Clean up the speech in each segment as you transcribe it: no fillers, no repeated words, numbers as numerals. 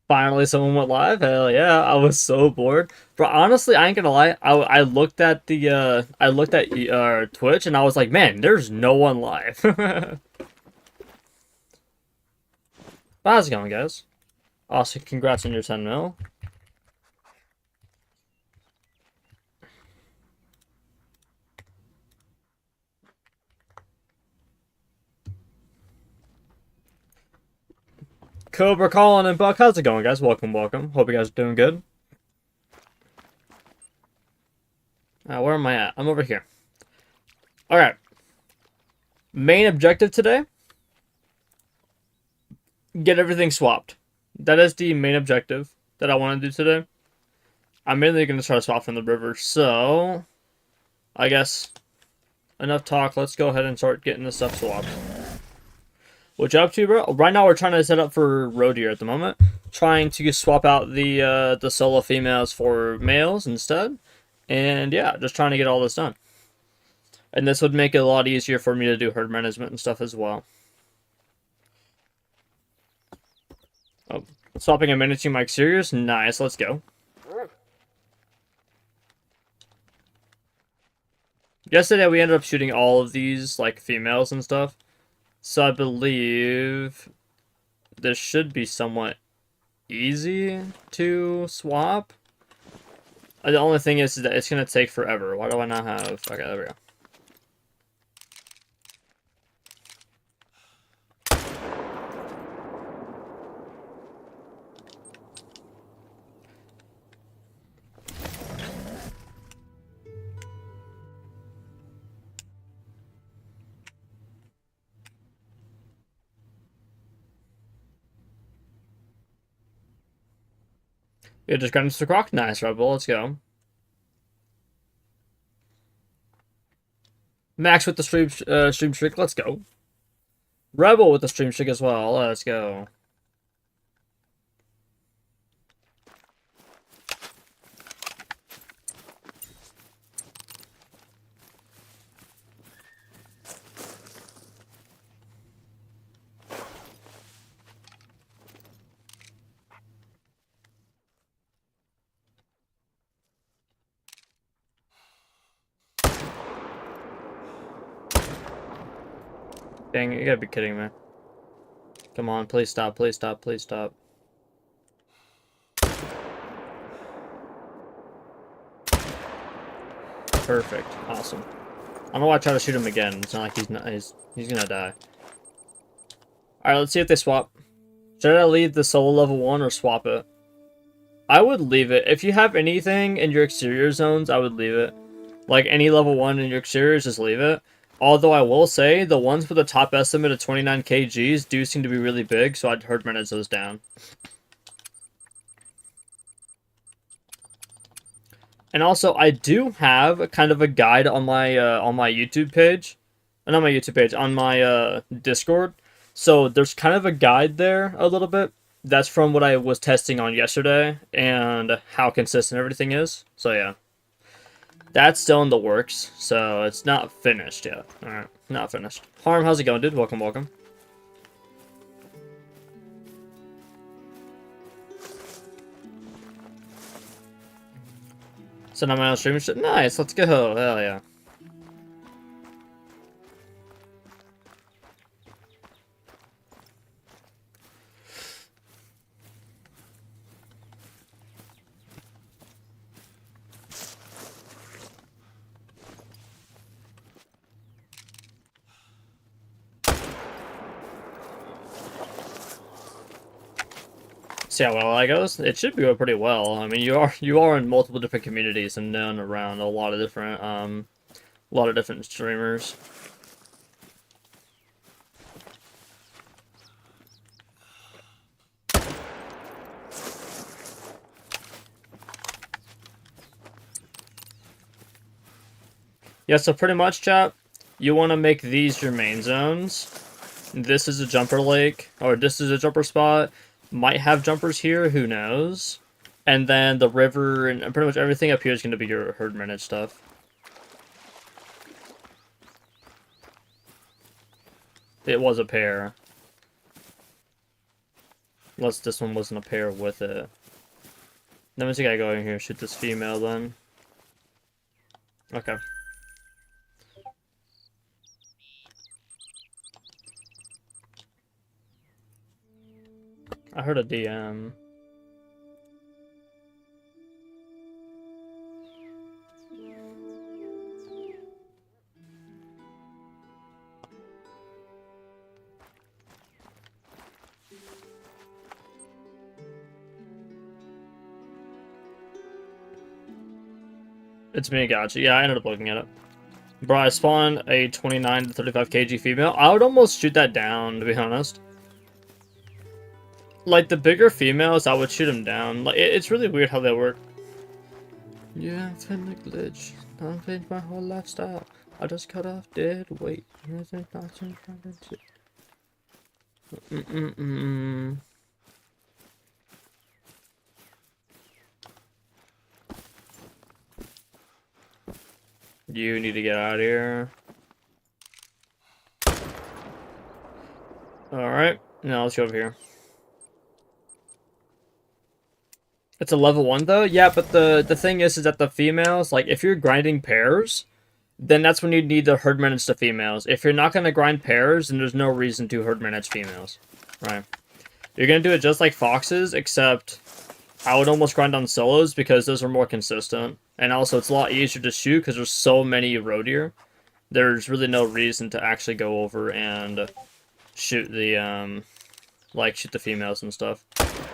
Finally, someone went live. Hell yeah, I was so bored. But honestly, I ain't gonna lie. I looked at the I looked at Twitch and I was like, man, there's no one live. How's it going, guys? Also, congrats on your 10 mil. Cobra, Colin, and Buck, how's it going, guys? Welcome, welcome. Hope you guys are doing good. Where am I at? I'm over here. All right. Main objective today: get everything swapped. That is the main objective that I want to do today. I'm mainly going to try to swap from the river. So, I guess enough talk. Let's go ahead and start getting this stuff swapped. What you up to, bro? Right now, we're trying to set up for road deer at the moment. Trying to swap out the solo females for males instead. And yeah, just trying to get all this done. And this would make it a lot easier for me to do herd management and stuff as well. Oh, swapping and managing my exteriors? Nice, let's go. Yesterday we ended up shooting all of these, like, females and stuff. So I believe this should be somewhat easy to swap. The only thing is that it's going to take forever. Why do I not have... Okay, there we go. Yeah, just got into the croc. Nice, Rebel. Let's go. Max with the stream streak. Let's go. Rebel with the stream streak as well. Let's go. Dang, you gotta be kidding me. Come on, please stop, please stop, please stop. Perfect. Awesome. I don't know why I try to shoot him again. It's not like he's gonna die. Alright, let's see if they swap. Should I leave the solo level 1 or swap it? I would leave it. If you have anything in your exterior zones, I would leave it. Like any level 1 in your exteriors, just leave it. Although I will say, the ones with a top estimate of 29 kgs do seem to be really big, so I'd herd manage those down. And also, I do have kind of a guide on my YouTube page. Not my YouTube page, on my Discord. So there's kind of a guide there a little bit. That's from what I was testing on yesterday and how consistent everything is. So yeah. That's still in the works, so it's not finished yet. Alright, not finished. Harm, how's it going, dude? Welcome, welcome. So now my own stream shit. Nice, let's go. Hell yeah. See how well that goes? It should go pretty well. I mean, you are in multiple different communities and known around a lot of different streamers. Yeah, so pretty much, chat, you want to make these your main zones. This is a jumper lake, or this is a jumper spot. Might have jumpers here, who knows? And then the river and pretty much everything up here is going to be your herd managed stuff. It was a pair. Unless this one wasn't a pair with it. Then we just gotta go in here and shoot this female then. Okay. I heard a DM. It's me, gotcha. Yeah, I ended up looking at it. Bro, I spawned a 29 to 35 kg female. I would almost shoot that down, to be honest. Like, the bigger females, I would shoot them down. Like, it's really weird how they work. Yeah, I've been a glitch. I've changed my whole lifestyle. I just cut off dead weight. You need to get out of here. Alright, now let's go over here. It's a level 1 though? Yeah, but the thing is that the females, like, if you're grinding pairs, then that's when you need to herd manage the females. If you're not going to grind pairs, then there's no reason to herd manage females. Right. You're going to do it just like foxes, except I would almost grind on solos because those are more consistent. And also, it's a lot easier to shoot because there's so many road here. There's really no reason to actually go over and shoot the, shoot the females and stuff.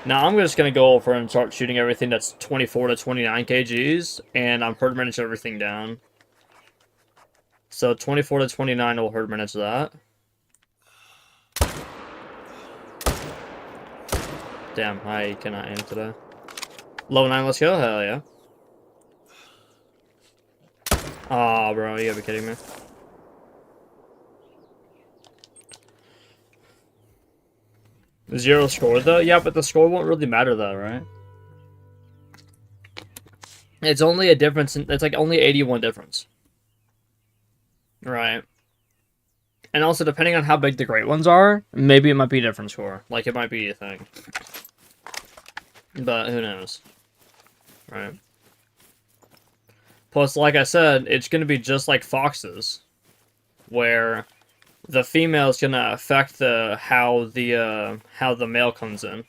Now, I'm just going to go over and start shooting everything that's 24 to 29 kgs, and I'm herd manage everything down. So, 24 to 29 will herd manage that. Damn, I cannot aim today. Level 9, let's go. Hell yeah. Aw, oh, bro, you gotta be kidding me. Zero score, though? Yeah, but the score won't really matter, though, right? It's only a difference. It's like only 81 difference. Right. And also, depending on how big the great ones are, maybe it might be a different score. Like, it might be a thing. But, who knows? Right. Plus, like I said, it's going to be just like foxes. Where the female is going to affect how the male comes in.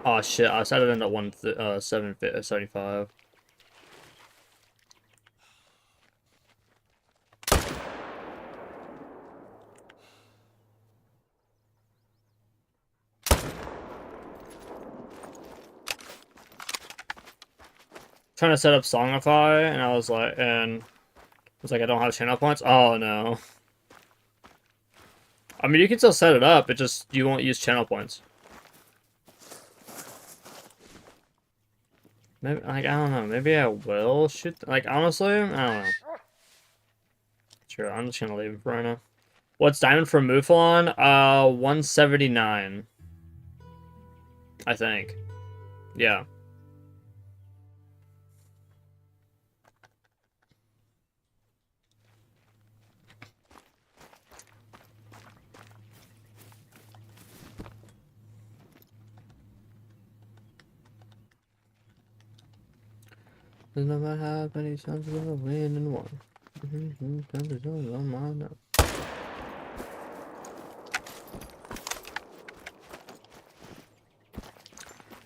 Oh shit, I set it in at 175. Trying to set up Songify, and I was like, I don't have channel points. Oh no. I mean, you can still set it up, it just, you won't use channel points. Maybe, like, I don't know, maybe I will shoot, like, honestly, I don't know. Sure, I'm just gonna leave it for right now. What's diamond from Mouflon? 179. I think. Yeah. No matter how many times we're gonna win and one.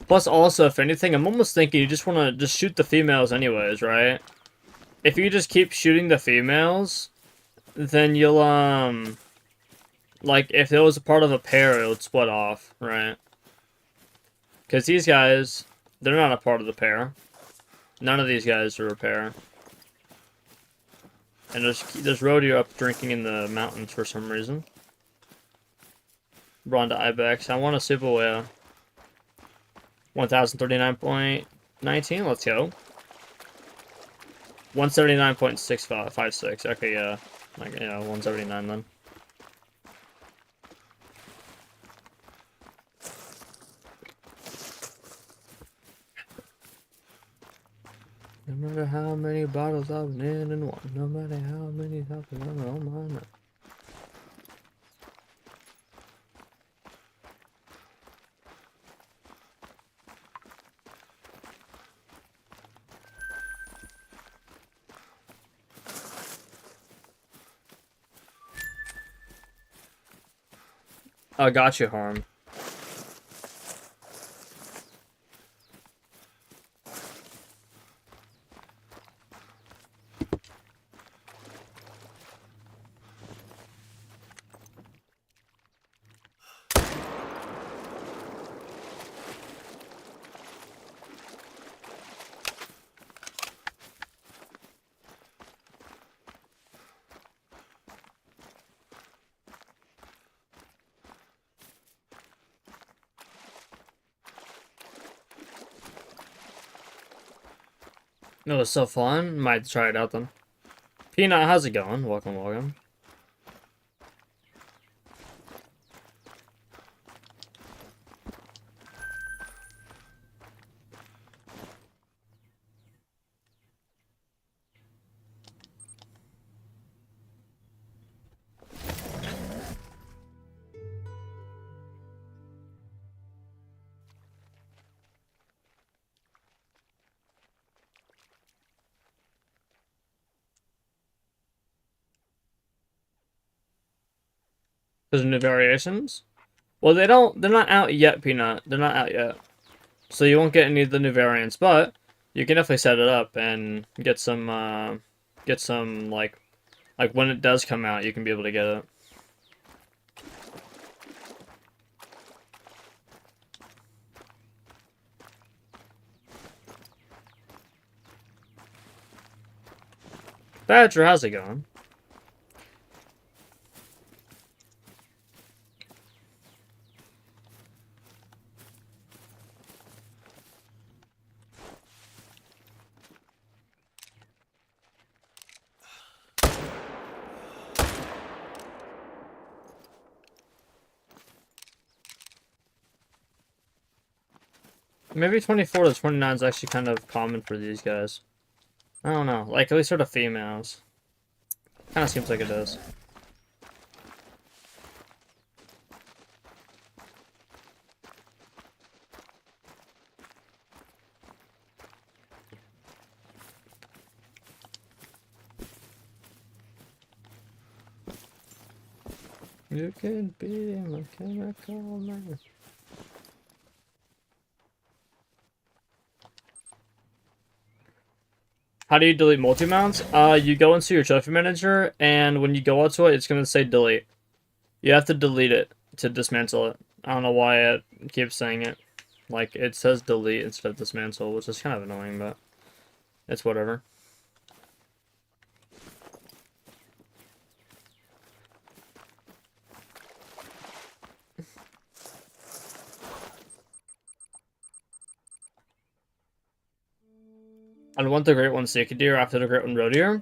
Plus, also, if anything, I'm almost thinking you just want to just shoot the females anyways, right? If you just keep shooting the females, then you'll, like, if it was a part of a pair, it would split off, right? Because these guys, they're not a part of the pair. None of these guys are a pair. And there's Rodeo up drinking in the mountains for some reason. Ronda Ibex. I want a super whale. 1039.19. Let's go. 179.656. Okay, yeah. Like, yeah, 179 then. No matter how many bottles I've been in one, no matter how many times I've been on my. I got you, Harm. It was so fun. Might try it out then. Peanut, how's it going? Welcome, welcome. There's new variations? Well, they're not out yet, Peanut. They're not out yet. So you won't get any of the new variants, but you can definitely set it up and get some, like when it does come out, you can be able to get it. Badger, how's it going? Maybe 24 to 29 is actually kind of common for these guys. I don't know. Like, at least for the females. Kind of seems like it is. You can be my chemical man. How do you delete multi-mounts? You go into your trophy manager, and when you go out to it, it's going to say delete. You have to delete it to dismantle it. I don't know why it keeps saying it. Like, it says delete instead of dismantle, which is kind of annoying, but it's whatever. I'd want the Great One Seeker Deer after the Great One Roaddeer.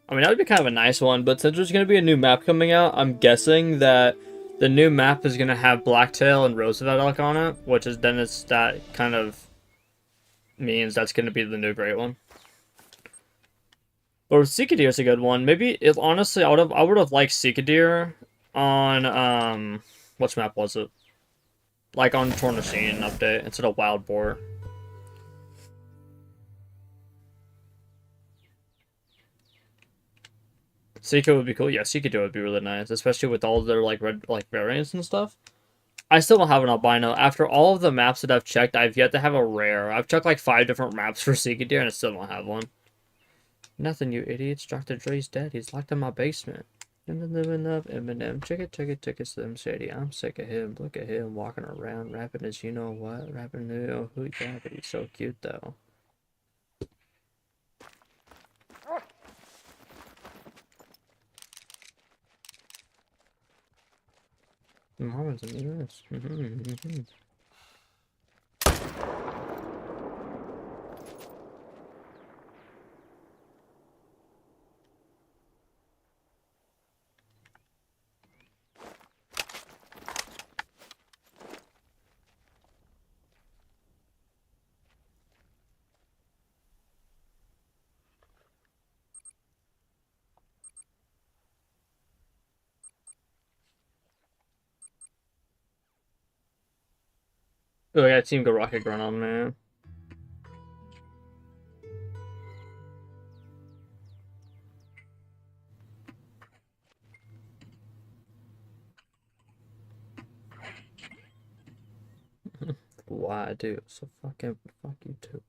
I mean, that would be kind of a nice one, but since there's going to be a new map coming out, I'm guessing that the new map is going to have Blacktail and Roosevelt Elk on it, which is then that kind of means that's going to be the new Great One. But Seeker Deer is a good one. Maybe, honestly, I would have liked Seeker Deer on, which map was it? Like on Torn Machine update instead of Wild Boar. Seeker would be cool. Yeah, Seeker Deer would be really nice, especially with all their like red variants and stuff. I still don't have an albino. After all of the maps that I've checked, I've yet to have a rare. I've checked like 5 different maps for Seeker Deer and I still don't have one. Nothing, you idiots. Dr. Dre's dead. He's locked in my basement. Eminem. Check it, Slim Shady. I'm sick of him. Look at him walking around rapping as you know what. Rapping who yeah, but he's so cute though. Marvin's a menace. Oh, I got Team Go Rocket Grunt on, man. Why, dude? So fucking fuck you too.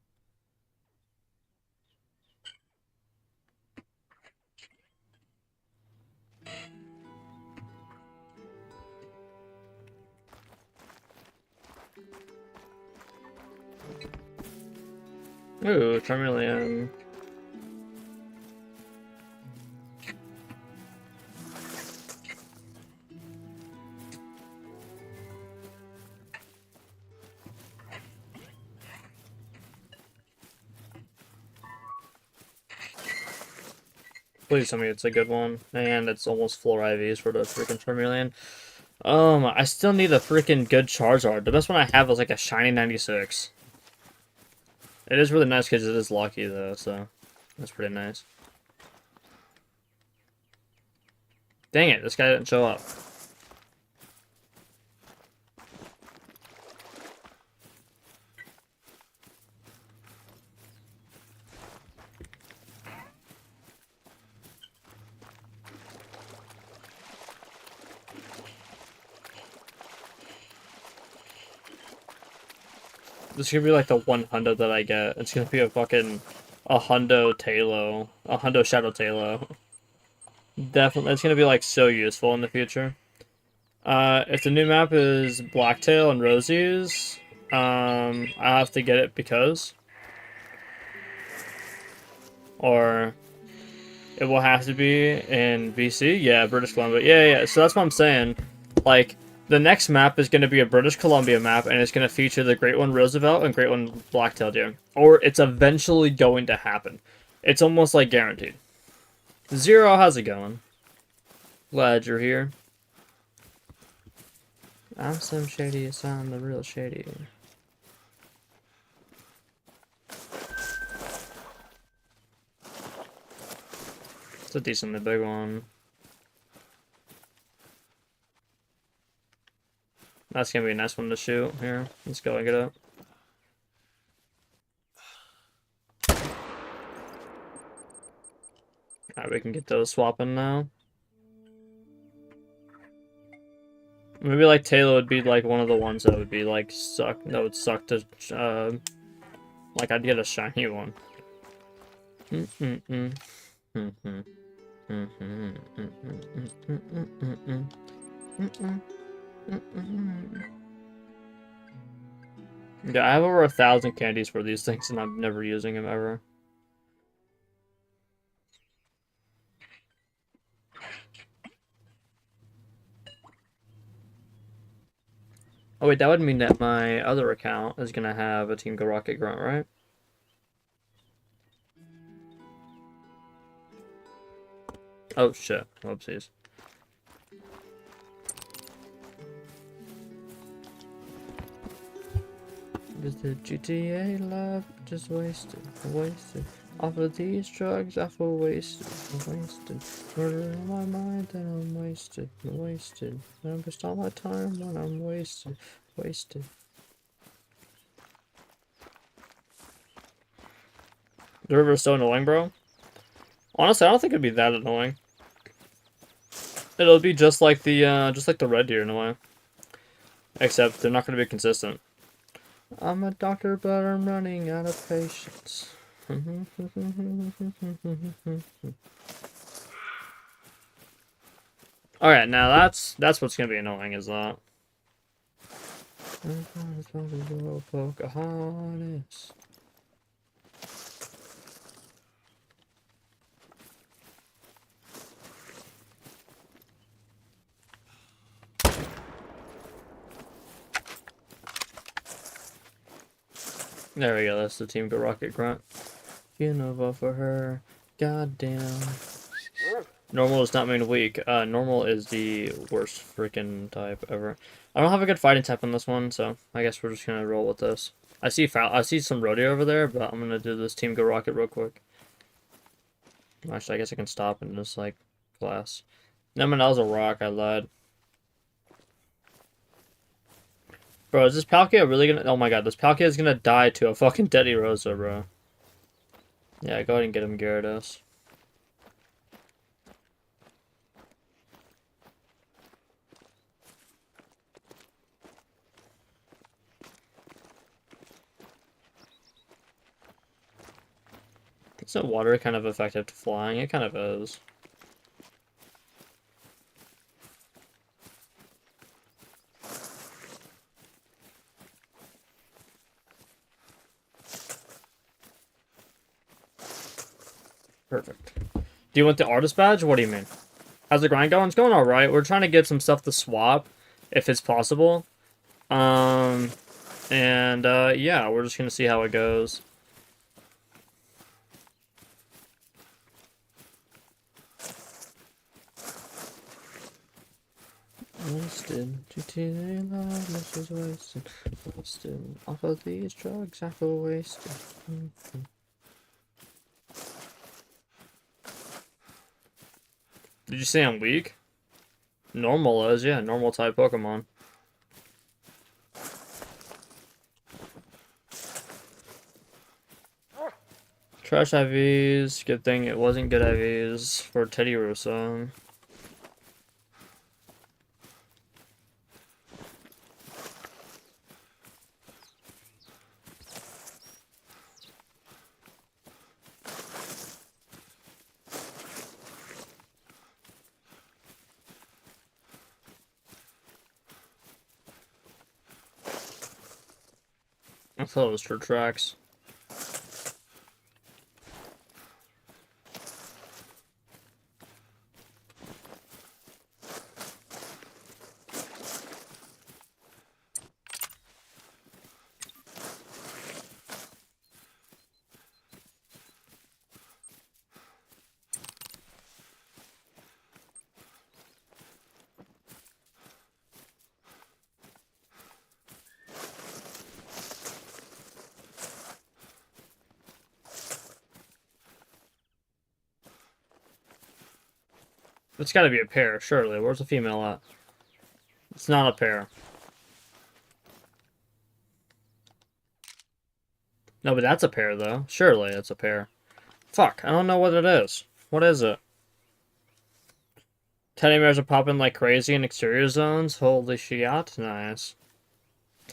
Ooh, Charmeleon. Please tell me it's a good one. And it's almost floor IVs for the freaking Charmeleon. I still need a freaking good Charizard. The best one I have is like a shiny 96. It is really nice because it is lucky though, so that's pretty nice. Dang it, this guy didn't show up. This is gonna be like the one hundo that I get. It's gonna be a fucking a hundo Talo, a hundo Shadow Talo. Definitely, it's gonna be like so useful in the future. If the new map is Blacktail and Rosie's, I have to get it because, or it will have to be in BC. Yeah, British Columbia. Yeah. So that's what I'm saying. Like, the next map is going to be a British Columbia map, and it's going to feature the Great One Roosevelt and Great One Blacktail Deer. Or it's eventually going to happen. It's almost like guaranteed. Zero, how's it going? Glad you're here. I'm Slim Shady, so I'm the real Shady. It's a decently big one. That's gonna be a nice one to shoot. Here, let's go and get it. Alright, we can get those swapping now. Maybe like Taylor would be like one of the ones that would be like suck. That would suck to like I'd get a shiny one. Yeah, I have over 1,000 candies for these things, and I'm never using them ever. Oh wait, that would mean that my other account is gonna have a Team Go Rocket Grunt, right? Oh shit, whoopsies. Is the GTA life just wasted? Off of these drugs, I feel wasted. Murder in my mind, then I'm wasted. I'm just all my time when I'm wasted. The river is so annoying, bro. Honestly, I don't think it'd be that annoying. It'll be just like the red deer in a way. Except they're not gonna be consistent. I'm a doctor, but I'm running out of patience. Alright, now that's what's gonna be annoying, is that. Pocahontas. There we go, that's the Team Go Rocket Grunt. You know, vote for her. Goddamn. Normal is not mean weak. Normal is the worst freaking type ever. I don't have a good fighting type on this one, so I guess we're just gonna roll with this. I see some rodeo over there, but I'm gonna do this Team Go Rocket real quick. Actually, I guess I can stop and just like glass. No, man, that was a rock. I lied. Bro, is this Palkia really gonna... Oh my god, this Palkia is gonna die to a fucking Teddiursa, bro. Yeah, go ahead and get him, Gyarados. Isn't water kind of effective to flying? It kind of is. Perfect. Do you want the artist badge? What do you mean? How's the grind going? It's going alright. We're trying to get some stuff to swap, if it's possible. Yeah, we're just gonna see how it goes. Wasted, GTA love, this is wasted. Wasted, off of these drugs, I feel wasted. Did you say I'm weak? Normal is, yeah, normal type Pokemon. Trash IVs, good thing it wasn't good IVs for Teddiursa. I thought it was for tracks. It's gotta be a pair, surely. Where's the female at? It's not a pair. No, but that's a pair, though. Surely it's a pair. Fuck, I don't know what it is. What is it? Teddy bears are popping like crazy in exterior zones. Holy shit, nice.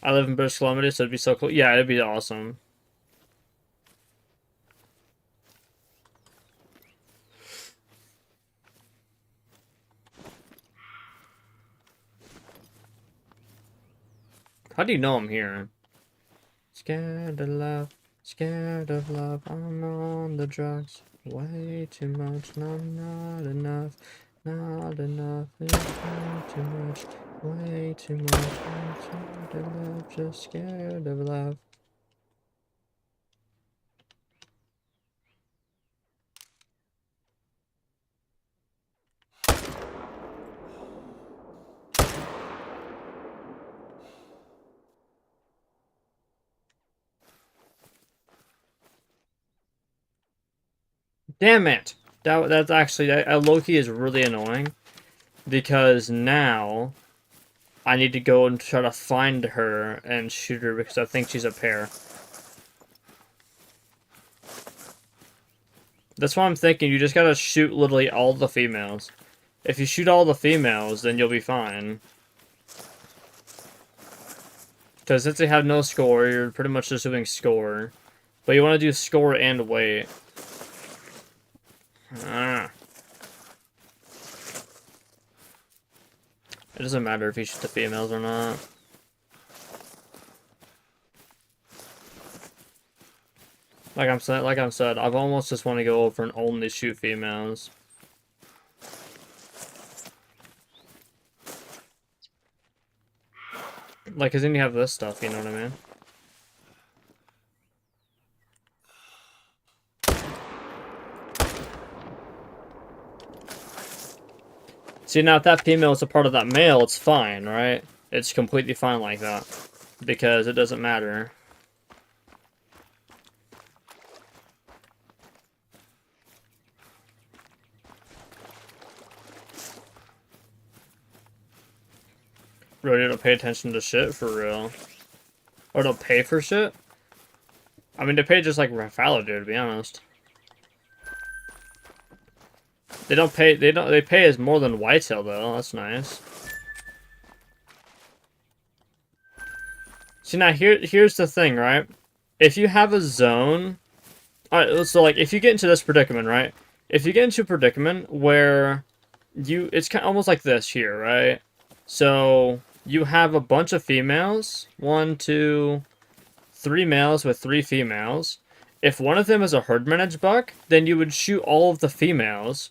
I live in British Columbia, so it'd be so cool. Yeah, it'd be awesome. How do you know I'm here? Scared of love, scared of love. I'm on the drugs. Way too much, not enough. Not enough, it's way too much. Way too much. I'm scared of love, just scared of love. Damn it! That's actually, Loki is really annoying. Because now I need to go and try to find her and shoot her because I think she's a pair. That's why I'm thinking you just gotta shoot literally all the females. If you shoot all the females, then you'll be fine. Because since they have no score, you're pretty much just doing score. But you want to do score and weight. Ah. It doesn't matter if you shoot the females or not. Like I said, I've almost just want to go over and only shoot females. Like, cause then you have this stuff, you know what I mean? See, now if that female is a part of that male, it's fine, right? It's completely fine like that. Because it doesn't matter. Really don't pay attention to shit for real. Or don't pay for shit. I mean, they pay just like Fallow do, to be honest. They don't pay. They pay as more than Whitetail though. That's nice. See now, here's the thing, right? If you have a zone, alright, so like if you get into this predicament, right? If you get into a predicament where it's kind of almost like this here, right? So you have a bunch of females, 1, 2, 3 males with 3 females. If one of them is a herd managed buck, then you would shoot all of the females,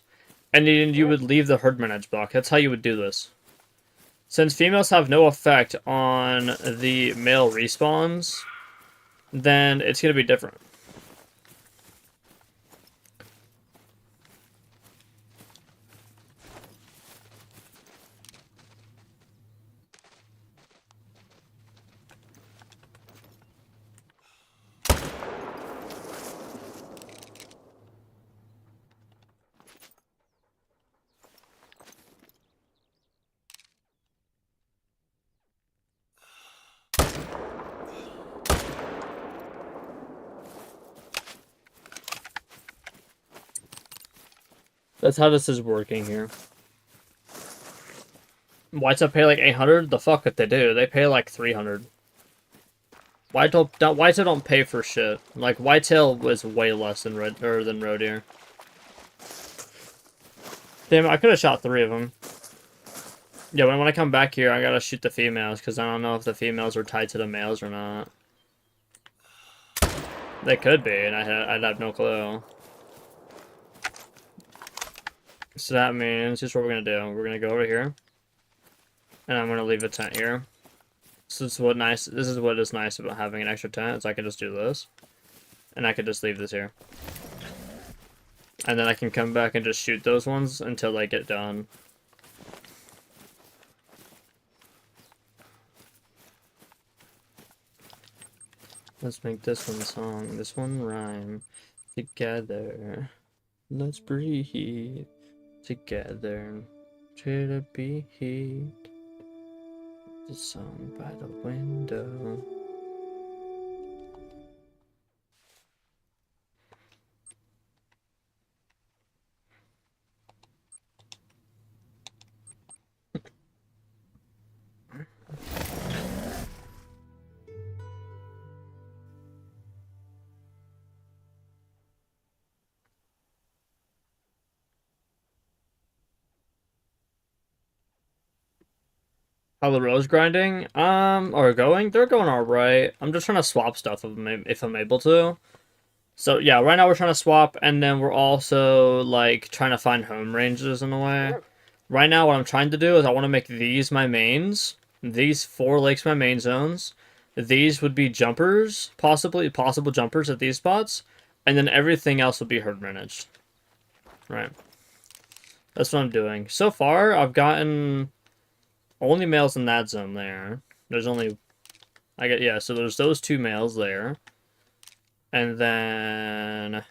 and then you would leave the herd managed buck. That's how you would do this. Since females have no effect on the male respawns, then it's going to be different. That's how this is working here. Whitetail pay like 800? The fuck if they do. They pay like 300. Whitetail don't pay for shit. Like, Whitetail was way less than roe deer. Damn, I could have shot 3 of them. Yeah, when I come back here, I gotta shoot the females, because I don't know if the females are tied to the males or not. They could be, and I'd have no clue. So that means, here's what we're gonna do. We're gonna go over here. And I'm gonna leave a tent here. So this is what is nice about having an extra tent, is I can just do this. And I can just leave this here. And then I can come back and just shoot those ones until they get done. Let's make this one song, this one rhyme. Together, let's breathe. Together, try to be heat. The sun by the window. How the rows grinding? Are going? They're going alright. I'm just trying to swap stuff if I'm able to. So yeah, right now we're trying to swap, and then we're also like trying to find home ranges in a way. Right now what I'm trying to do is I want to make these my mains. These 4 lakes my main zones. These would be jumpers, possible jumpers at these spots, and then everything else would be herd managed. Right. That's what I'm doing. So far, I've gotten only males in that zone there. There's only... yeah, so there's those 2 males there. And then...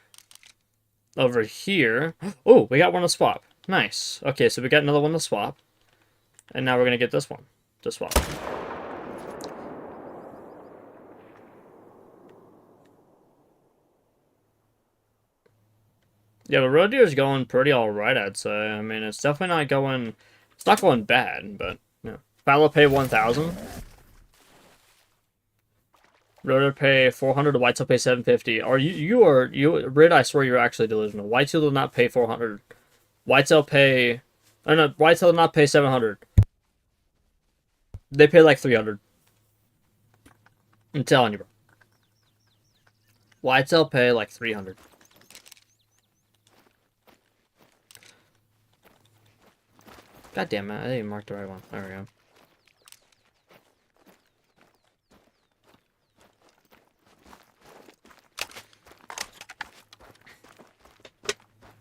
over here... oh, we got one to swap. Nice. Okay, so we got another one to swap. And now we're going to get this one to swap. Yeah, but roe deer is going pretty alright, I'd say. I mean, it's definitely not going... it's not going bad, but... yeah. Fallow pay 1,000. Roe deer pay 400, Whitetail pay 750. Rid, I swear you're actually delusional. Whitetail will not pay 400. Whitetail pay... oh no, Whitetail will not pay 700. They pay like 300. I'm telling you, bro. Whitetail pay like 300. God damn it, I didn't mark the right one. There we go.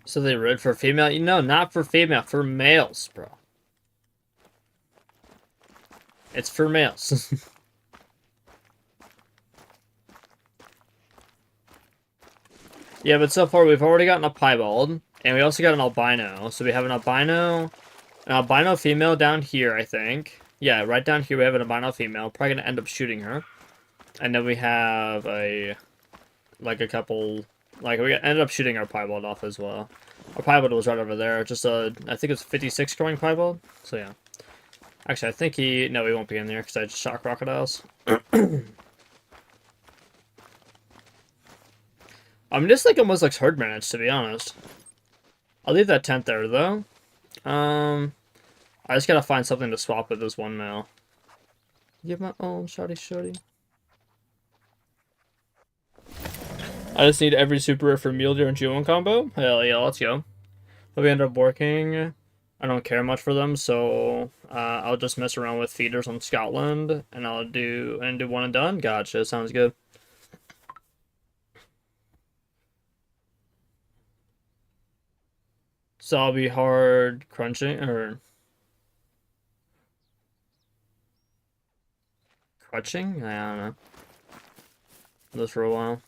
So they rid for female? No, not for female, for males, bro. It's for males. Yeah, but so far we've already gotten a piebald, and we also got an albino. So we have an albino female down here, I think. Yeah, right down here we have an albino female. Probably gonna end up shooting her. And then we have a couple, we ended up shooting our piebald off as well. Our piebald was right over there. Just I think it's 56 growing piebald. So yeah. Actually, I think no, he won't be in there because I just shot crocodiles. I mean, this almost looks herd managed, to be honest. I'll leave that tent there though. I just gotta find something to swap with this one male. Give my own shorty. I just need every super rare for mule deer and G1 combo. Hell yeah, let's go. But we end up working. I don't care much for them, so I'll just mess around with feeders on Scotland, and I'll do one and done. Gotcha, sounds good. So I'll be hard crunching or crutching. I don't know. This for a while.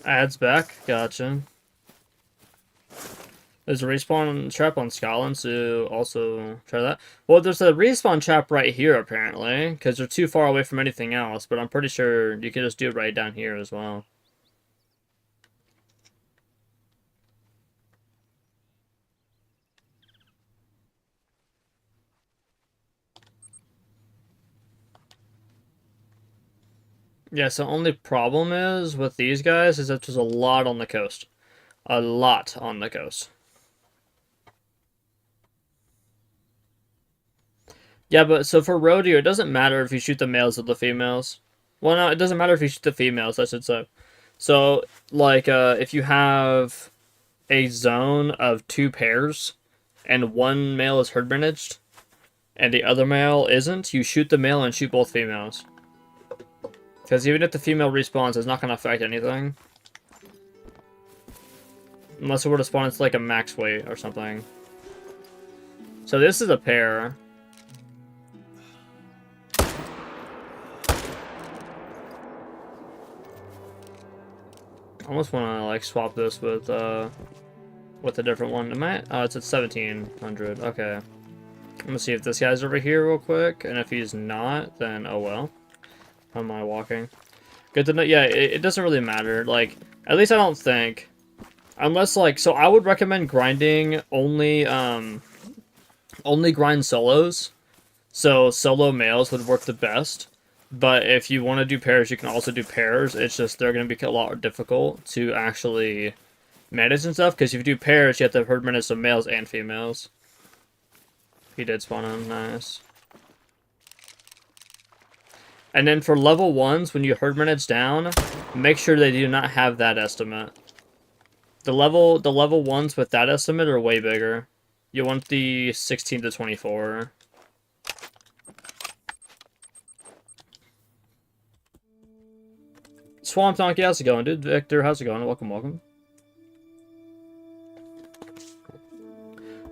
Adds back. Gotcha. There's a respawn trap on Scotland, so also try that. Well, there's a respawn trap right here, apparently, because they're too far away from anything else, but I'm pretty sure you can just do it right down here as well. Yeah, so only problem is with these guys is that there's a lot on the coast. A lot on the coast. Yeah, but so for rodeo, it doesn't matter if you shoot the males or the females. Well, no, it doesn't matter if you shoot the females, I should say. So, if you have a zone of 2 pairs, and one male is herd managed, and the other male isn't, you shoot the male and shoot both females. Because even if the female respawns, it's not going to affect anything. Unless it were to spawn, it's like a max weight or something. So this is a pair. I almost want to swap this with a different one. Am I? Oh, it's at 1700. Okay. I'm gonna see if this guy's over here real quick, and if he's not, then oh well. How am I walking? Good to know. Yeah, it doesn't really matter. At least I don't think. Unless, so I would recommend grinding only grind solos. So solo males would work the best. But if you want to do pairs, you can also do pairs. It's just they're going to be a lot difficult to actually manage and stuff. Because if you do pairs, you have to herd manage some males and females. He did spawn in. Nice. And then for level 1s, when you herd manage down, make sure they do not have that estimate. The level 1s with that estimate are way bigger. You want the 16 to 24. Swamp Donkey, how's it going, dude? Victor, how's it going? Welcome.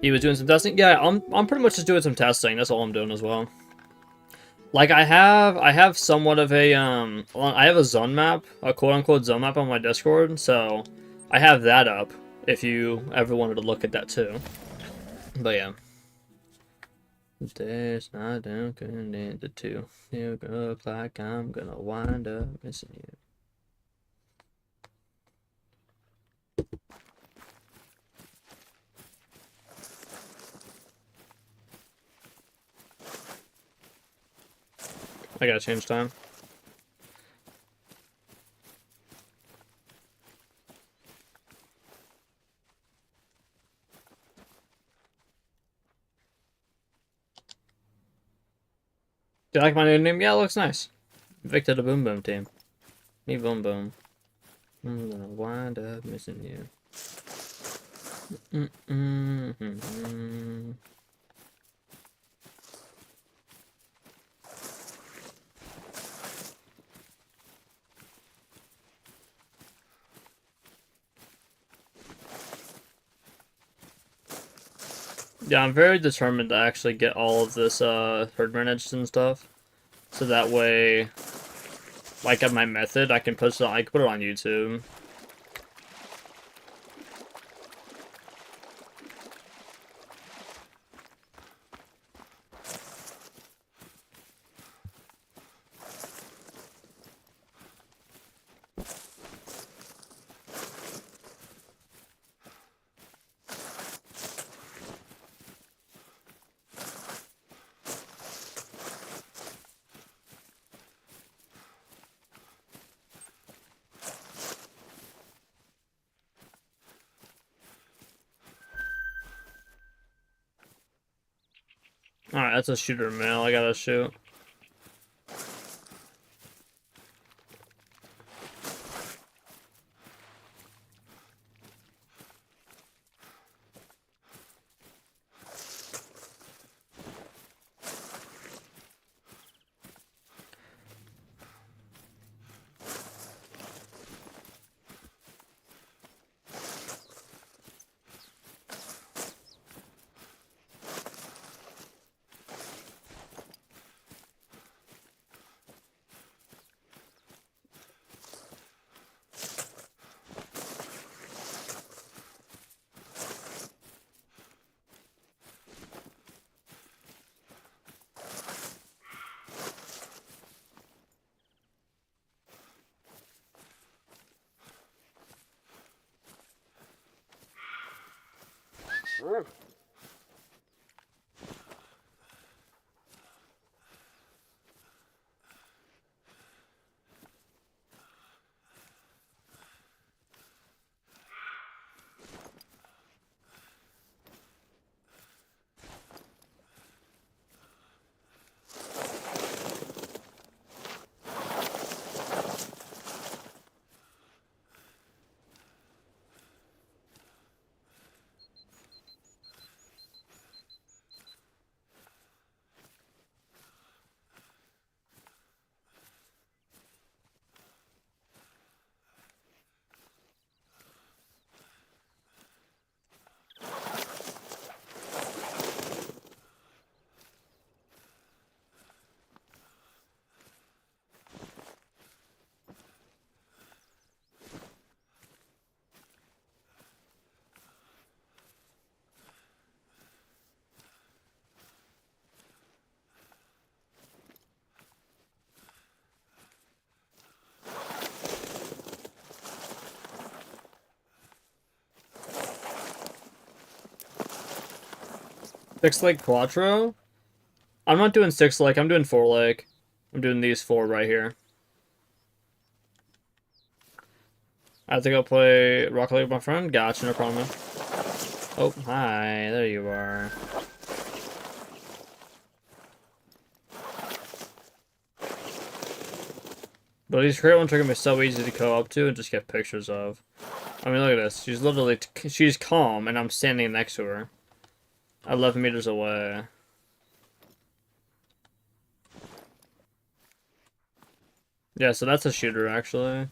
He was doing some testing. Yeah, I'm pretty much just doing some testing. That's all I'm doing as well. I have somewhat of a I have a zone map, a quote unquote zone map on my Discord, so I have that up if you ever wanted to look at that too. But yeah. There's not down into 2. You look like I'm gonna wind up missing you. I gotta change time. Do you like my new name? Yeah, it looks nice. Victor the Boom Boom team. Me Boom Boom. I'm gonna wind up missing you. Yeah, I'm very determined to actually get all of this herd managed and stuff. So that way, like at my method, I can put it on YouTube. Alright, that's a shooter male I gotta shoot. Six leg quattro? I'm not doing six leg, I'm doing four leg. I'm doing these four right here. I have to go play Rocket League with my friend? Gotcha, no problem. Oh, hi, there you are. But these create ones are gonna be so easy to go up to and just get pictures of. I mean, look at this. She's literally, she's calm, and I'm standing next to her. 11 meters away. Yeah, so that's a shooter, actually.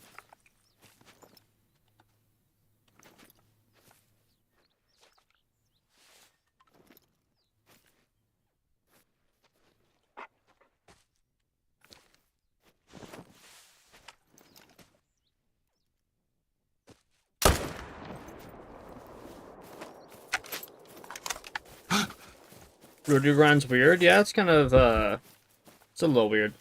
Rudy Grind's weird? Yeah, it's kind of, it's a little weird.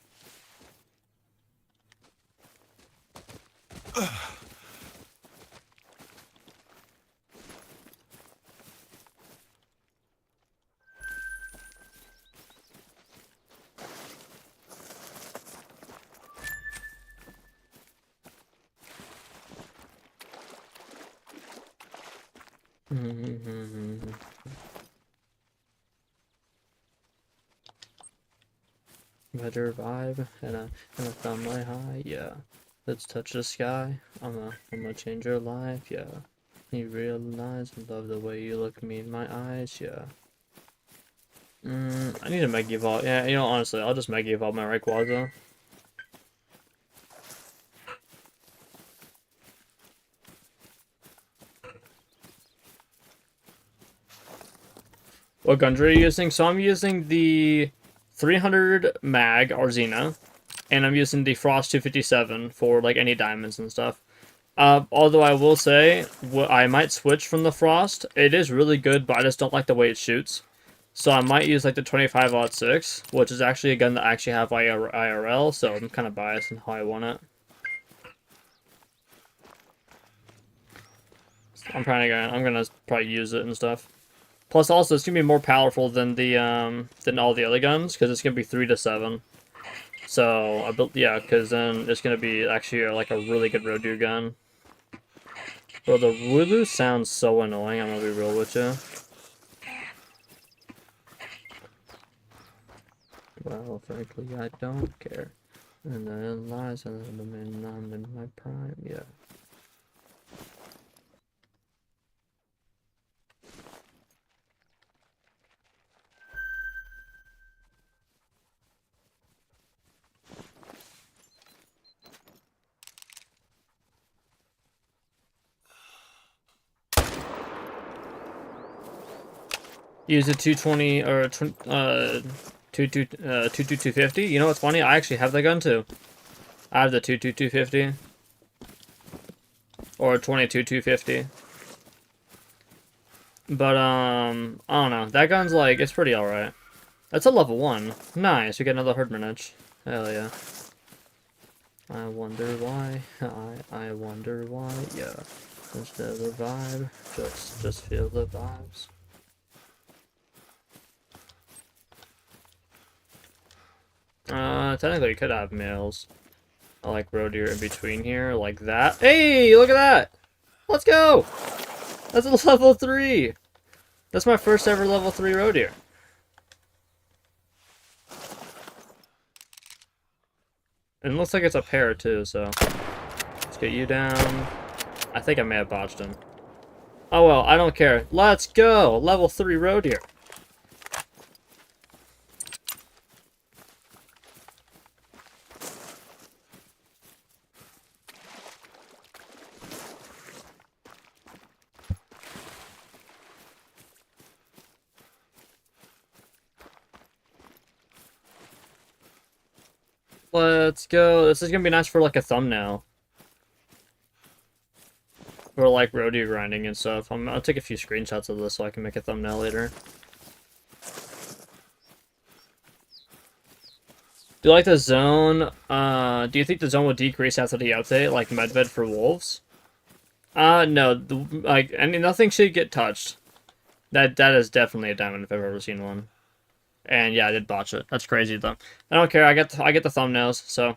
Better vibe, and I found my high, yeah. Let's touch the sky. I'm gonna change your life, yeah. You realize I love the way you look me in my eyes, yeah. I need a Mega Evolve. Yeah, you know, honestly, I'll just Mega Evolve my Rayquaza. What guns are you using? So I'm using the 300 mag Arzina, and I'm using the Frost 257 for like any diamonds and stuff. Although I will say, I might switch from the Frost. It is really good, but I just don't like the way it shoots. So I might use like the 25-06, which is actually a gun that I actually have IRL, so I'm kind of biased in how I want it. I'm gonna probably use it and stuff. Plus, also, it's gonna be more powerful than the than all the other guns because it's gonna be 3 to 7. So I built, yeah, because then it's gonna be actually like a really good road deer gun. Bro, the Wooloo sounds so annoying. I'm gonna be real with you. Well, frankly, I don't care. And then lies, and then I'm in my prime. Yeah. Use a 220 or 250. You know what's funny? I actually have that gun too. I have the 250 or 22-250. But I don't know. That gun's like it's pretty alright. That's a level 1. Nice. We get another Herdman edge. Hell yeah. I wonder why. I wonder why. Yeah. Just feel the vibe. Just feel the vibes. Technically you could have males. I like road deer in between here, like that. Hey, look at that! Let's go! That's a level 3! That's my first ever level 3 road deer. And it looks like it's a pair too, so let's get you down. I think I may have botched him. Oh well, I don't care. Let's go! Level 3 road deer. Let's go. This is gonna be nice for like a thumbnail. For like road deer grinding and stuff. I'll take a few screenshots of this so I can make a thumbnail later. Do you like the zone? Do you think the zone will decrease after the update, like Medved for wolves? No. Nothing should get touched. That is definitely a diamond if I've ever seen one. And yeah, I did botch it. That's crazy though. I don't care. I get the thumbnails, so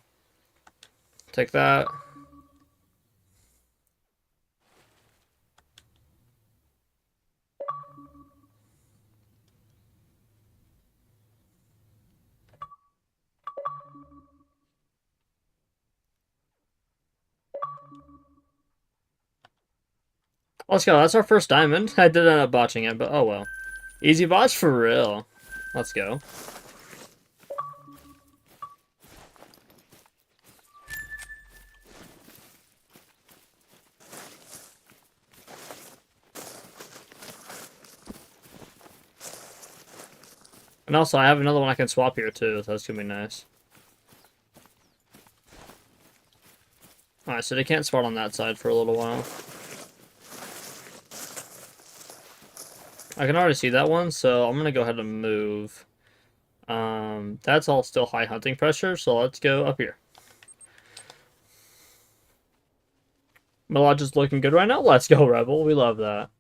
take that. Let's go. That's our first diamond. I did end up botching it, but oh well. Easy botch for real. Let's go. And also, I have another one I can swap here too, so that's gonna be nice. Alright, so they can't spawn on that side for a little while. I can already see that one, so I'm gonna go ahead and move. That's all still high hunting pressure, so let's go up here. My lodge is looking good right now. Let's go, Rebel. We love that.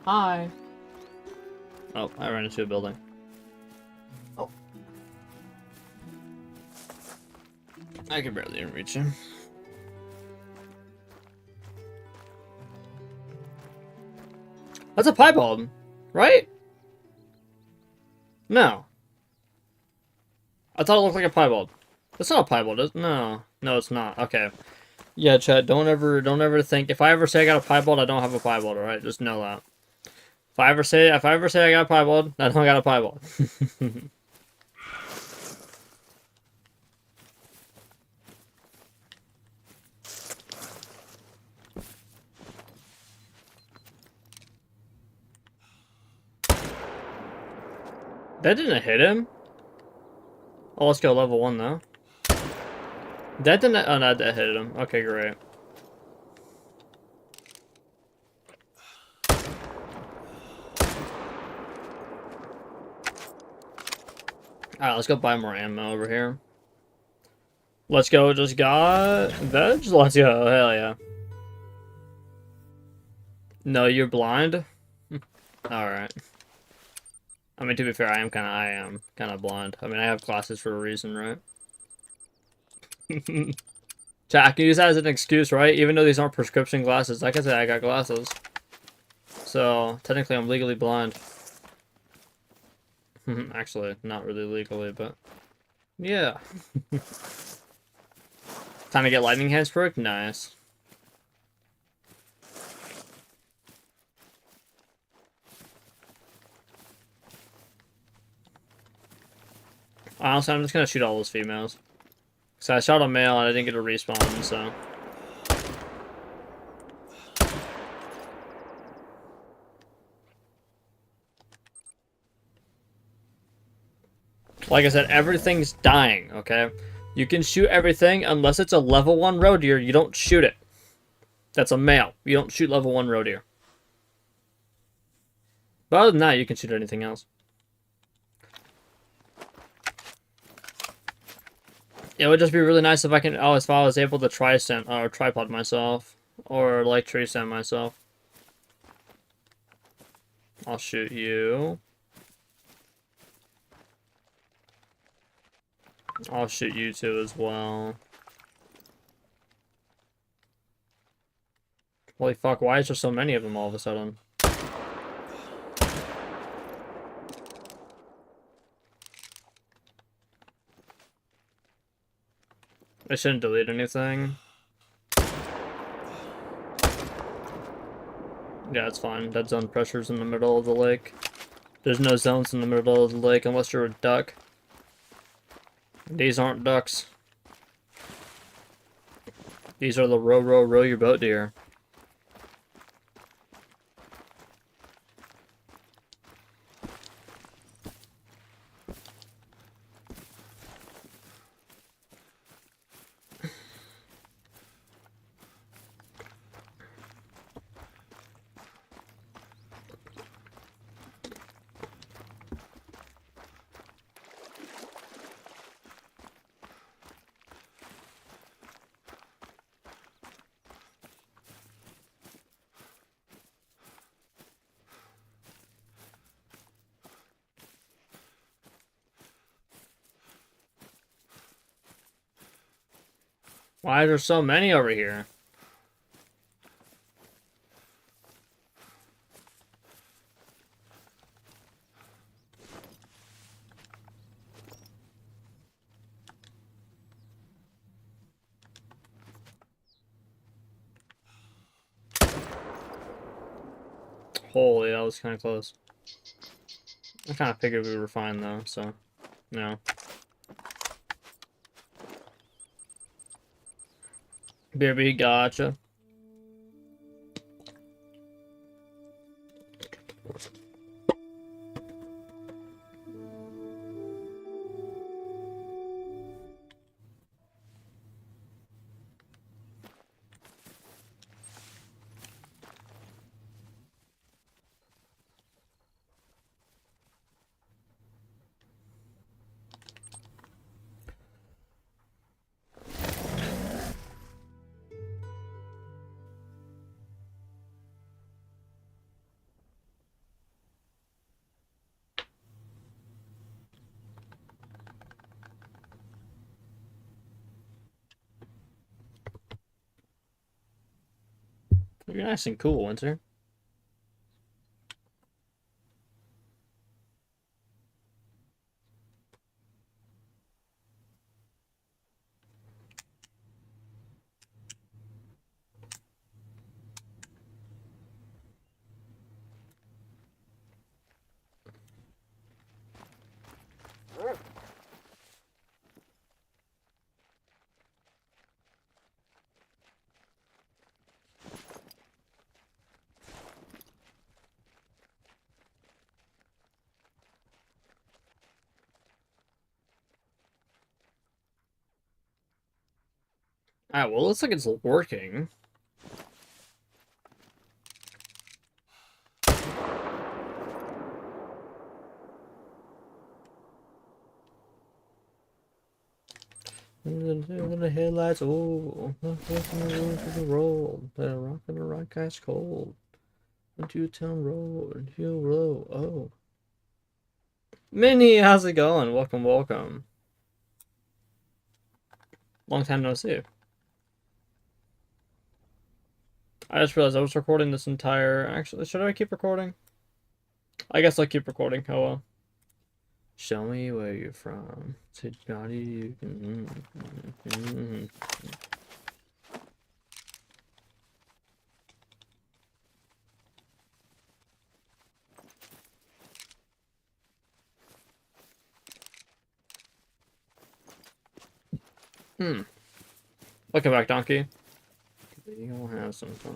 Hi. Oh, I ran into a building. Oh. I can barely even reach him. That's a piebald, right? No. I thought it looked like a piebald. That's not a piebald, is it? No. No, it's not. Okay. Yeah, Chad, don't ever think if I ever say I got a piebald, I don't have a piebald, alright? Just know that. If I ever say I got a piebald, I don't got a piebald. That didn't hit him. Oh, let's go level 1 though. That didn't. Oh no, that hit him. Okay, great. Alright, let's go buy more ammo over here. Let's go. Just got veg. Let's go. Hell yeah. No, you're blind. All right. I mean, to be fair, I am kind of blind. I mean, I have glasses for a reason, right? Chat, I can use that as an excuse, right? Even though these aren't prescription glasses, like I said, I got glasses. So, technically, I'm legally blind. Actually, not really legally, but... Yeah. Time to get lightning hands perk? Nice. Honestly, I'm just gonna shoot all those females. So I shot a male and I didn't get a respawn, so... Like I said, everything's dying, okay? You can shoot everything unless it's a level 1 roe deer, you don't shoot it. That's a male. You don't shoot level 1 roe deer. But other than that, you can shoot anything else. It would just be really nice if I can, if I was able to tripod myself. Or like tree stand myself. I'll shoot you. I'll shoot you too as well. Holy fuck, why is there so many of them all of a sudden? I shouldn't delete anything. Yeah, it's fine. Dead zone pressure's in the middle of the lake. There's no zones in the middle of the lake unless you're a duck. These aren't ducks. These are the row your boat deer. Why are there so many over here? Holy, that was kind of close. I kind of figured we were fine though, so no. BRB, gotcha. You're nice and cool, Winter. Alright, well, it looks like it's working. The headlights, oh, the roll, the rock and the rock guy's cold. Into town road, hill row, oh. Minnie, how's it going? Welcome, welcome. Long time no see. I just realized I was recording this entire... Actually, should I keep recording? I guess I'll keep recording. Oh well. Show me where you're from. Say, Johnny, you can... Welcome back, Donkey. We'll have some fun.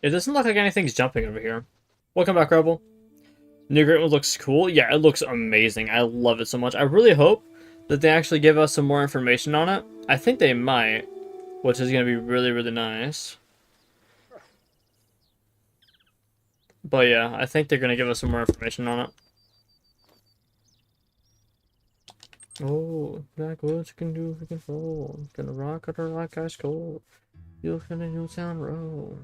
It doesn't look like anything's jumping over here. Welcome back, Rebel. New Great One looks cool. Yeah, it looks amazing. I love it so much. I really hope that they actually give us some more information on it. I think they might, which is going to be really, really nice. But yeah, I think they're going to give us some more information on it. Oh, backwoods can do for control. Gonna rock it or like ice cold. You'll find a new town road.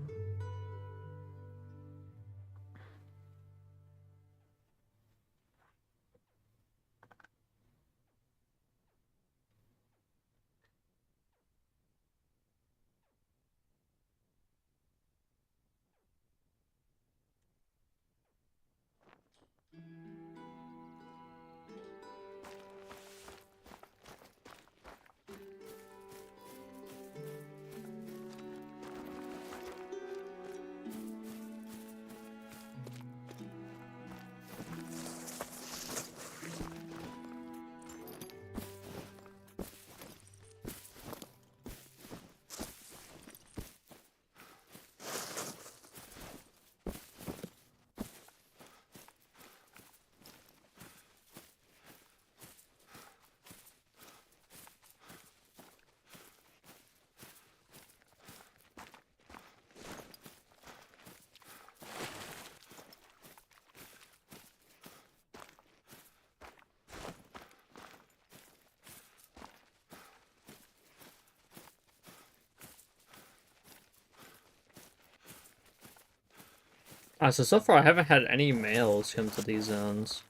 So far I haven't had any males come to these zones.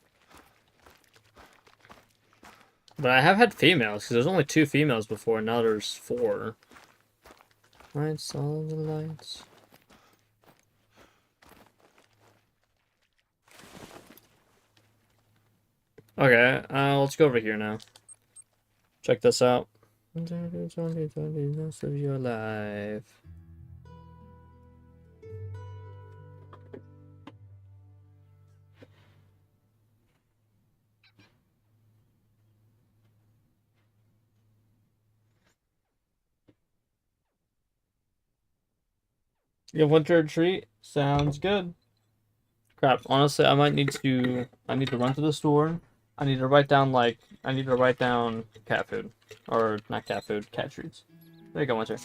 But I have had females, because there's only 2 females before, now there's 4. Lights, all the lights. Okay, let's go over here now. Check this out. Most of your life. Your winter retreat sounds good. Crap, honestly, I need to run to the store. I need to write down cat food. Or not cat food, cat treats. There you go, Winter.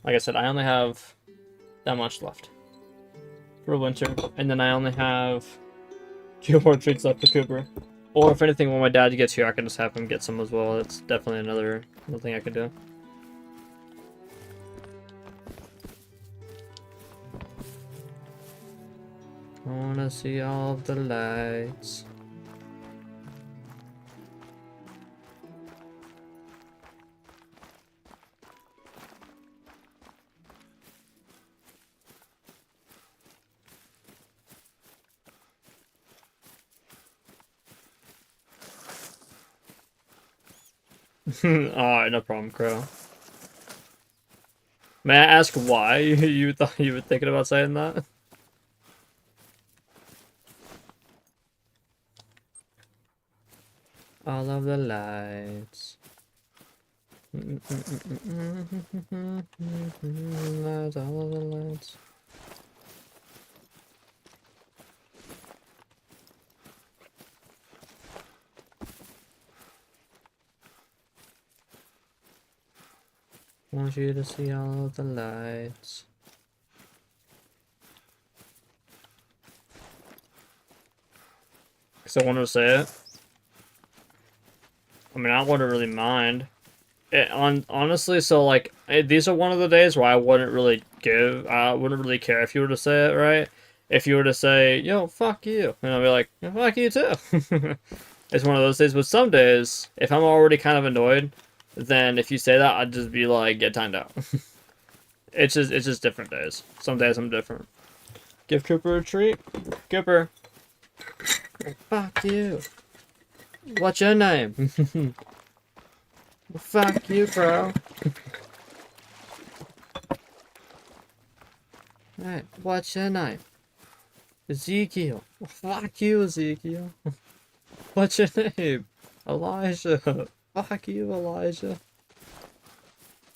Like I said, I only have that much left for Winter, and then I only have 2 more treats left for Cooper. Or if anything, when my dad gets here, I can just have him get some as well. That's definitely another thing I could do. I wanna see all of the lights. Alright, no problem, Crow. May I ask why you thought you were thinking about saying that? All of the lights. Lights, all of the lights. Want you to see all of the lights. Because I want to say it. I mean, I wouldn't really mind. Honestly, so like, these are one of the days where I wouldn't really care if you were to say it, right? If you were to say, yo, fuck you, and I'll be like, yeah, fuck you too. It's one of those days, but some days, if I'm already kind of annoyed, then if you say that, I'd just be like, get timed out. It's just different days. Some days I'm different. Give Cooper a treat. Cooper. Oh, fuck you. What's your name? Fuck you, bro. Alright, what's your name? Ezekiel. Fuck you, Ezekiel. What's your name? Elijah. Fuck you, Elijah.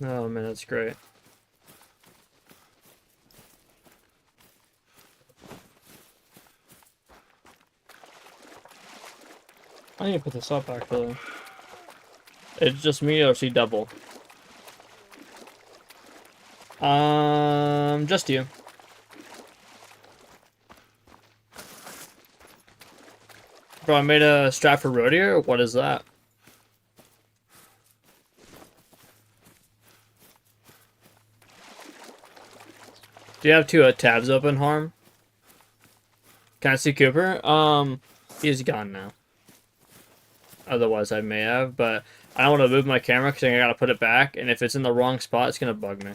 Oh man, that's great. I need to put this up actually. It's just me or see double? Just you. Bro, I made a Stratford Rodeo. What is that? Do you have two tabs open, Harm? Can I see Cooper? He's gone now. Otherwise, I may have, but I don't want to move my camera because I gotta put it back, and if it's in the wrong spot, it's gonna bug me.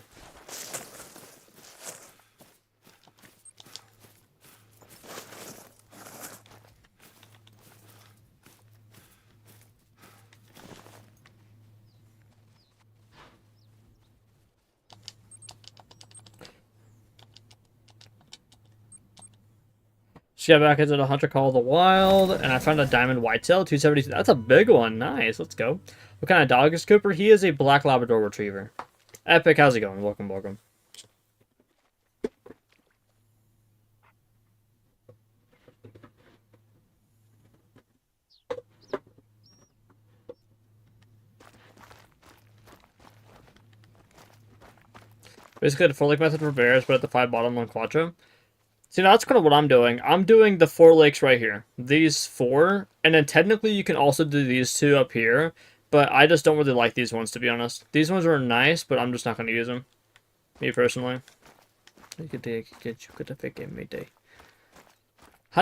Just got back into the Hunter Call of the Wild, and I found a diamond whitetail, 272. That's a big one. Nice. Let's go. What kind of dog is Cooper? He is a black Labrador Retriever. Epic, how's it going? Welcome, welcome. Basically, the 4-lake method for bears, but at the 5 bottom on Quattro. See, now that's kind of what I'm doing. I'm doing the 4 lakes right here. These 4, and then technically you can also do these 2 up here, but I just don't really like these ones, to be honest. These ones are nice, but I'm just not going to use them. Me, personally. How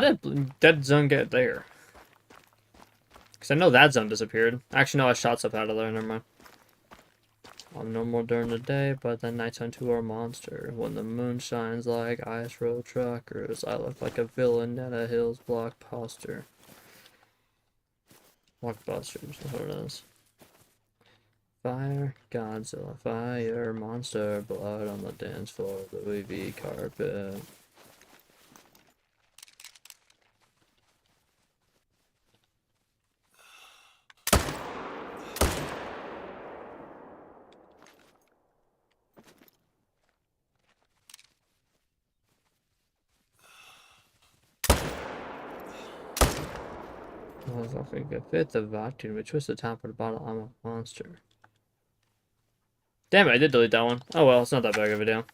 did that zone get there? Because I know that zone disappeared. Actually, no, I shot stuff out of there. Never mind. I'm normal during the day, but the nighttime to our monster. When the moon shines like ice road truckers, I look like a villain at a Hills blockbuster. Blockbusters, that's what it is. Fire, Godzilla, fire, monster, blood on the dance floor, Louis V carpet. I was looking to fit the vacuum, which was the top of the bottle. I'm a monster. Damn it, I did delete that one. Oh well, it's not that big of a deal.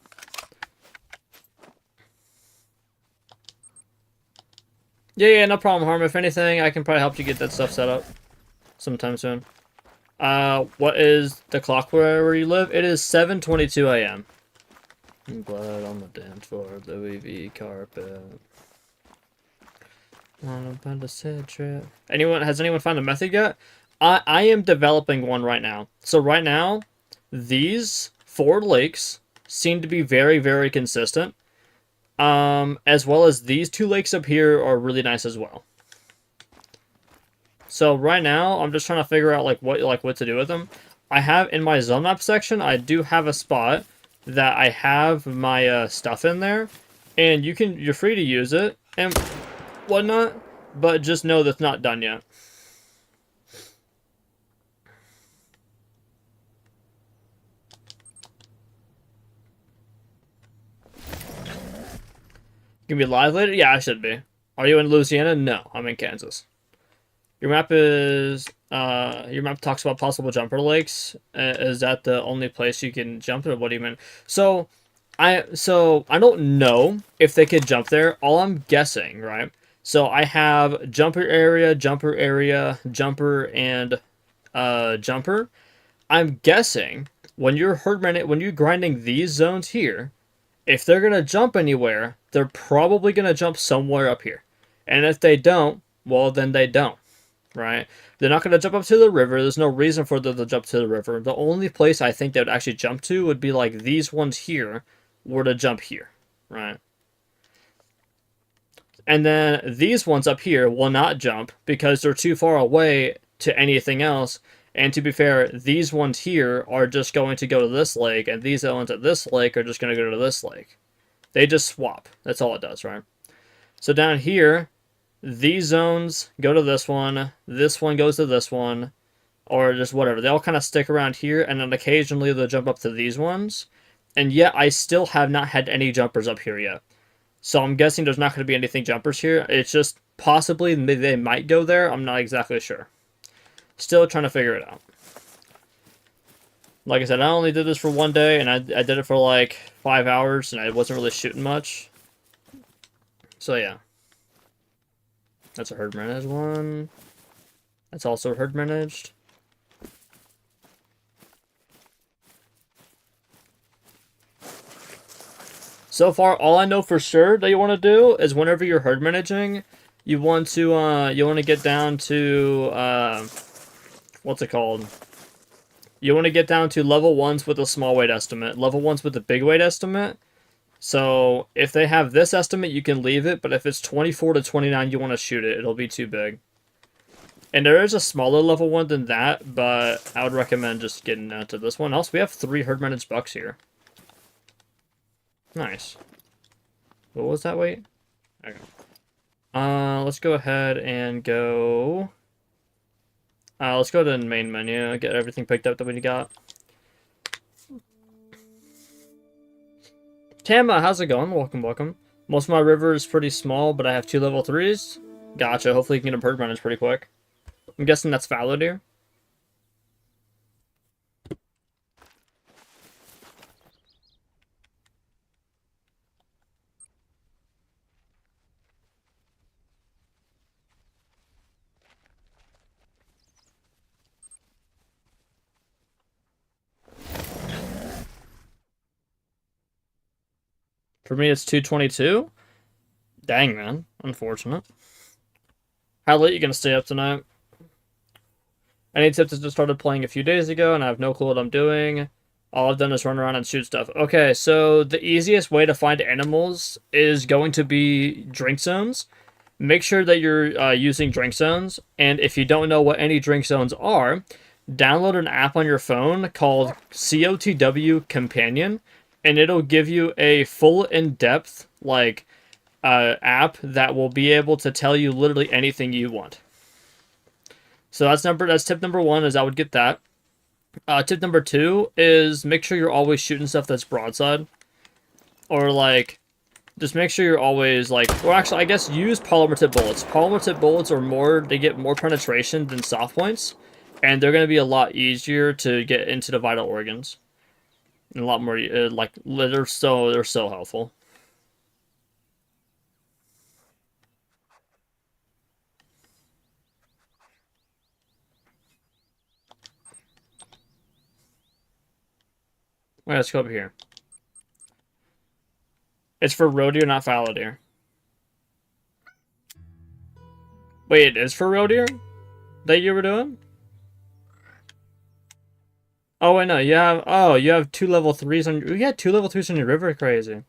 Yeah, no problem, Harm. If anything, I can probably help you get that stuff set up sometime soon. What is the clock where you live? It is 7:22 a.m. Blood on the dance floor, Louis V carpet. On about a sad trip. Has anyone found a method yet? I am developing one right now. So right now, these 4 lakes seem to be very, very consistent. As well as these 2 lakes up here are really nice as well. So right now, I'm just trying to figure out what to do with them. I have in my zone map section, I do have a spot that I have my stuff in there, and you're free to use it and whatnot, but just know that's not done yet. You can be live later? Yeah, I should be. Are you in Louisiana? No, I'm in Kansas. Your map talks about possible jumper lakes. Is that the only place you can jump, or what do you mean? So I don't know if they could jump there. All I'm guessing, right? So I have jumper, and jumper. I'm guessing when you're grinding these zones here, if they're gonna jump anywhere, they're probably gonna jump somewhere up here. And if they don't, well then they don't. Right? They're not going to jump up to the river. There's no reason for them to jump to the river. The only place I think they would actually jump to would be like these ones here were to jump here. Right? And then these ones up here will not jump because they're too far away to anything else. And to be fair, these ones here are just going to go to this lake, and these ones at this lake are just going to go to this lake. They just swap. That's all it does, right? So down here, these zones go to this one goes to this one, or just whatever. They all kind of stick around here, and then occasionally they'll jump up to these ones. And yet, I still have not had any jumpers up here yet. So I'm guessing there's not going to be anything jumpers here. It's just possibly they might go there. I'm not exactly sure. Still trying to figure it out. Like I said, I only did this for 1 day, and I did it for like 5 hours, and I wasn't really shooting much. So yeah. That's a herd managed one. That's also herd managed. So far, all I know for sure that you want to do is whenever you're herd managing, you want to get down to what's it called? You want to get down to level 1s with a small weight estimate, level 1s with a big weight estimate. So if they have this estimate, you can leave it, but if it's 24 to 29, you want to shoot it. It'll be too big. And there is a smaller level 1 than that, but I would recommend just getting down to this one. Also, we have 3 herd managed bucks here. Nice. What was that weight? Okay. Let's go ahead and go... let's go to the main menu, get everything picked up that we got. Tama, how's it going? Welcome, welcome. Most of my river is pretty small, but I have 2 level 3s. Gotcha, hopefully you can get a bird managed pretty quick. I'm guessing that's fallow deer. For me, it's 222. Dang, man. Unfortunate. How late are you going to stay up tonight? Any tips? I just started playing a few days ago, and I have no clue what I'm doing. All I've done is run around and shoot stuff. Okay, so the easiest way to find animals is going to be drink zones. Make sure that you're using drink zones, and if you don't know what any drink zones are, download an app on your phone called COTW Companion, and it'll give you a full in-depth app that will be able to tell you literally anything you want. So that's tip number 1, is I would get that. Tip number 2 is make sure you're always shooting stuff that's broadside, or just make sure you're always or actually I guess use polymer tip bullets. Polymer tip bullets they get more penetration than soft points, and they're going to be a lot easier to get into the vital organs. And a lot more, they're so helpful. Wait, let's go up here. It's for roe deer, not fallow deer. Wait, it is for real, deer? That you were doing? Oh, I know. You have. Oh, you have 2 level 3s on. You had 2 level 3s on your river. Crazy.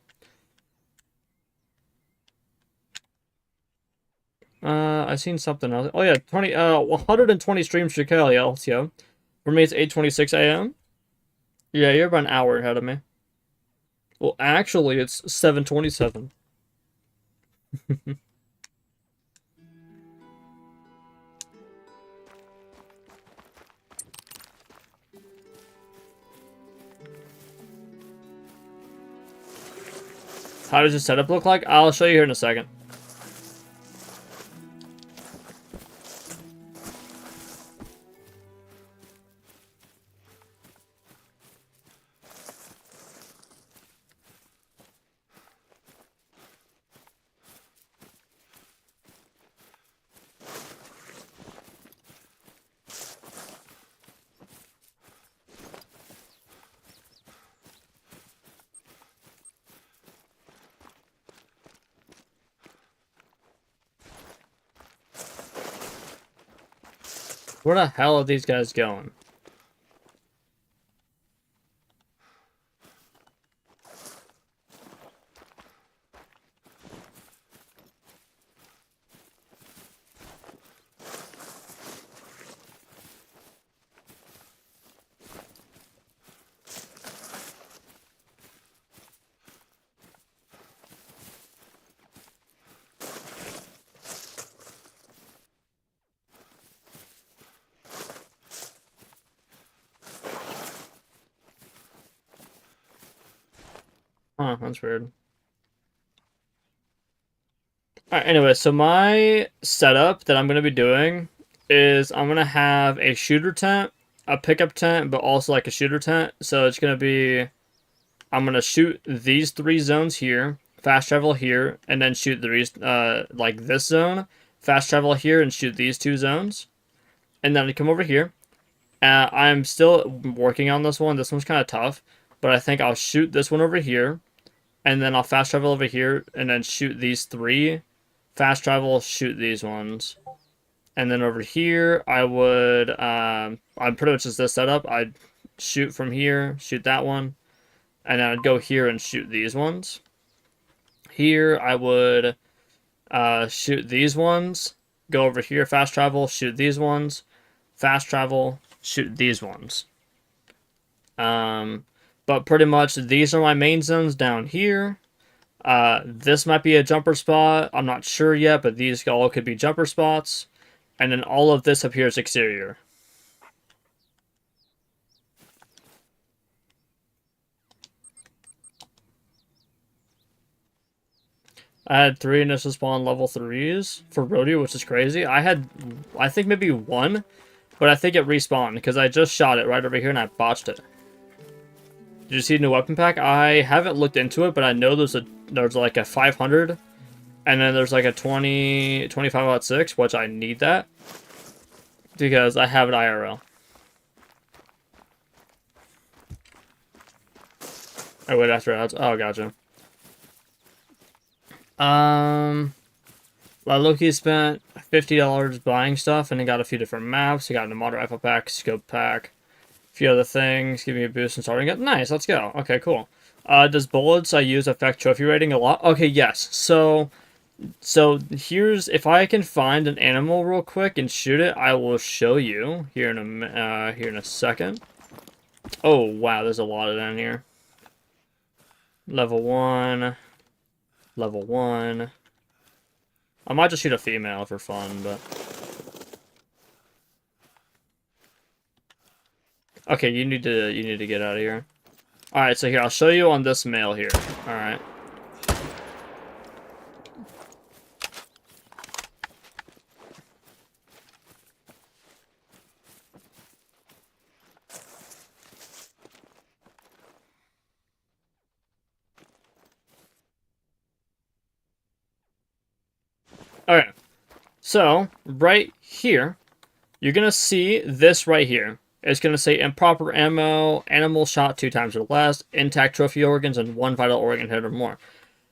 I seen something else. Oh yeah, 120 streams for Kelly LTO. For me, it's 8:26 a.m. Yeah, you're about an hour ahead of me. Well, actually, it's 7:27. How does your setup look like? I'll show you here in a second. Where the hell are these guys going? Huh, that's weird. Alright, anyway, so my setup that I'm going to be doing is I'm going to have a shooter tent, a pickup tent, but also like a shooter tent. So it's going to be, I'm going to shoot these 3 zones here, fast travel here, and then shoot like this zone, fast travel here, and shoot these 2 zones. And then I come over here. I'm still working on this one. This one's kind of tough, but I think I'll shoot this one over here, and then I'll fast travel over here, and then shoot these 3. Fast travel, shoot these ones. And then over here, I would, I'm pretty much just this setup. I'd shoot from here, shoot that one, and then I'd go here and shoot these ones. Here, I would shoot these ones, go over here, fast travel, shoot these ones, fast travel, shoot these ones. But pretty much these are my main zones down here. This might be a jumper spot. I'm not sure yet, but these all could be jumper spots. And then all of this up here is exterior. I had 3 initial spawn level 3s for Rodeo, which is crazy. I think maybe 1, but I think it respawned because I just shot it right over here and I botched it. Did you see a new weapon pack? I haven't looked into it, but I know there's like a 500, and then there's like a 25/6, which I need that because I have it IRL. I wait after ads. Oh, gotcha. Loki spent $50 buying stuff, and he got a few different maps. He got a motor rifle pack, scope pack, few other things, give me a boost and starting it. Nice, let's go. Okay, cool. Does bullets I use affect trophy rating a lot? Okay, yes. So here's, if I can find an animal real quick and shoot it, I will show you here in a second. Oh wow, there's a lot of down here. Level 1, level 1. I might just shoot a female for fun, but. Okay, you need to get out of here. Alright, so here, I'll show you on this male here. Alright. Okay. So, right here, you're gonna see this right here. It's going to say improper ammo, animal shot 2 times or less, intact trophy organs, and 1 vital organ hit or more.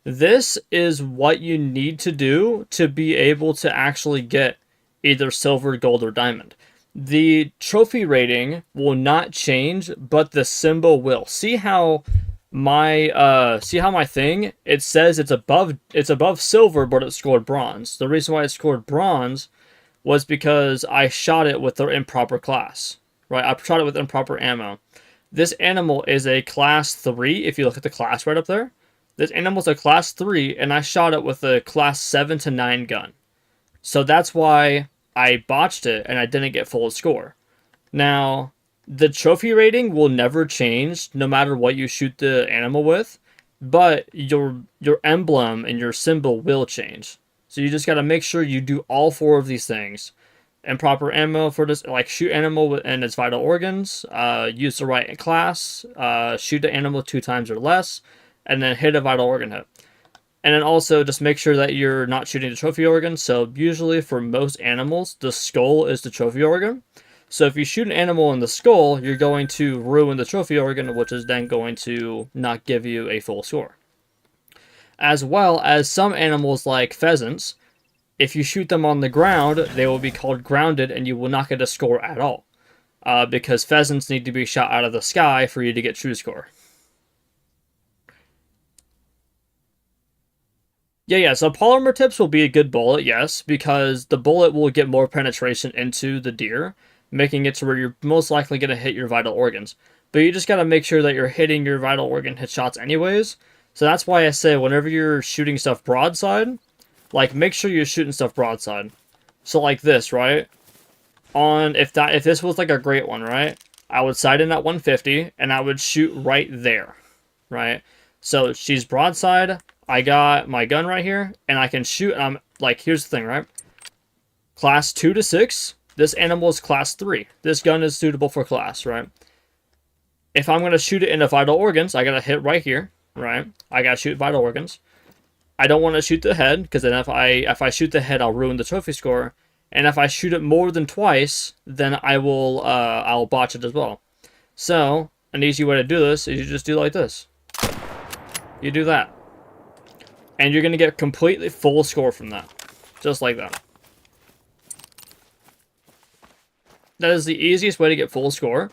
This is what you need to do to be able to actually get either silver, gold, or diamond. The trophy rating will not change, but the symbol will. See how my thing, it says it's above silver, but it scored bronze. The reason why it scored bronze was because I shot it with the improper class. Right? I shot it with improper ammo. This animal is a class 3, if you look at the class right up there. This animal's a class 3, and I shot it with a class 7 to 9 gun. So that's why I botched it, and I didn't get full score. Now, the trophy rating will never change, no matter what you shoot the animal with, but your emblem and your symbol will change. So you just got to make sure you do all 4 of these things. And proper ammo for this, like shoot animal and its vital organs, use the right class, shoot the animal 2 times or less, and then hit a vital organ hit. And then also just make sure that you're not shooting the trophy organ. So usually for most animals, the skull is the trophy organ. So if you shoot an animal in the skull, you're going to ruin the trophy organ, which is then going to not give you a full score. As well as some animals like pheasants, if you shoot them on the ground, they will be called grounded and you will not get a score at all. Because pheasants need to be shot out of the sky for you to get true score. Yeah, so polymer tips will be a good bullet, yes, because the bullet will get more penetration into the deer, making it to where you're most likely going to hit your vital organs. But you just got to make sure that you're hitting your vital organ hit shots anyways. So that's why I say whenever you're shooting stuff broadside, like make sure you're shooting stuff broadside. So like this, right? If this was like a great one, right? I would sight in at 150 and I would shoot right there, right? So she's broadside. I got my gun right here, and I can shoot. And I'm like, here's the thing, right? Class 2 to 6. This animal is class 3. This gun is suitable for class, right? If I'm gonna shoot it into vital organs, I gotta hit right here, right? I gotta shoot vital organs. I don't want to shoot the head because then if I shoot the head, I'll ruin the trophy score. And if I shoot it more than twice, then I'll botch it as well. So an easy way to do this is you just do like this. You do that. And you're going to get completely full score from that. Just like that. That is the easiest way to get full score.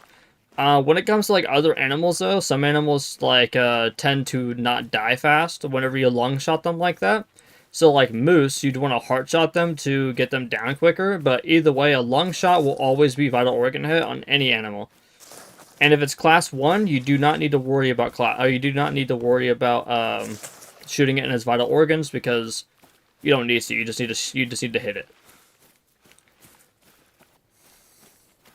When it comes to like other animals though, some animals like tend to not die fast whenever you lung shot them like that. So like moose, you'd want to heart shot them to get them down quicker, but either way, a lung shot will always be vital organ hit on any animal. And if it's class 1, you do not need to worry about shooting it in its vital organs because you don't need to. You just need to hit it.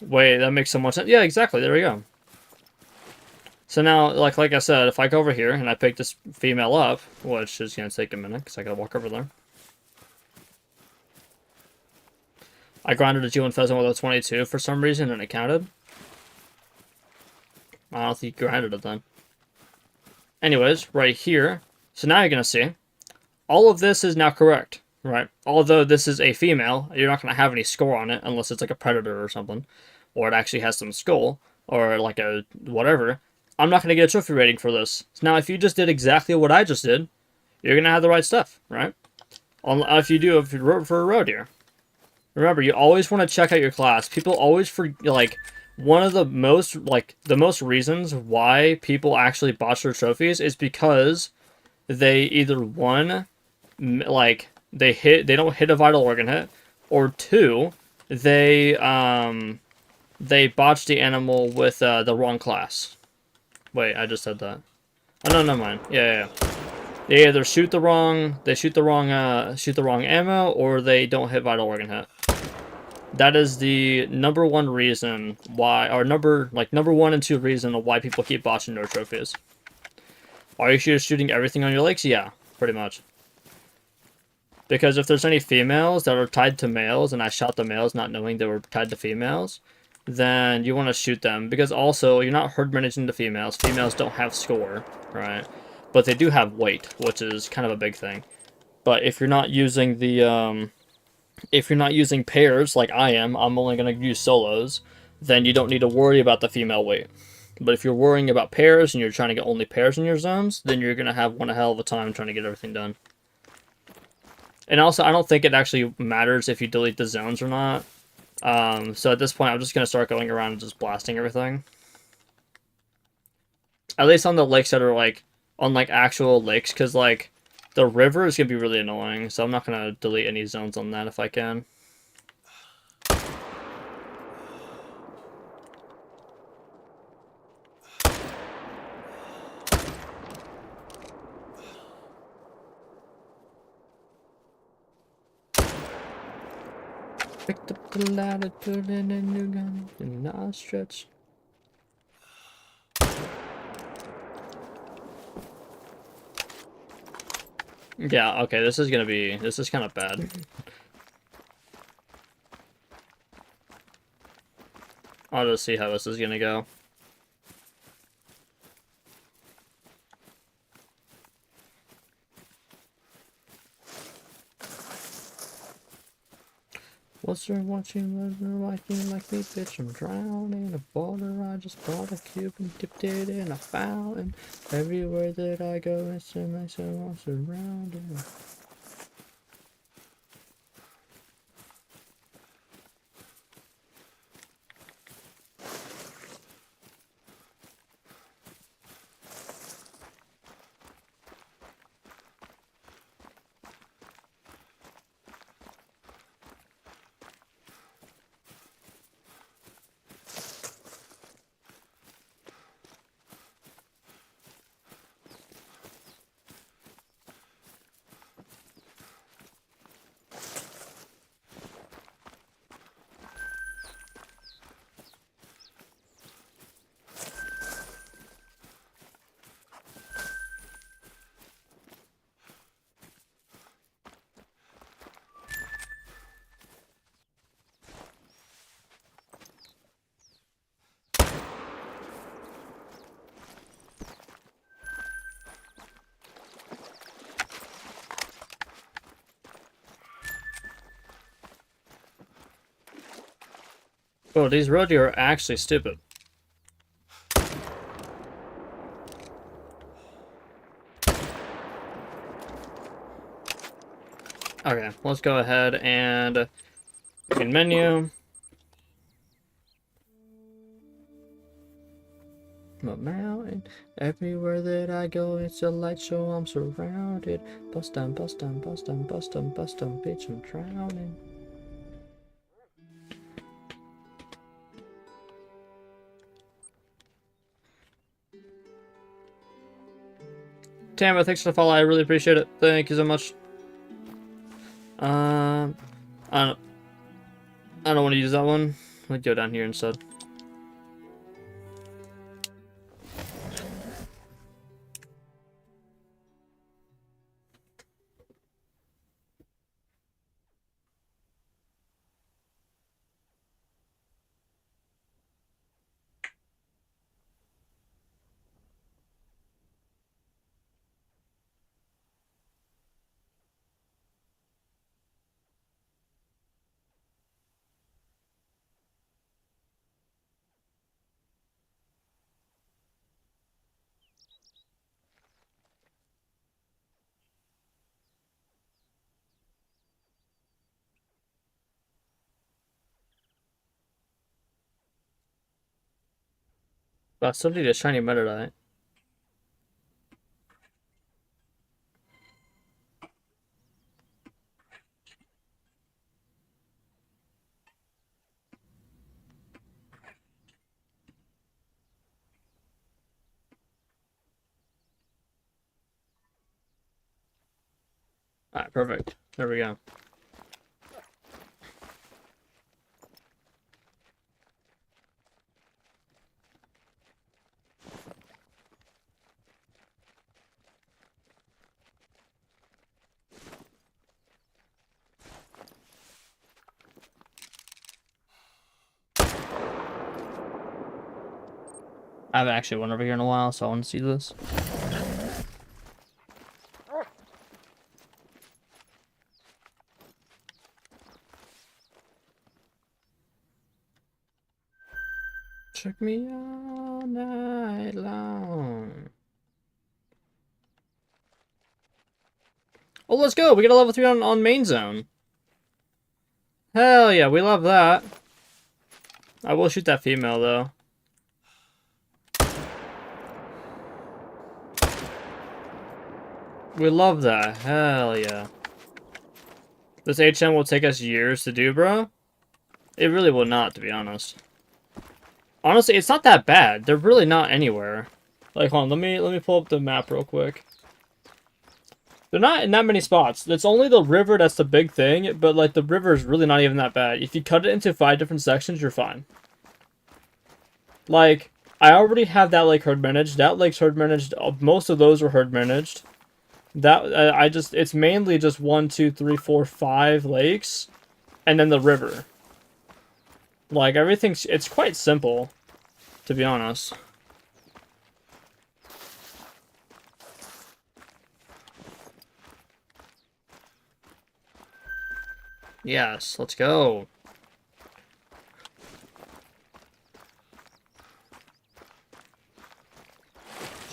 Wait, that makes so much sense. Yeah, exactly. There we go. So now, like I said, if I go over here and I pick this female up, which is going to take a minute because I got to walk over there. I grounded a G1 pheasant with a 22 for some reason and it counted. I don't think you grounded it then. Anyways, right here. So now you're going to see, all of this is now correct, right? Although this is a female, you're not going to have any score on it unless it's like a predator or something. Or it actually has some skull, or like a whatever. I'm not going to get a trophy rating for this. So now if you just did exactly what I just did, you're going to have the right stuff, right? If you wrote for a roe deer. Remember, you always want to check out your class. People always one of the most reasons why people actually botch their trophies is because they either one, like they don't hit a vital organ hit, or 2, they botch the animal with the wrong class. Wait, I just said that. Oh no, never mind. Yeah. They either shoot the wrong ammo, or they don't hit vital organ hit. That is the number 1 reason why, or number 1 and 2 reason of why people keep botching their trophies. Are you just shooting everything on your lakes? Yeah, pretty much. Because if there's any females that are tied to males, and I shot the males not knowing they were tied to females, then you want to shoot them. Because also, you're not herd managing the females. Females don't have score, right? But they do have weight, which is kind of a big thing. But if you're not using if you're not using pairs like I am, I'm only going to use solos, then you don't need to worry about the female weight. But if you're worrying about pairs and you're trying to get only pairs in your zones, then you're going to have one hell of a time trying to get everything done. And also, I don't think it actually matters if you delete the zones or not. So at this point, I'm just going to start going around and just blasting everything. At least on the lakes that are, like, on, like, actual lakes, because, like, the river is going to be really annoying, so I'm not going to delete any zones on that if I can. Picked up the ladder, put in a new gun, and now stretch. Yeah, okay, this is kind of bad. I'll just see how this is gonna go. What's there watching, was there watching like me, bitch, I'm drowning in a boulder, I just bought a cube and dipped it in a fountain. Everywhere that I go, it's a nice and I'm surrounded. Oh, these rodeo are actually stupid. Okay, let's go ahead and main menu. A mountain. Everywhere that I go, it's a light show. I'm surrounded. Bust down, bust down, bust down, bust down, bust down, bitch, I'm drowning. Tamara, thanks for the follow. I really appreciate it. Thank you so much. I don't, I don't want to use that one. Let's go down here instead. But I still need a shiny Metadite. Alright, perfect. There we go. I haven't actually went over here in a while, so I want to see this. Check me all night long. Oh, let's go. We get a level 3 on main zone. Hell yeah, we love that. I will shoot that female, though. We love that. Hell yeah. This HM will take us years to do, bro. It really will not, to be honest. Honestly, it's not that bad. They're really not anywhere. Like, hold on, let me pull up the map real quick. They're not in that many spots. It's only the river that's the big thing, but, like, the river is really not even that bad. If you cut it into 5 different sections, you're fine. Like, I already have that lake herd managed. That lake's herd managed. Most of those are herd managed. That, it's mainly just 1, 2, 3, 4, 5 lakes, and then the river. Like, it's quite simple, to be honest. Yes, let's go.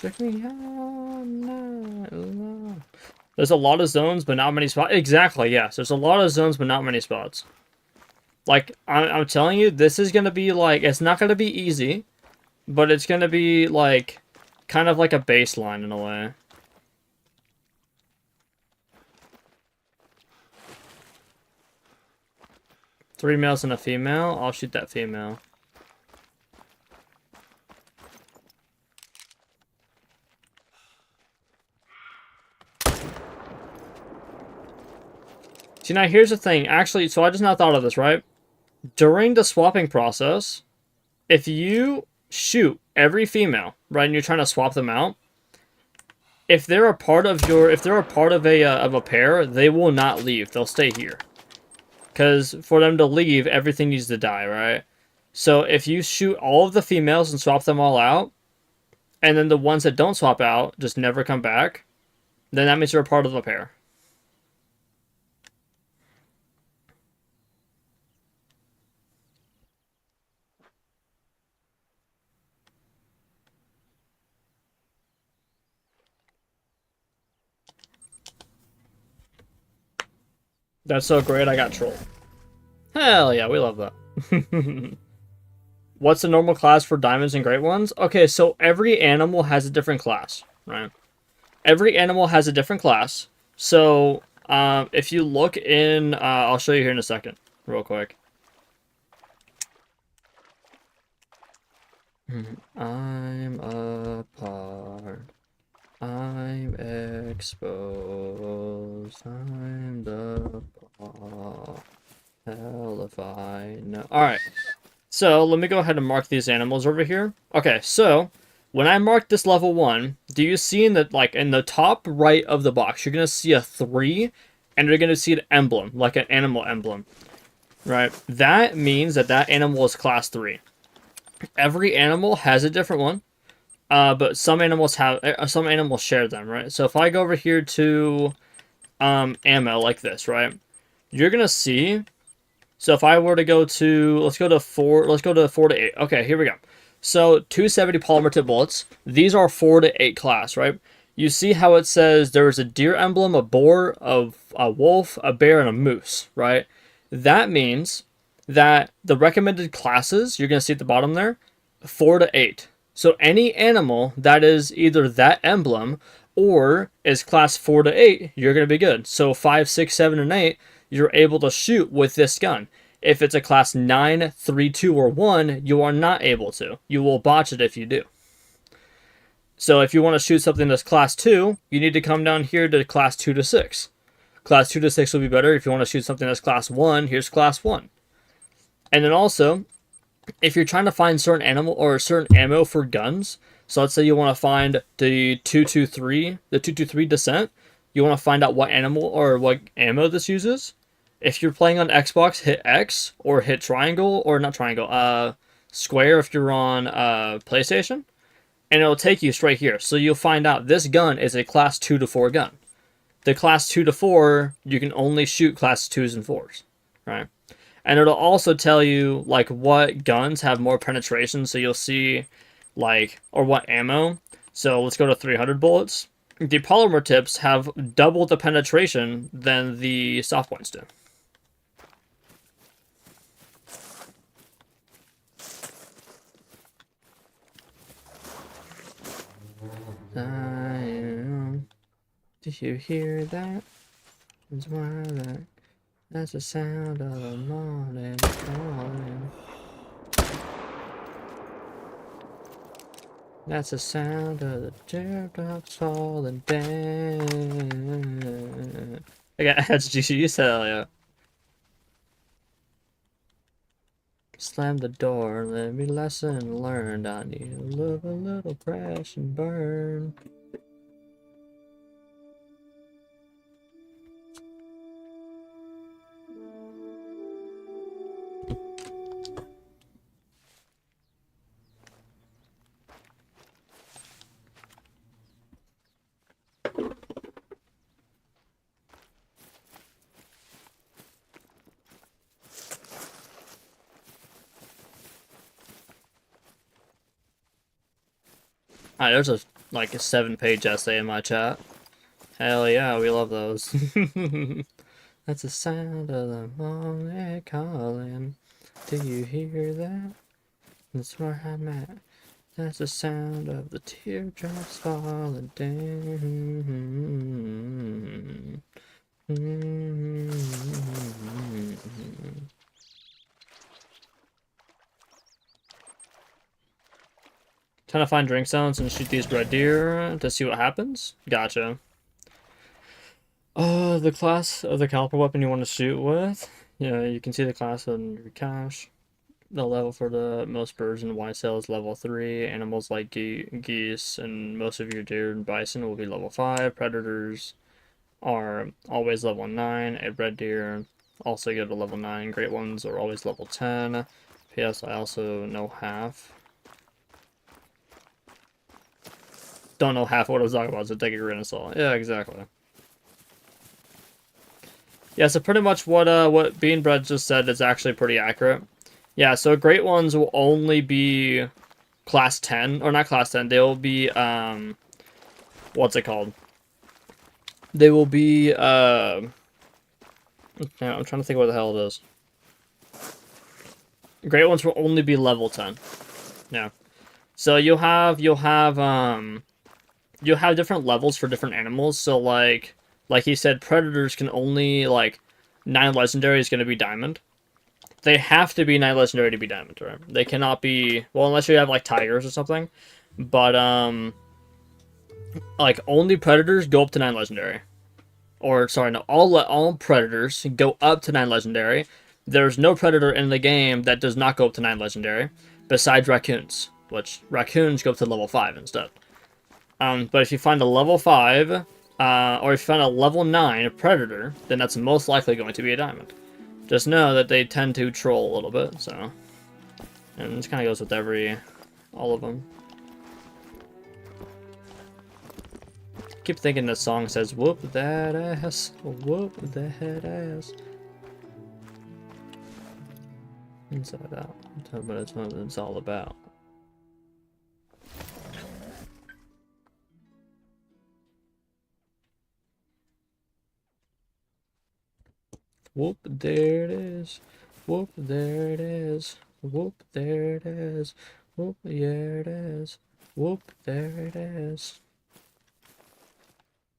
Check me out now. There's a lot of zones, but not many spots. Exactly, yes. There's a lot of zones, but not many spots. Like, I'm telling you, this is going to be, like, it's not going to be easy, but it's going to be, like, kind of like a baseline in a way. Three males and a female. I'll shoot that female. See, now here's the thing. Actually, so I just now thought of this, right? During the swapping process, if you shoot every female, right, and you're trying to swap them out, if they're a part of a pair, they will not leave. They'll stay here. Because for them to leave, everything needs to die, right? So if you shoot all of the females and swap them all out, and then the ones that don't swap out just never come back, then that means you're a part of a pair. That's so great, I got trolled. Hell yeah, we love that. What's the normal class for diamonds and great ones? Okay, so every animal has a different class, right? Every animal has a different class. So, if you look in... I'll show you here in a second, real quick. I'm apart. I'm exposed. I'm the ball. Hell if I know. Alright. So, let me go ahead and mark these animals over here. Okay, so, when I mark this level 1, do you see in the, like, in the top right of the box, you're going to see a 3, and you're going to see an emblem, like an animal emblem. Right? That means that that animal is class 3. Every animal has a different one. But some animals share them, right? So if I go over here to ammo like this, right? You're gonna see. So if I were to go to, let's go to 4 to 8. Okay, here we go. So 270 polymer tip bullets. These are 4 to 8 class, right? You see how it says there's a deer emblem, a boar, a wolf, a bear, and a moose, right? That means that the recommended classes, you're gonna see at the bottom there, 4 to 8. So any animal that is either that emblem or is class 4 to 8, you're going to be good. So 5, 6, 7, and 8, you're able to shoot with this gun. If it's a class 9, 3, 2, or 1, you are not able to. You will botch it if you do. So if you want to shoot something that's class 2, you need to come down here to class 2 to 6. Class 2 to 6 will be better. If you want to shoot something that's class 1, here's class 1. And then also, if you're trying to find certain animal or certain ammo for guns, so let's say you want to find the 223 Descent, you want to find out what animal or what ammo this uses. If you're playing on Xbox, hit X or hit triangle, or not triangle, square if you're on PlayStation, and it'll take you straight here. So you'll find out this gun is a class 2 to 4 gun. The class 2 to 4, you can only shoot class 2s and 4s, right? And it'll also tell you, like, what guns have more penetration. So you'll see, like, or what ammo. So let's go to 300 bullets. the polymer tips have double the penetration than the soft points do. Did you hear that? It's that. That's the sound of the morning calling. That's the sound of the teardrops falling down. I got SGCs, hell yeah. Slam the door, let me lesson learned. I need a little crash and burn. Alright, there's a 7-page essay in my chat. Hell yeah, we love those. That's the sound of the morning calling. Do you hear that? That's where I'm at. That's the sound of the teardrops falling down. Trying to find drink zones and shoot these red deer to see what happens? Gotcha. The class of the caliper weapon you want to shoot with? Yeah, you can see the class on your cache. The level for the most birds and whitetail is level 3. Animals like geese and most of your deer and bison will be level 5. Predators are always level 9. A red deer also get a level 9. Great ones are always level 10. P.S. I also know half. Don't know half what I was talking about, so take a grain of salt. Yeah, exactly. Yeah, so pretty much what Bean Bread just said is actually pretty accurate. Yeah, so great ones will only be class 10, or not class 10, they will be, what's it called? They will be, I'm trying to think what the hell it is. Great ones will only be level 10. Yeah. So you'll have different levels for different animals, so like he said, predators can only, 9 legendary is going to be diamond. They have to be 9 legendary to be diamond, right? They cannot be, well, unless you have, tigers or something. But, only predators go up to 9 legendary. Or, sorry, no, all predators go up to 9 legendary. There's no predator in the game that does not go up to 9 legendary, besides raccoons, which raccoons go up to level 5 instead. But if you find a level 5, or if you find a level 9 predator, then that's most likely going to be a diamond. Just know that they tend to troll a little bit, so. And this kind of goes with all of them. Keep thinking this song says, whoop that ass, whoop that ass. Inside out, but it's what it's all about. Whoop, there it is. Whoop, there it is. Whoop, there it is. Whoop, yeah it is. Whoop, there it is.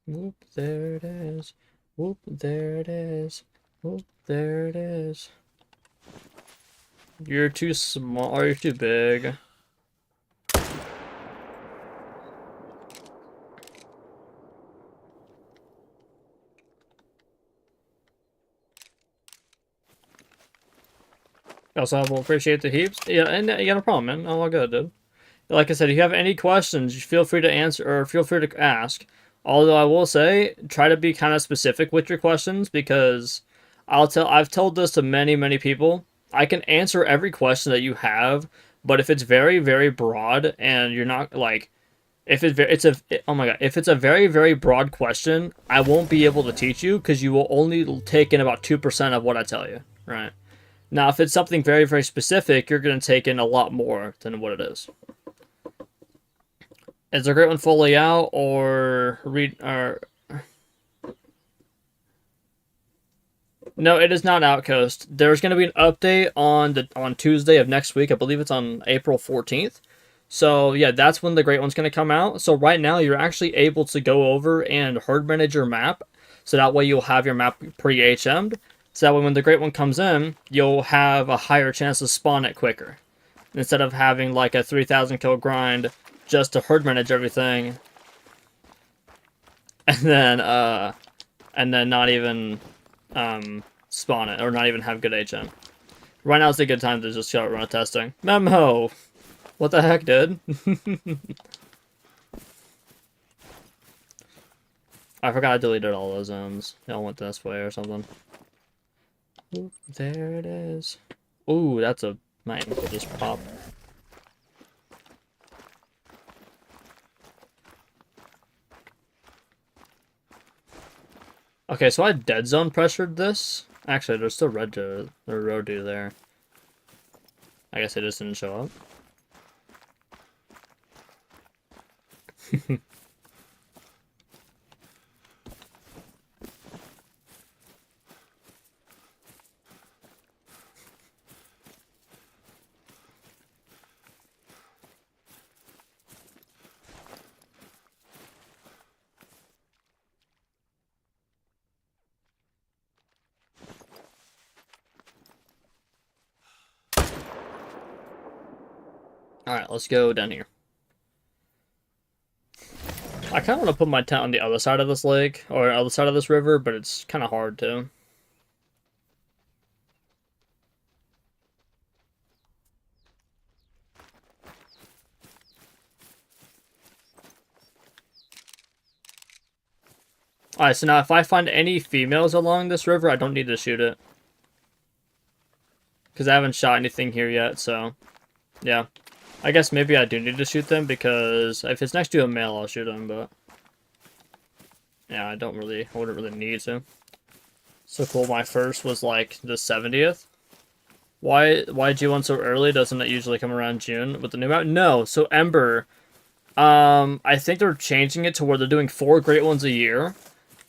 Whoop, there it is. Whoop, there it is. Whoop, there it is. You're too small, or you're too big. Also, I will appreciate the heaps. Yeah, and you got no problem, man. All good, dude. Like I said, if you have any questions, feel free to answer, or feel free to ask. Although I will say, try to be kind of specific with your questions, because I've told this to many people. I can answer every question that you have, but if it's very, very broad and you're not if it's a very broad question, I won't be able to teach you because you will only take in about 2% of what I tell you, right? Now, if it's something very, very specific, you're going to take in a lot more than what it is. Is the Great One fully out, or read or? No, it is not Outcoast. There's going to be an update on Tuesday of next week. I believe it's on April 14th. So yeah, that's when the Great One's going to come out. So right now you're actually able to go over and herd manage your map. So that way you'll have your map pre-HM'd. So that way when the Great One comes in, you'll have a higher chance to spawn it quicker. Instead of having like a 3,000 kill grind just to herd manage everything. And then not even spawn it, or not even have good HM. Right now is a good time to just start run testing. Memo! What the heck, dude? I forgot I deleted all those zones. They all went this way or something. Ooh, there it is. Ooh, that's a... My ankle just popped. Okay, so I dead zone pressured this. Actually, there's still Rodu there. I guess it just didn't show up. Alright, let's go down here. I kind of want to put my tent on the other side of this lake, or other side of this river, but it's kind of hard to. Alright, so now if I find any females along this river, I don't need to shoot it. Because I haven't shot anything here yet, so... Yeah. I guess maybe I do need to shoot them, because if it's next to a male, I'll shoot him, but... Yeah, I wouldn't really need to. So cool, my first was like the 70th. Why G1 so early? Doesn't it usually come around June with the new map? No, so Ember... I think they're changing it to where they're doing 4 Great Ones a year,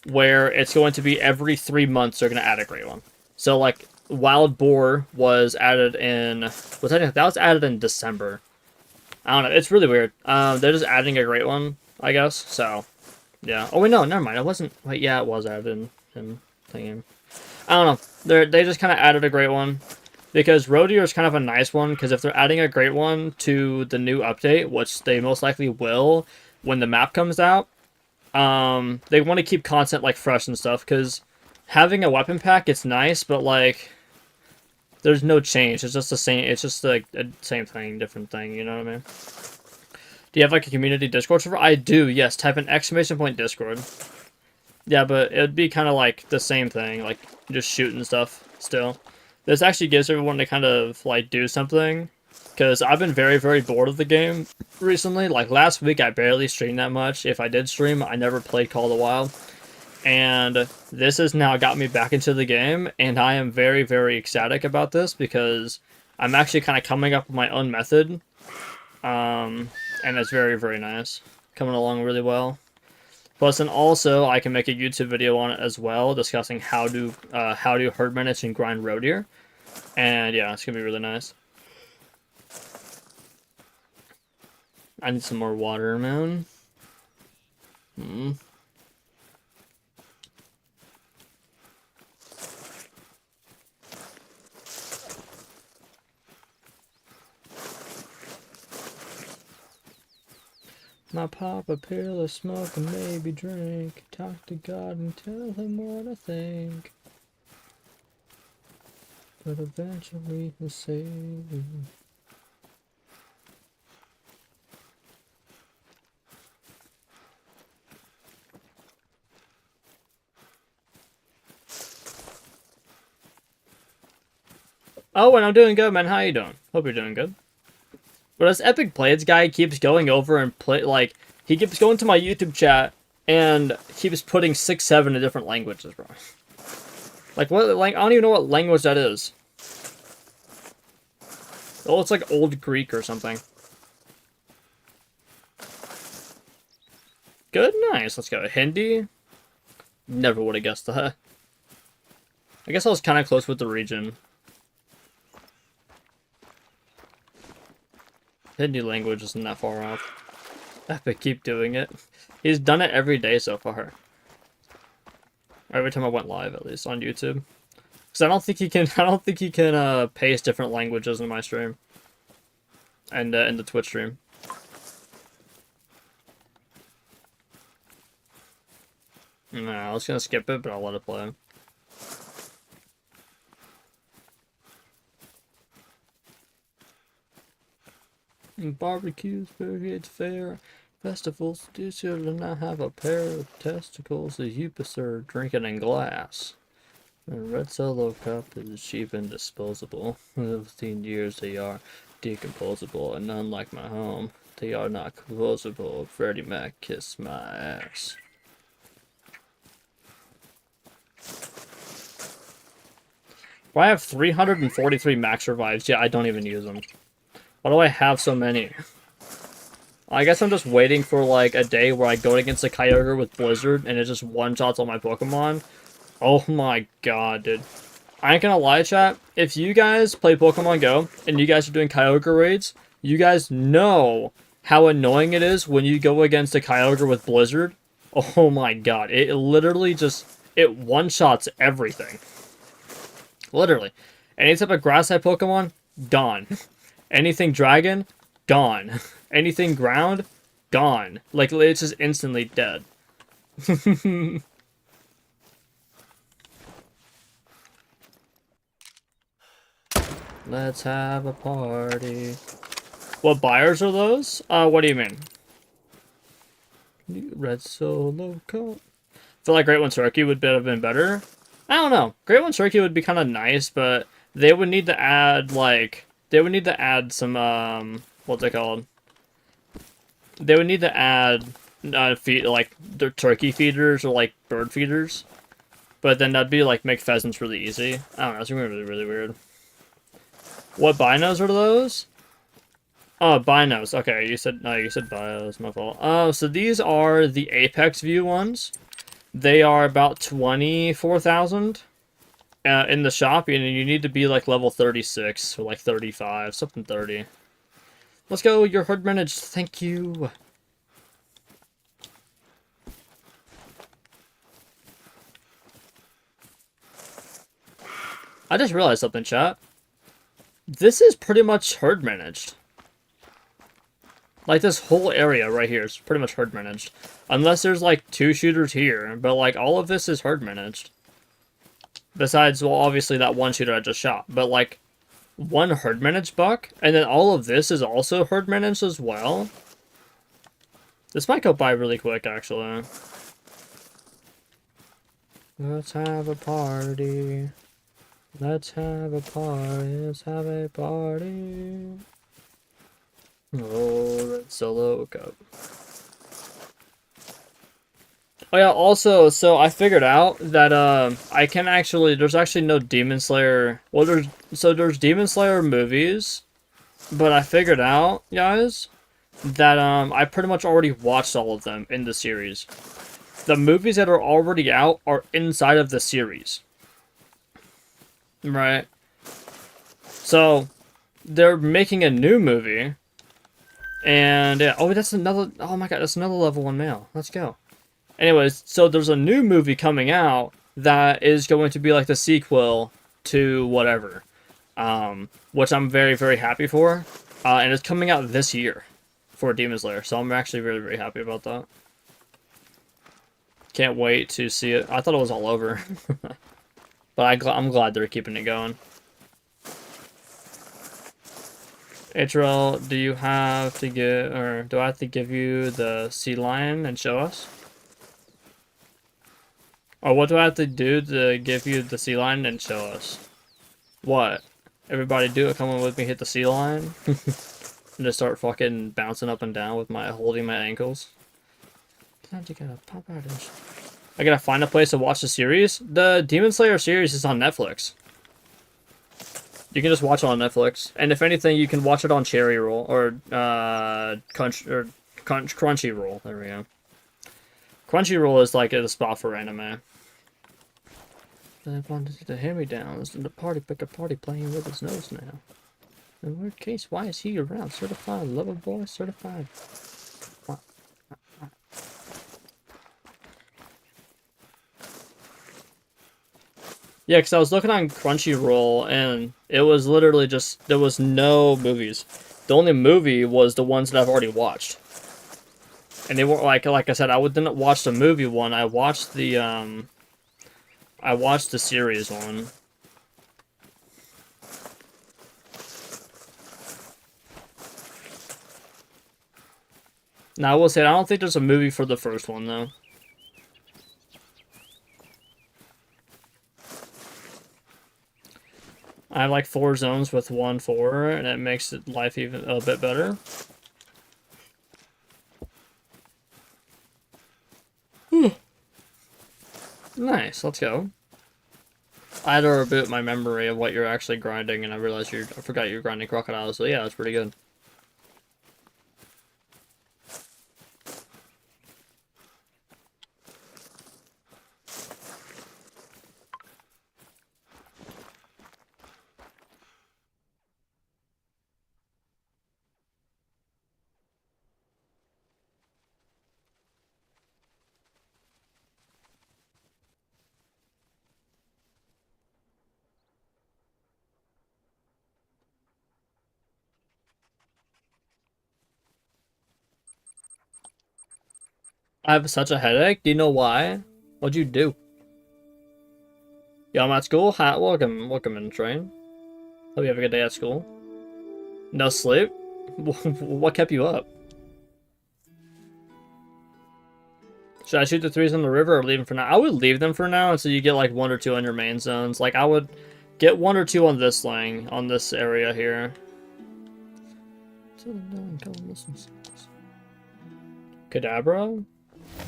where it's going to be every 3 months they're going to add a Great One. So, like, Wild Boar was added in... that was added in December. I don't know. It's really weird. They're just adding a Great One, I guess. So, yeah. Oh, wait, no. Never mind. It wasn't... Wait, yeah, it was added in thinking. I don't know. They just kind of added a Great One. Because Roadier is kind of a nice one, because if they're adding a Great One to the new update, which they most likely will when the map comes out, they want to keep content, like, fresh and stuff, because having a weapon pack, it's nice, but, like, there's no change. It's just the same, it's just, like, a same thing, different thing, you know what I mean? Do you have, like, a community Discord server? I do, yes. Type in ! Discord. Yeah, but it'd be kind of, like, the same thing, like, just shooting stuff still. This actually gives everyone to kind of, like, do something, because I've been very, very bored of the game recently. Like, last week, I barely streamed that much. If I did stream, I never played Call of the Wild, and this has now got me back into the game, and I am very, very ecstatic about this, because I'm actually kind of coming up with my own method, and it's very, very nice. Coming along really well. Plus, and also, I can make a YouTube video on it as well, discussing how to herd manage and grind Roadier. And yeah, it's gonna be really nice. I need some more water, man. My pop a pill of smoke and maybe drink. Talk to God and tell him what I think. But eventually he'll save me. Oh, and I'm doing good, man. How you doing? Hope you're doing good. But this Epic Blades guy keeps going over and he keeps going to my YouTube chat and keeps putting 6, 7 in different languages, bro. Like, what, like, I don't even know what language that is. Oh, it's like Old Greek or something. Good, nice. Let's go. Hindi. Never would have guessed that. I guess I was kind of close with the region. Hindi language isn't that far off. Epic, keep doing it. He's done it every day so far. Every time I went live, at least on YouTube. Because I don't think he can. I don't think he can paste different languages in my stream. And in the Twitch stream. Nah, I was gonna skip it, but I'll let it play. Barbecues, barricades, fair, festivals, do children not have a pair of testicles that you prefer drinking in glass? A red Solo cup is cheap and disposable. 15 years they are decomposable, and unlike my home, they are not composable. Freddie Mac kiss my ass. Well, I have 343 max revives. Yeah, I don't even use them. Why do I have so many? I guess I'm just waiting for like a day where I go against a Kyogre with Blizzard and it just one-shots all my Pokemon. Oh my god, dude. I ain't gonna lie, chat. If you guys play Pokemon Go and you guys are doing Kyogre raids, you guys know how annoying it is when you go against a Kyogre with Blizzard. Oh my god. It literally just... It one-shots everything. Literally. Any type of grass-type Pokemon, gone. Anything dragon, gone. Anything ground, gone. Like, it's just instantly dead. Let's have a party. What buyers are those? What do you mean? Red Solo Cup. I feel like Great One Turkey would have been better. I don't know. Great One Turkey would be kind of nice, but they would need to add, like... They would need to add some, what's it called? They would need to add, like, the turkey feeders or, like, bird feeders. But then that'd be, like, make pheasants really easy. I don't know, it's gonna be really, really weird. What binos are those? Oh, binos. Okay, you said bios, my fault. Oh, so these are the Apex View ones. They are about 24,000. In the shop, and you need to be like level 36 or like 35, something 30. Let's go, your herd managed. Thank you. I just realized something, chat. This is pretty much herd managed. Like this whole area right here is pretty much herd managed. Unless there's like 2 shooters here, but like all of this is herd managed. Besides, well, obviously that 1 shooter I just shot. But, like, 1 herd managed buck, and then all of this is also herd managed as well. This might go by really quick, actually. Let's have a party. Let's have a party. Let's have a party. Oh, Red Solo Cup. Oh yeah, also, so I figured out that I can actually, there's actually no Demon Slayer, well there's Demon Slayer movies, but I figured out, guys, that I pretty much already watched all of them in the series. The movies that are already out are inside of the series. Right? So, they're making a new movie, and yeah, oh that's another, oh my god, that's another level 1 male, let's go. Anyways, so there's a new movie coming out that is going to be like the sequel to whatever, which I'm very, very happy for, and it's coming out this year for Demon Slayer, so I'm actually very, very happy about that. Can't wait to see it. I thought it was all over, but I'm glad they're keeping it going. Atriel, do you have to give, or do I have to give you the sea lion and show us? Or what do I have to do to give you the sea lion and show us? What? Everybody do it, come on with me, hit the sea lion? And just start fucking bouncing up and down with holding my ankles? Time to get a pop out. I gotta find a place to watch the series? The Demon Slayer series is on Netflix. You can just watch it on Netflix. And if anything, you can watch it on Crunchyroll, or Crunchyroll. There we go. Crunchyroll is like the spot for anime. I wanted the hand-me-downs and the party pick a party playing with his nose now. In weird case, why is he around? Certified lover boy, certified. What? Yeah, because I was looking on Crunchyroll and it was literally just there was no movies. The only movie was the ones that I've already watched. And they weren't like I said, I didn't watch the movie one. I watched the series one. Now I will say I don't think there's a movie for the first one though. I have like 4 zones with 1-4, and it makes life even a bit better. Nice, let's go. I had to reboot my memory of what you're actually grinding, and I realized I forgot you're grinding crocodiles. So yeah, that's pretty good. I have such a headache. Do you know why? What'd you do? Yo, I'm at school. Hi, welcome in, train. Hope you have a good day at school. No sleep? What kept you up? Should I shoot the 3s in the river or leave them for now? I would leave them for now until you get like 1 or 2 on your main zones. Like I would get 1 or 2 on this lane, on this area here. Kadabra?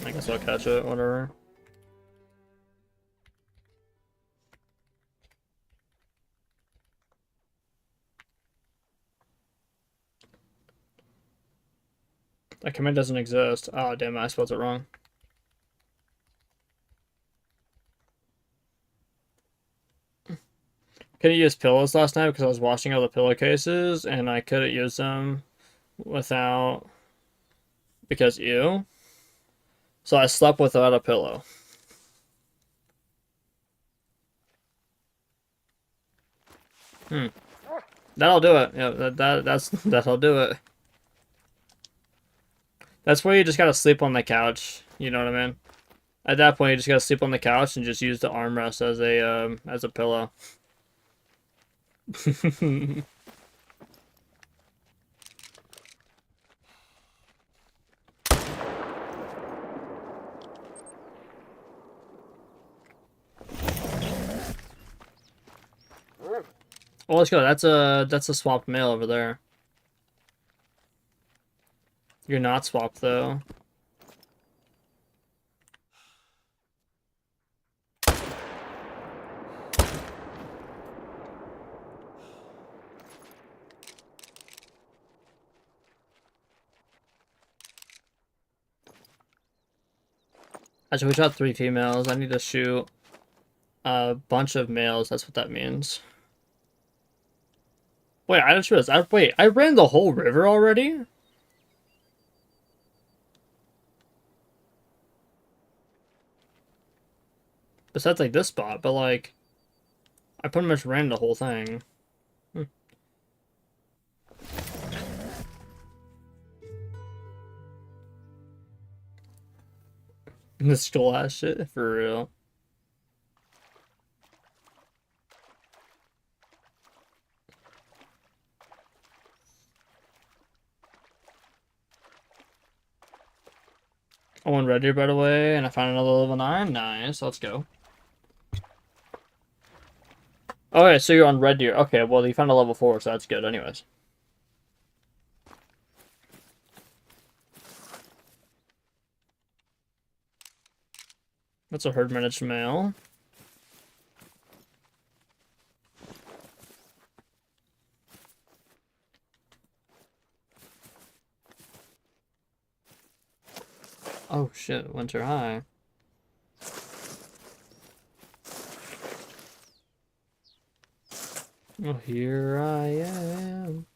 I guess I'll catch it, whatever. That command doesn't exist. Oh, damn it, I spelled it wrong. Couldn't use pillows last night because I was washing all the pillowcases and I couldn't use them without... because ew. So I slept without a pillow. That'll do it. Yeah, that'll do it. That's where you just gotta sleep on the couch. You know what I mean? At that point, you just gotta sleep on the couch and just use the armrest as a pillow. Well, let's go. That's a swapped male over there. You're not swapped though. Actually, we shot 3 females. I need to shoot a bunch of males. That's what that means. Wait, I just realized. Wait, I ran the whole river already? Besides, like, this spot, but, like, I pretty much ran the whole thing. This skull ass shit, for real. I won Red Deer, by the way, and I found another level 9. Nice, let's go. Okay, so you're on Red Deer. Okay, well, you found a level 4, so that's good anyways. That's a herd managed male. Oh, shit. shit, winter high. Well, here I am.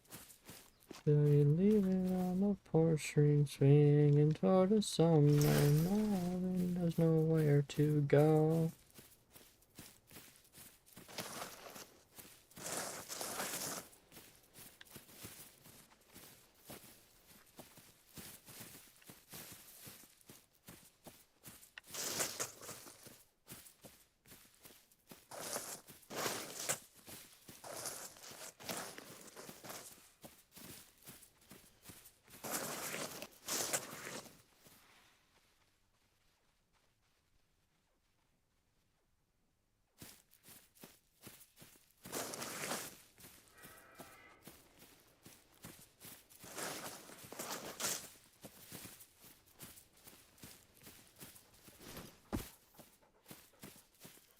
Do you leave it on the porch screen, swinging toward the summer morning? There's nowhere to go.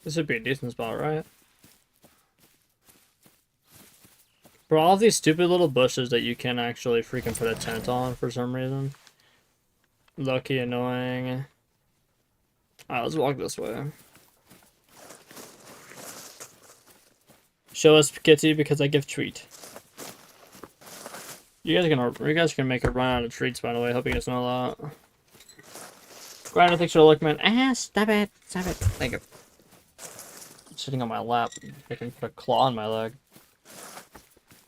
This would be a decent spot, right? For all these stupid little bushes that you can actually freaking put a tent on for some reason. Lucky, annoying. Alright, let's walk this way. Show us Kitty because I give treat. You guys can make a run out of treats, by the way. Hope you guys know that. Grinder, thanks for the look, man. Ah, stop it. Stop it. Thank you. Sitting on my lap. I can put a claw on my leg.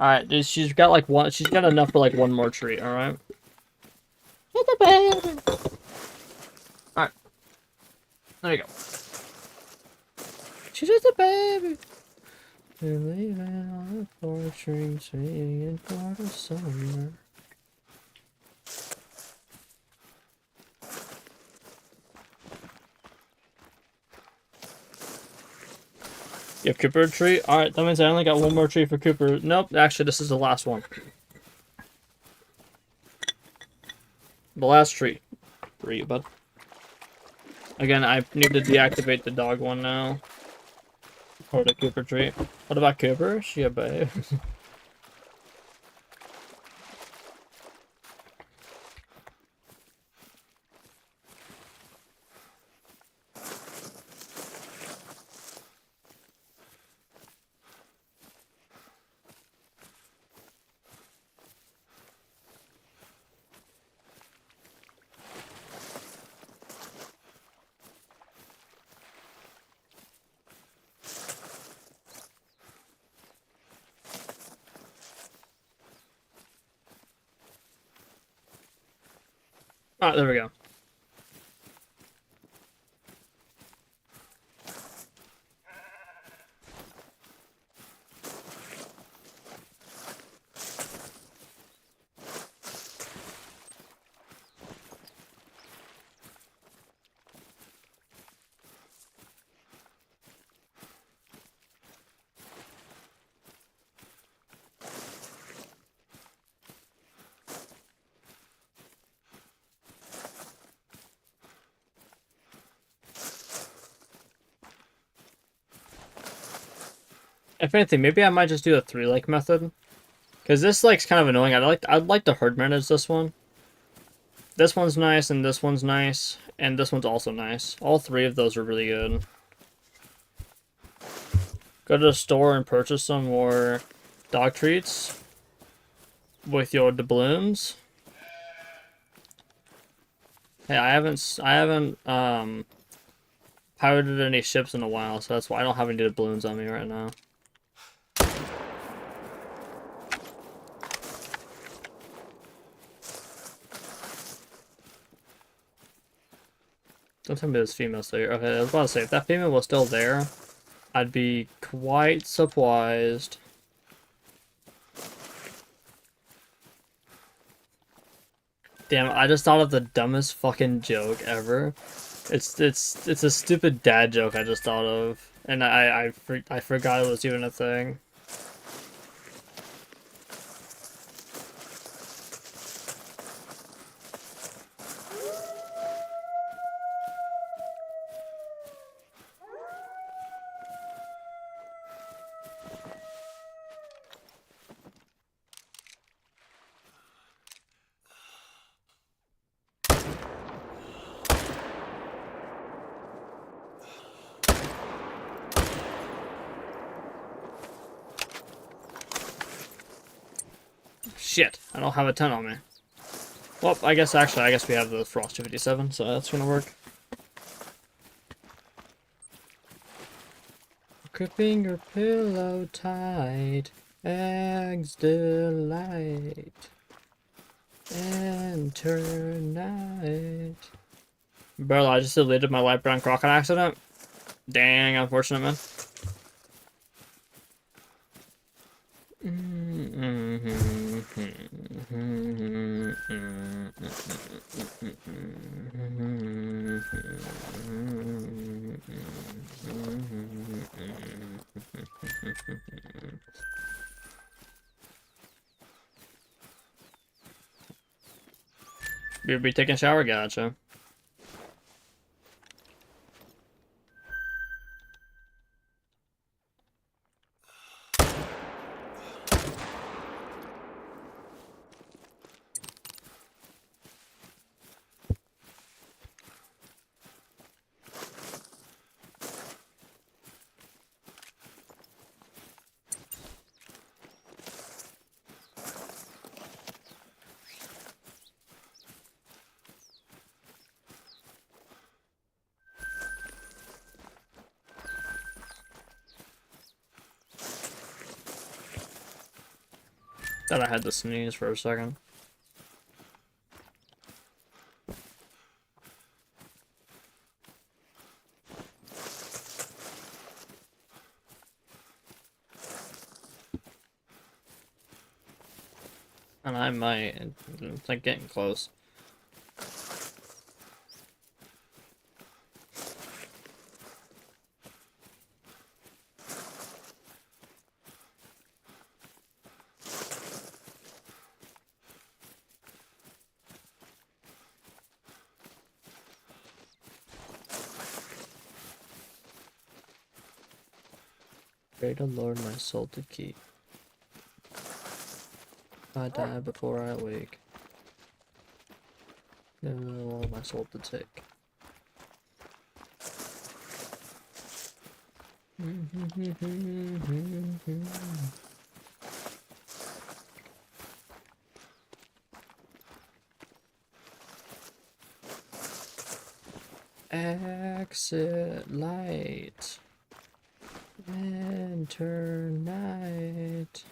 Alright, dude, she's got like one. She's got enough for like one more treat, alright? Alright. There you go. She's just a baby. You're leaving on the porch, swinging for the summer. You have Cooper a tree? Alright, that means I only got one more tree for Cooper. Nope, actually this is the last one. The last tree. For you, bud. Again, I need to deactivate the dog one now. Or the Cooper tree. What about Cooper? She a babe. Alright, there we go. If anything, maybe I might just do a 3-like method. Because this like's kind of annoying. I'd like to herd manage this one. This one's nice, and this one's nice, and this one's also nice. All three of those are really good. Go to the store and purchase some more dog treats with your doubloons. Hey, I haven't piloted any ships in a while, so that's why I don't have any doubloons on me right now. Don't tell me this female's still here. Okay, I was about to say, if that female was still there, I'd be quite surprised. Damn, I just thought of the dumbest fucking joke ever. It's a stupid dad joke I just thought of, and I forgot it was even a thing. shit. I don't have a 10 on me. Well, I guess we have the Frost 257, so that's gonna work. Gripping your pillow tight, eggs delight, enter night. Bro, I just deleted my light brown croc on accident. Dang, unfortunate, man. You'll be taking a shower? Gotcha. Thought I had to sneeze for a second. And I might, it's like getting close. Pray to Lord my soul to keep. If I die before I wake, no, my soul to take. Exit light. Enter night.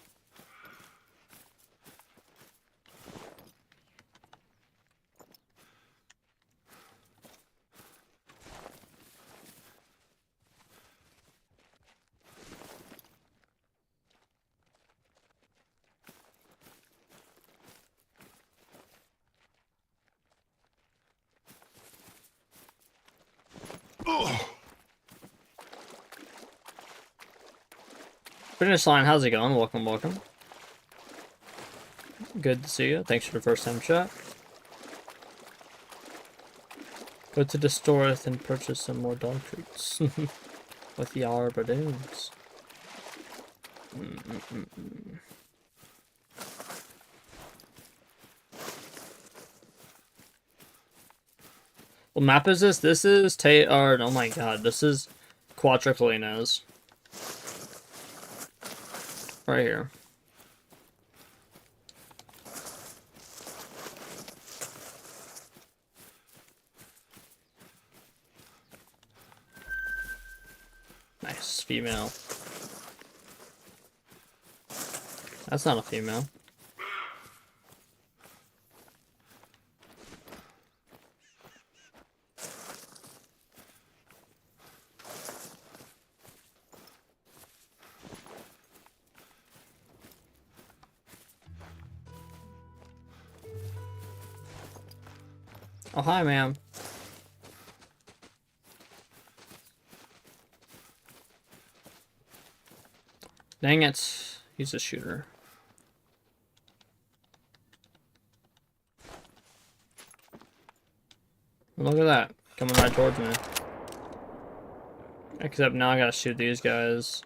Finish line, how's it going? Welcome, welcome. Good to see you. Thanks for the first time chat. Go to the store and purchase some more dog treats. With the Arbadoons. What map is this? This is oh my god, this is Quadricolines. Right here. Nice, female. That's not a female. Oh, hi, ma'am. Dang it. He's a shooter. Look at that. Coming right towards me. Except now I gotta shoot these guys.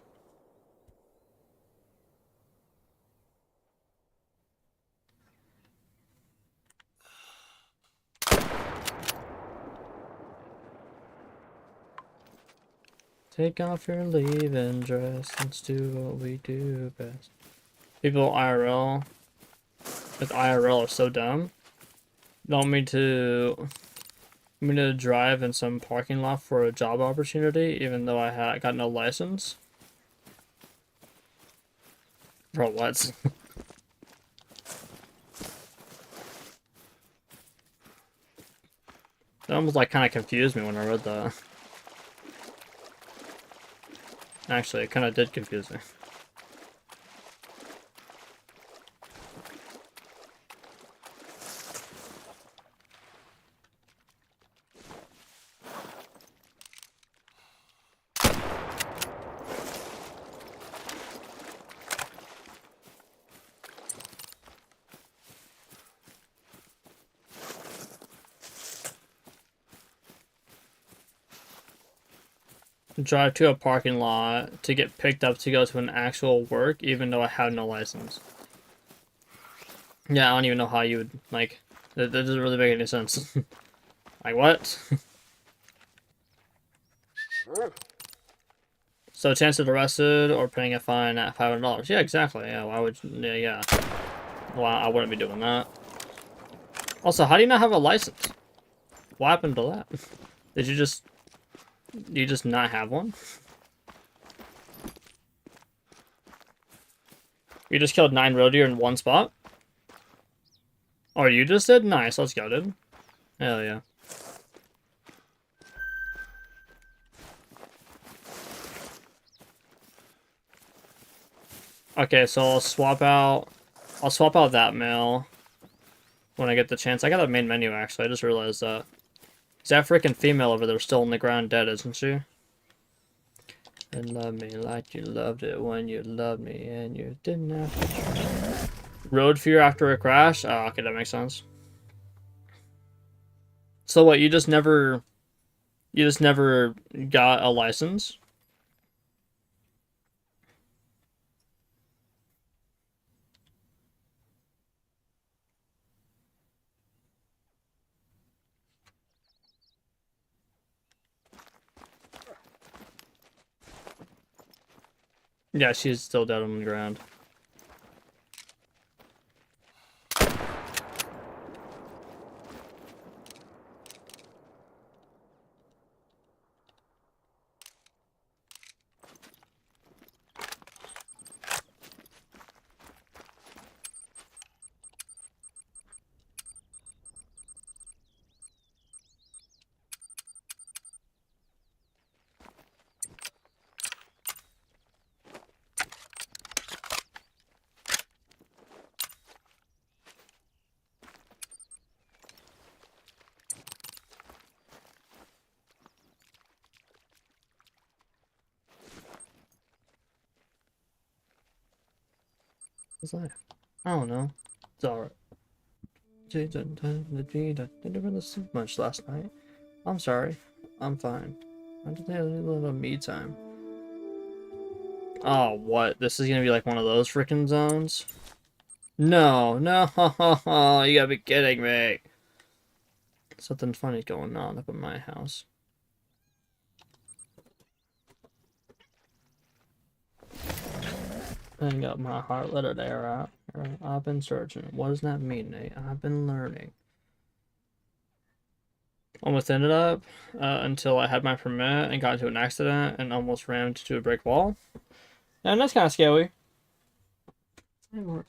Take off your leaving dress. Let's do what we do best. People IRL. with IRL are so dumb. They want me to drive in some parking lot for a job opportunity, even though I got no license. Bro, what? That almost like kind of confused me when I read that. Actually, it kind of did confuse me. Drive to a parking lot to get picked up to go to an actual work, even though I have no license. Yeah, I don't even know how you would, like, that doesn't really make any sense. Like, what? So, chance of arrested or paying a fine at $500. Yeah, exactly. Yeah, why would, yeah. Well, I wouldn't be doing that. Also, how do you not have a license? What happened to that? Did you just not have one? You just killed 9 roe deer in one spot? Oh, you just did? Nice, let's go, dude. Hell yeah. Okay, so I'll swap out that male when I get the chance. I got a main menu actually, I just realized that. Is that freaking female over there still on the ground dead, isn't she? And love me like you loved it when you loved me and you didn't have to try. Road fear after a crash? Oh, okay, that makes sense. So what, you just never got a license? Yeah, she's still dead on the ground. What's life? I don't know. It's alright. Didn't really sleep much last night. I'm sorry. I'm fine. I just had a little me time. Oh, what? This is gonna be like one of those freaking zones? No, no, you gotta be kidding me. Something funny going on up at my house. Hang up my heart, let it air out. I've been searching. What does that mean, Nate? I've been learning. Almost ended up until I had my permit and got into an accident and almost ran into a brick wall. And that's kind of scary. Oh,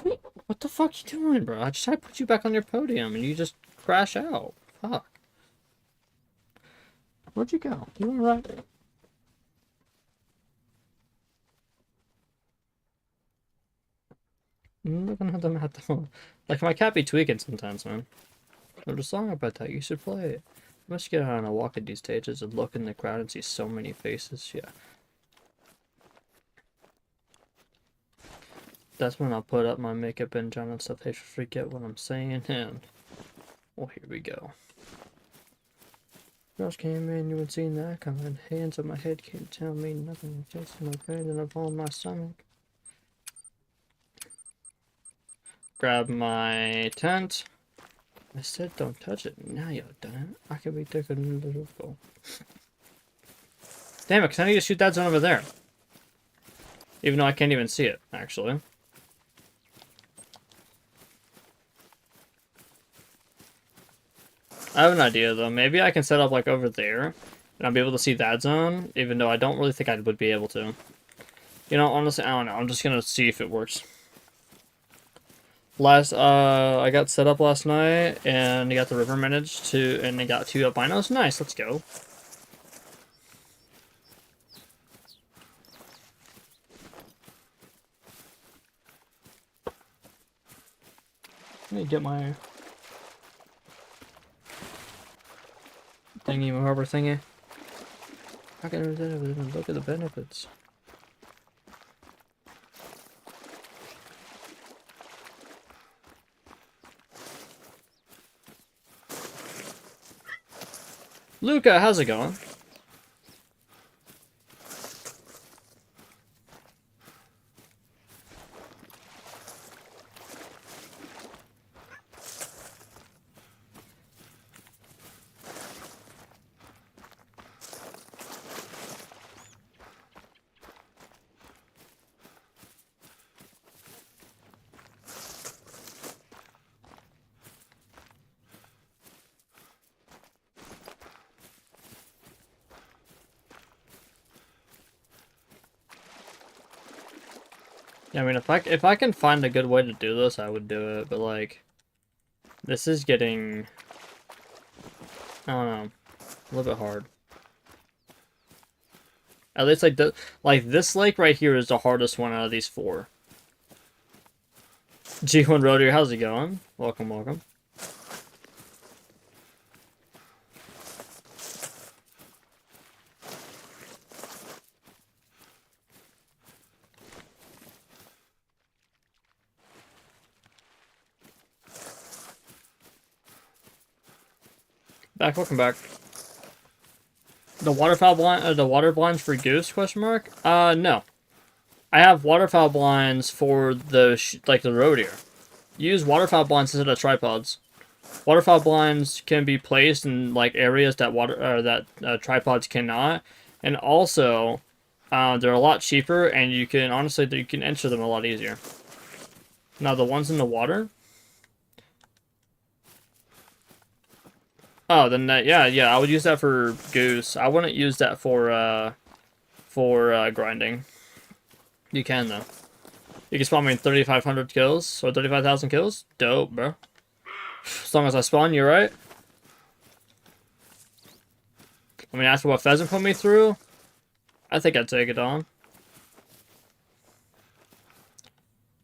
wait, what the fuck you doing, bro? I just tried to put you back on your podium and you just crash out. Fuck. Where'd you go? You alright? I'm looking at them at the like my cat be tweaking sometimes, man. There's a song about that. You should play it. You must get out on a walk at these stages and look in the crowd and see so many faces. Yeah. That's when I'll put up my makeup and John and stuff. They forget what I'm saying. And well, here we go. Girls came in, you would see that coming. Hands on my head can't tell me nothing. Just my brain and up on my stomach. Grab my tent. I said don't touch it. Now you've done it. I could be taking a little go. Damn it, because I need to shoot that zone over there. Even though I can't even see it, actually. I have an idea though. Maybe I can set up like over there, and I'll be able to see that zone, even though I don't really think I would be able to. You know, honestly, I don't know. I'm just gonna see if it works. I got set up last night, and I got the river managed to, and I got 2 albinos. Nice, let's go. Let me get my thingy, my harbor thingy. How can I even look at the benefits? Luca, how's it going? Yeah, I mean, if I can find a good way to do this, I would do it. But like, this is getting, I don't know, a little bit hard. At least like this lake right here is the hardest one out of these 4. G1 Roadier, how's it going? Welcome, welcome. Welcome back. The waterfowl blind, the water blinds for goose? Question mark. No. I have waterfowl blinds for the like the roe deer. Use waterfowl blinds instead of tripods. Waterfowl blinds can be placed in like areas that tripods cannot, and also they're a lot cheaper, and you can enter them a lot easier. Now the ones in the water. Oh, then yeah, I would use that for goose. I wouldn't use that for grinding. You can though. You can spawn me in 3,500 kills or 35,000 kills. Dope, bro. As long as I spawn, you're right. I mean, after what Pheasant put me through, I think I'd take it on.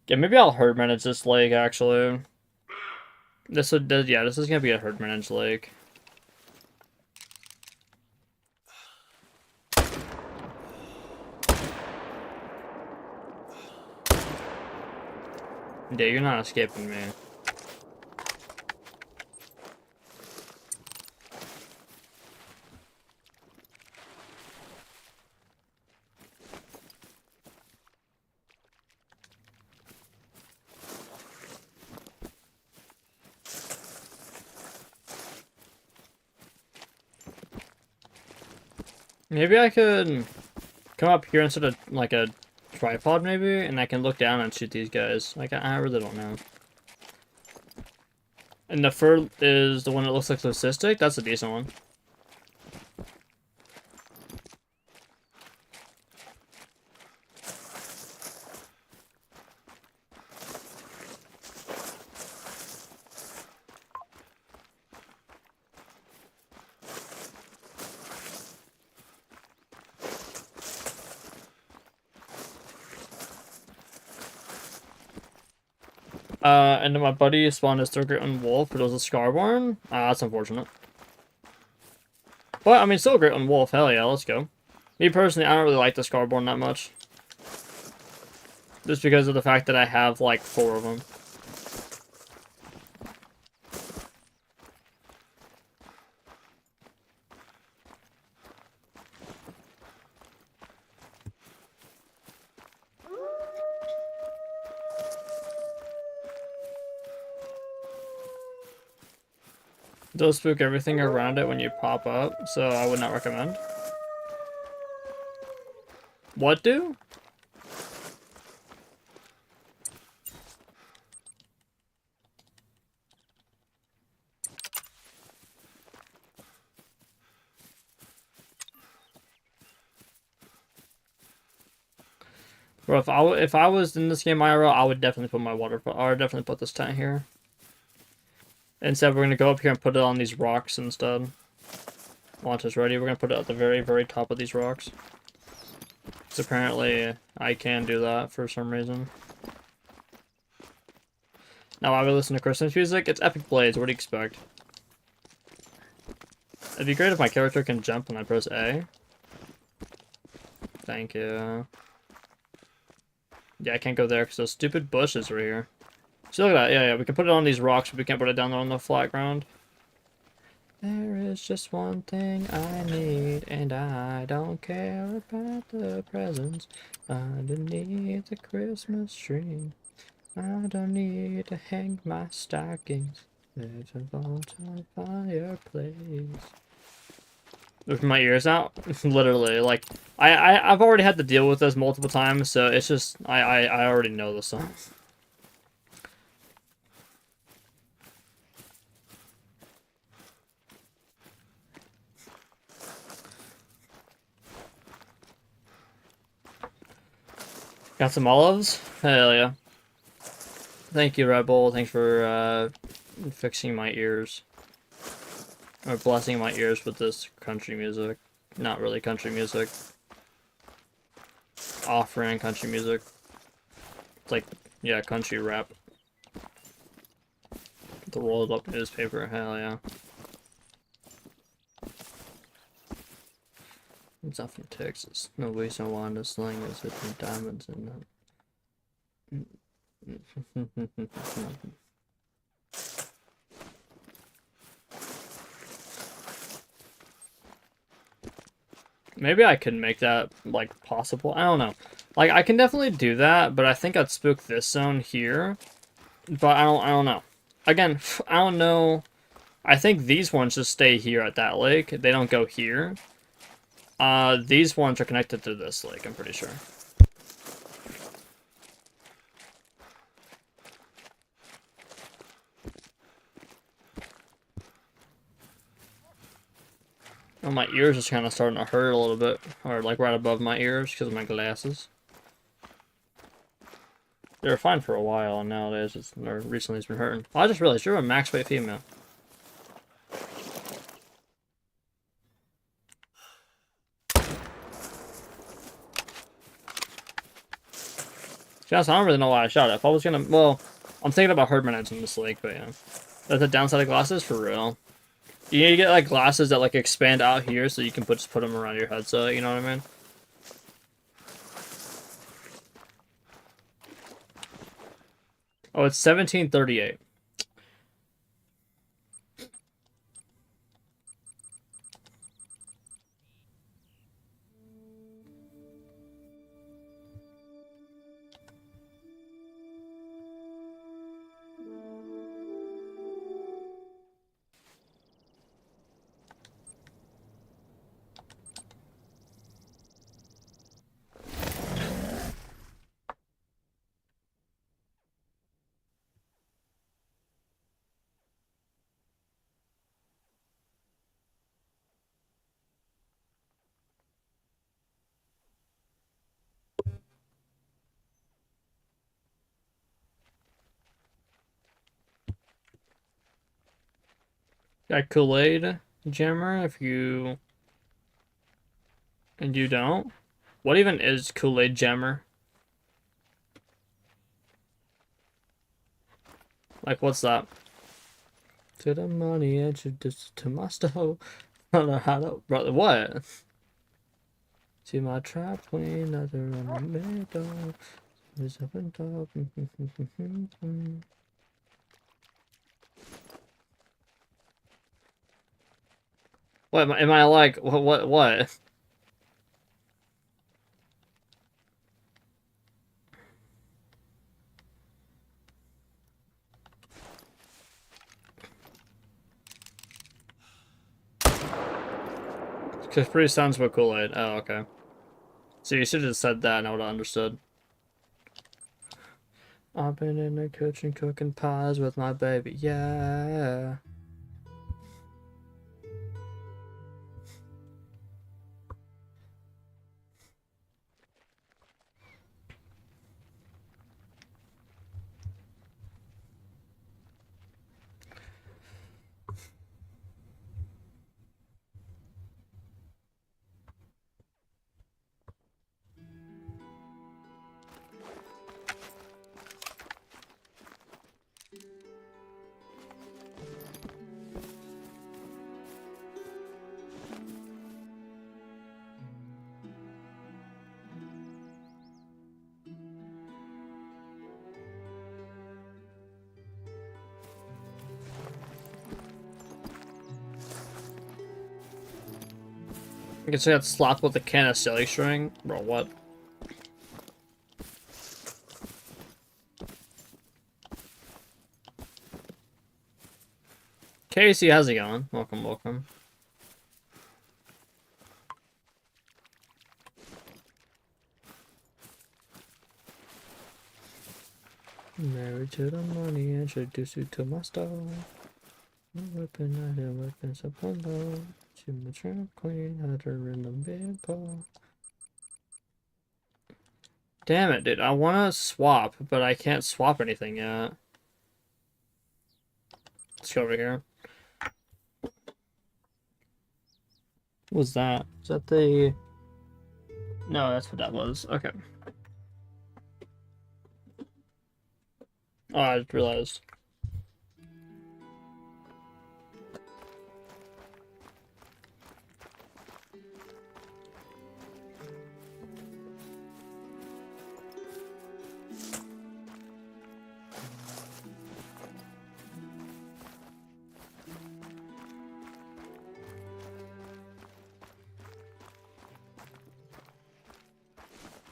Yeah, maybe I'll herd manage this lake actually. This is gonna be a herd managed lake. Yeah, you're not escaping me. Maybe I could come up here instead of like a tripod maybe, and I can look down and shoot these guys. Like, I really don't know. And the fur is the one that looks like leucistic? That's a decent one. And then my buddy spawned a Great Wolf, but it was a Scarborn. That's unfortunate. But, I mean, still a Great Wolf. Hell yeah, let's go. Me personally, I don't really like the Scarborn that much. Just because of the fact that I have, like, 4 of them. Does spook everything around it when you pop up, so I would not recommend. What do? Bro, if I was in this game IRL, I would definitely put my water. I would definitely put this tent here. Instead, we're gonna go up here and put it on these rocks instead. Once it's ready, we're gonna put it at the very, very top of these rocks. So apparently, I can do that for some reason. Now, I would listen to Christmas music. It's Epic Blades. What do you expect? It'd be great if my character can jump when I press A. Thank you. Yeah, I can't go there because those stupid bushes are here. See, look at that. Yeah, we can put it on these rocks, but we can't put it down there on the flat ground. There is just one thing I need, and I don't care about the presents underneath the Christmas tree. I don't need to hang my stockings. There's a vault on fireplace. With my ears out, literally, like I've already had to deal with this multiple times, so it's just I already know the song. Got some olives? Hell yeah. Thank you, Red Bull. Thanks for fixing my ears. Or blessing my ears with this country music. Not really country music. Off-brand country music. It's like, yeah, country rap. The rolled up newspaper, hell yeah. It's not from Texas. No reason why the slang is hitting diamonds in them. Maybe I could make that, like, possible. I don't know. Like, I can definitely do that, but I think I'd spook this zone here. But I don't know. Again, I don't know. I think these ones just stay here at that lake. They don't go here. These ones are connected to this lake, I'm pretty sure. Oh, my ears is kind of starting to hurt a little bit. Or, like, right above my ears because of my glasses. They were fine for a while, and nowadays, or recently it's been hurting. Oh, I just realized you're a max weight female. Honestly, I don't really know why I shot it. If I was gonna, well, I'm thinking about herd minutes in this lake, but yeah. That's the downside of glasses, for real. You need to get, like, glasses that, like, expand out here so you can just put them around your headset, you know what I mean? Oh, it's 1738. Got Kool-Aid Jammer if you... And you don't? What even is Kool-Aid Jammer? Like, what's that? To the money, introduced to my stove. I don't know how to... Brother, what? See my trap queen, other in the middle. Is up and top. What am I like? What? Capri Suns with Kool-Aid. Oh, okay. So you should have said that and I would have understood. I've been in the kitchen cooking pies with my baby, yeah. I guess I got slapped with a can of silly string. Bro, what? Casey, how's it going? Welcome, welcome. Married to the money, introduce you to my style. My weapon, I have weapons upon low. She my trap queen, had her in the bed pole. Damn it, dude. I want to swap, but I can't swap anything yet. Let's go over here. What was that? Is that the... No, that's what that was. Okay. Oh, I just realized.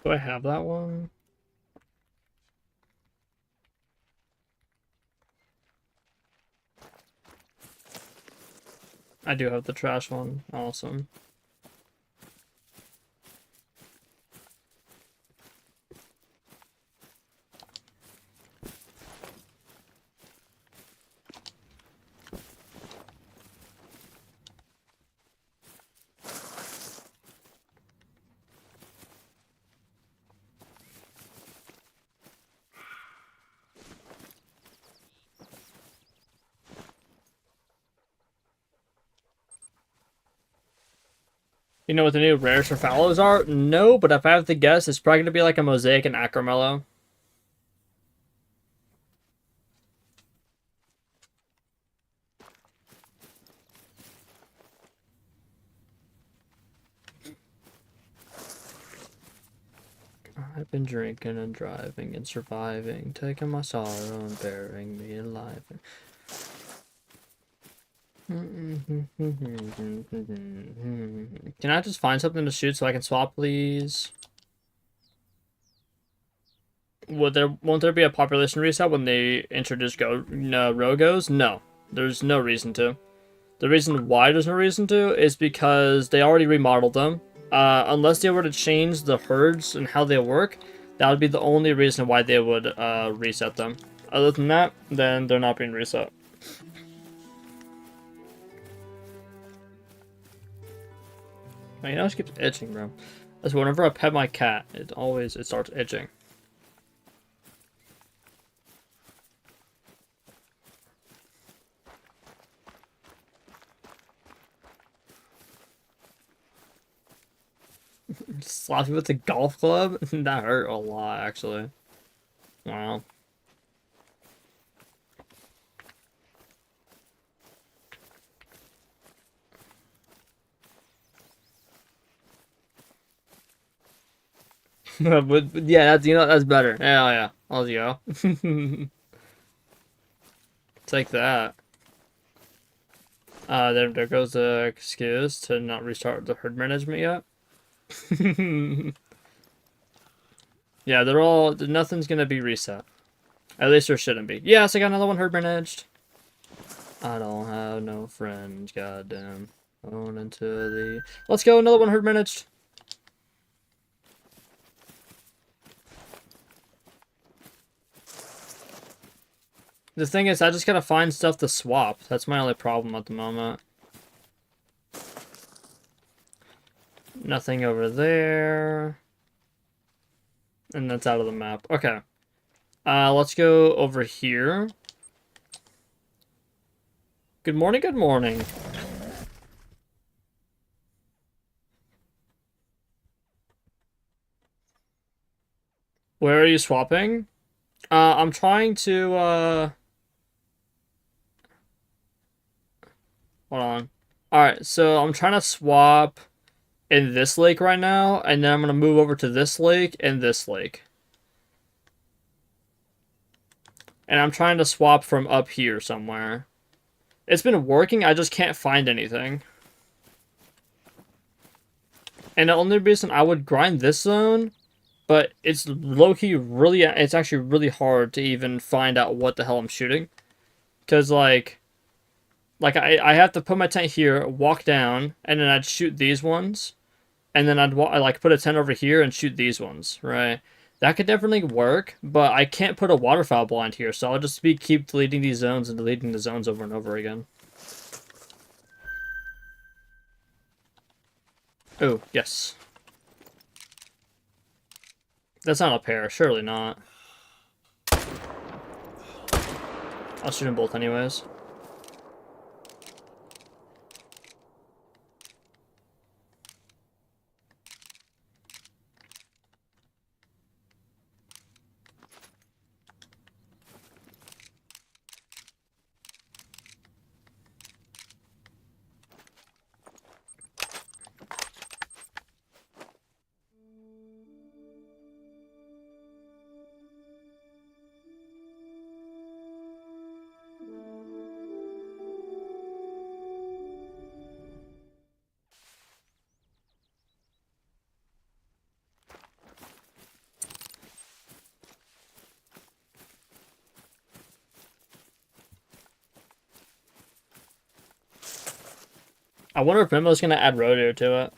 Do I have that one? I do have the trash one. Awesome. You know what the new rares for fallows are? No, but if I have to guess, it's probably going to be like a Mosaic and Acromello. I've been drinking and driving and surviving, taking my sorrow and bearing me alive. Can I just find something to shoot so I can swap, please? Won't there be a population reset when they introduce Rogos? No, there's no reason to. The reason why there's no reason to is because they already remodeled them. Unless they were to change the herds and how they work, that would be the only reason why they would reset them. Other than that, then they're not being reset. My nose keeps itching, bro. That's whenever I pet my cat, it starts itching. Slapped me with a golf club? That hurt a lot, actually. Wow. But yeah, that's better. Hell yeah. Let's go. Take that. There goes the excuse to not restart the herd management yet. Yeah, nothing's gonna be reset. At least there shouldn't be. Yes, I got another one herd managed. I don't have no friends, goddamn. Going into the... Let's go, another one herd managed. The thing is, I just gotta find stuff to swap. That's my only problem at the moment. Nothing over there. And that's out of the map. Okay. Let's go over here. Good morning, good morning. Where are you swapping? I'm trying to, hold on. Alright, so I'm trying to swap in this lake right now, and then I'm going to move over to this lake and this lake. And I'm trying to swap from up here somewhere. It's been working, I just can't find anything. And the only reason I would grind this zone, but it's low-key really, it's actually really hard to even find out what the hell I'm shooting. Because, I have to put my tent here, walk down, and then I'd shoot these ones. And then I'd like put a tent over here and shoot these ones, right? That could definitely work, but I can't put a waterfowl blind here, so I'll just keep deleting these zones and deleting the zones over and over again. Oh, yes. That's not a pair, surely not. I'll shoot them both anyways. I wonder if Mimo's gonna add rodeo to it.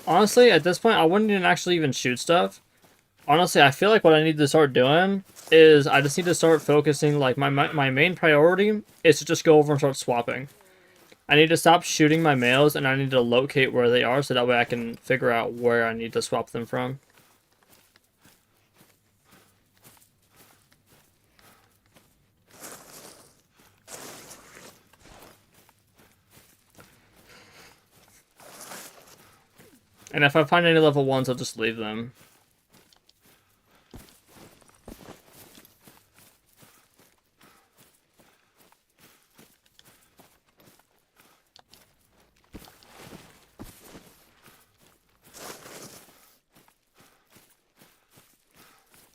Honestly, at this point, I wouldn't even actually even shoot stuff. Honestly, I feel like what I need to start doing is I just need to start focusing, like, my main priority is to just go over and start swapping. I need to stop shooting my males, and I need to locate where they are, so that way I can figure out where I need to swap them from. And if I find any level 1s, I'll just leave them.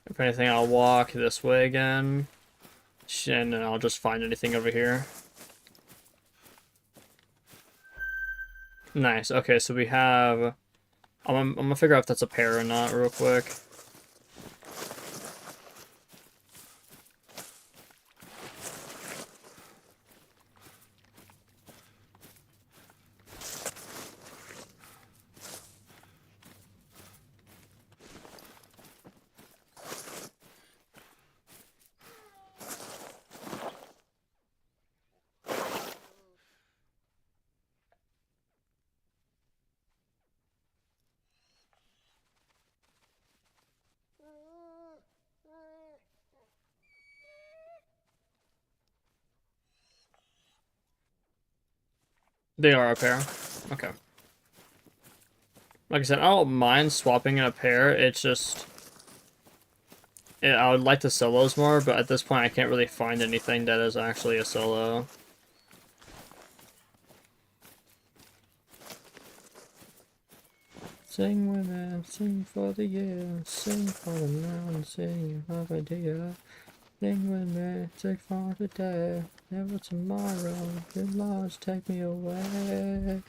If anything, I'll walk this way again. And then I'll just find anything over here. Nice. Okay, so we have... I'm gonna figure out if that's a pair or not real quick. They are a pair. Okay. Like I said, I don't mind swapping in a pair. It's just... I would like the solos more, but at this point I can't really find anything that is actually a solo. Sing with me, sing for the year, sing for the mountain, sing of a dear. Sing with me, take for the day, never tomorrow, your laws take me away.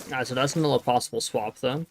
Alright, so that's another possible swap then.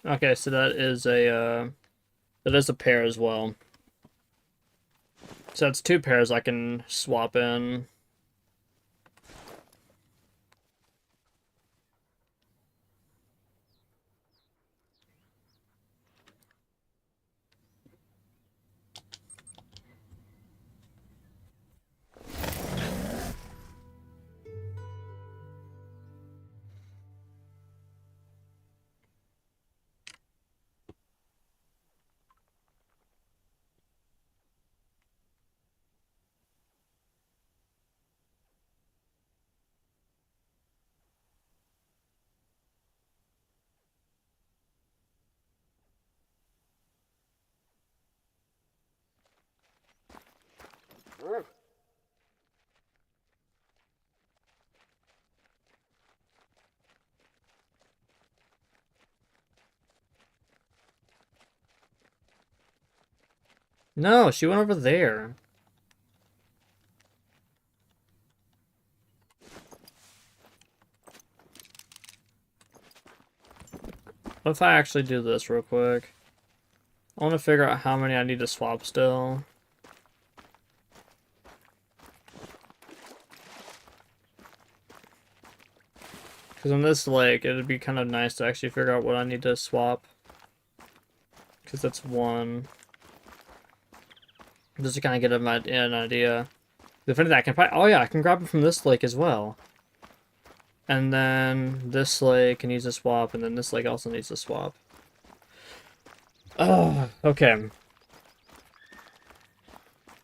Okay, so that is a pair as well. So that's two pairs I can swap in. No, she went over there. What if I actually do this real quick? I want to figure out how many I need to swap still. Because on this lake, it'd be kind of nice to actually figure out what I need to swap. Because that's one. Just to kind of get an idea. If anything, I can probably... Oh yeah, I can grab it from this lake as well. And then this lake needs a swap, and then this lake also needs a swap. Oh, okay.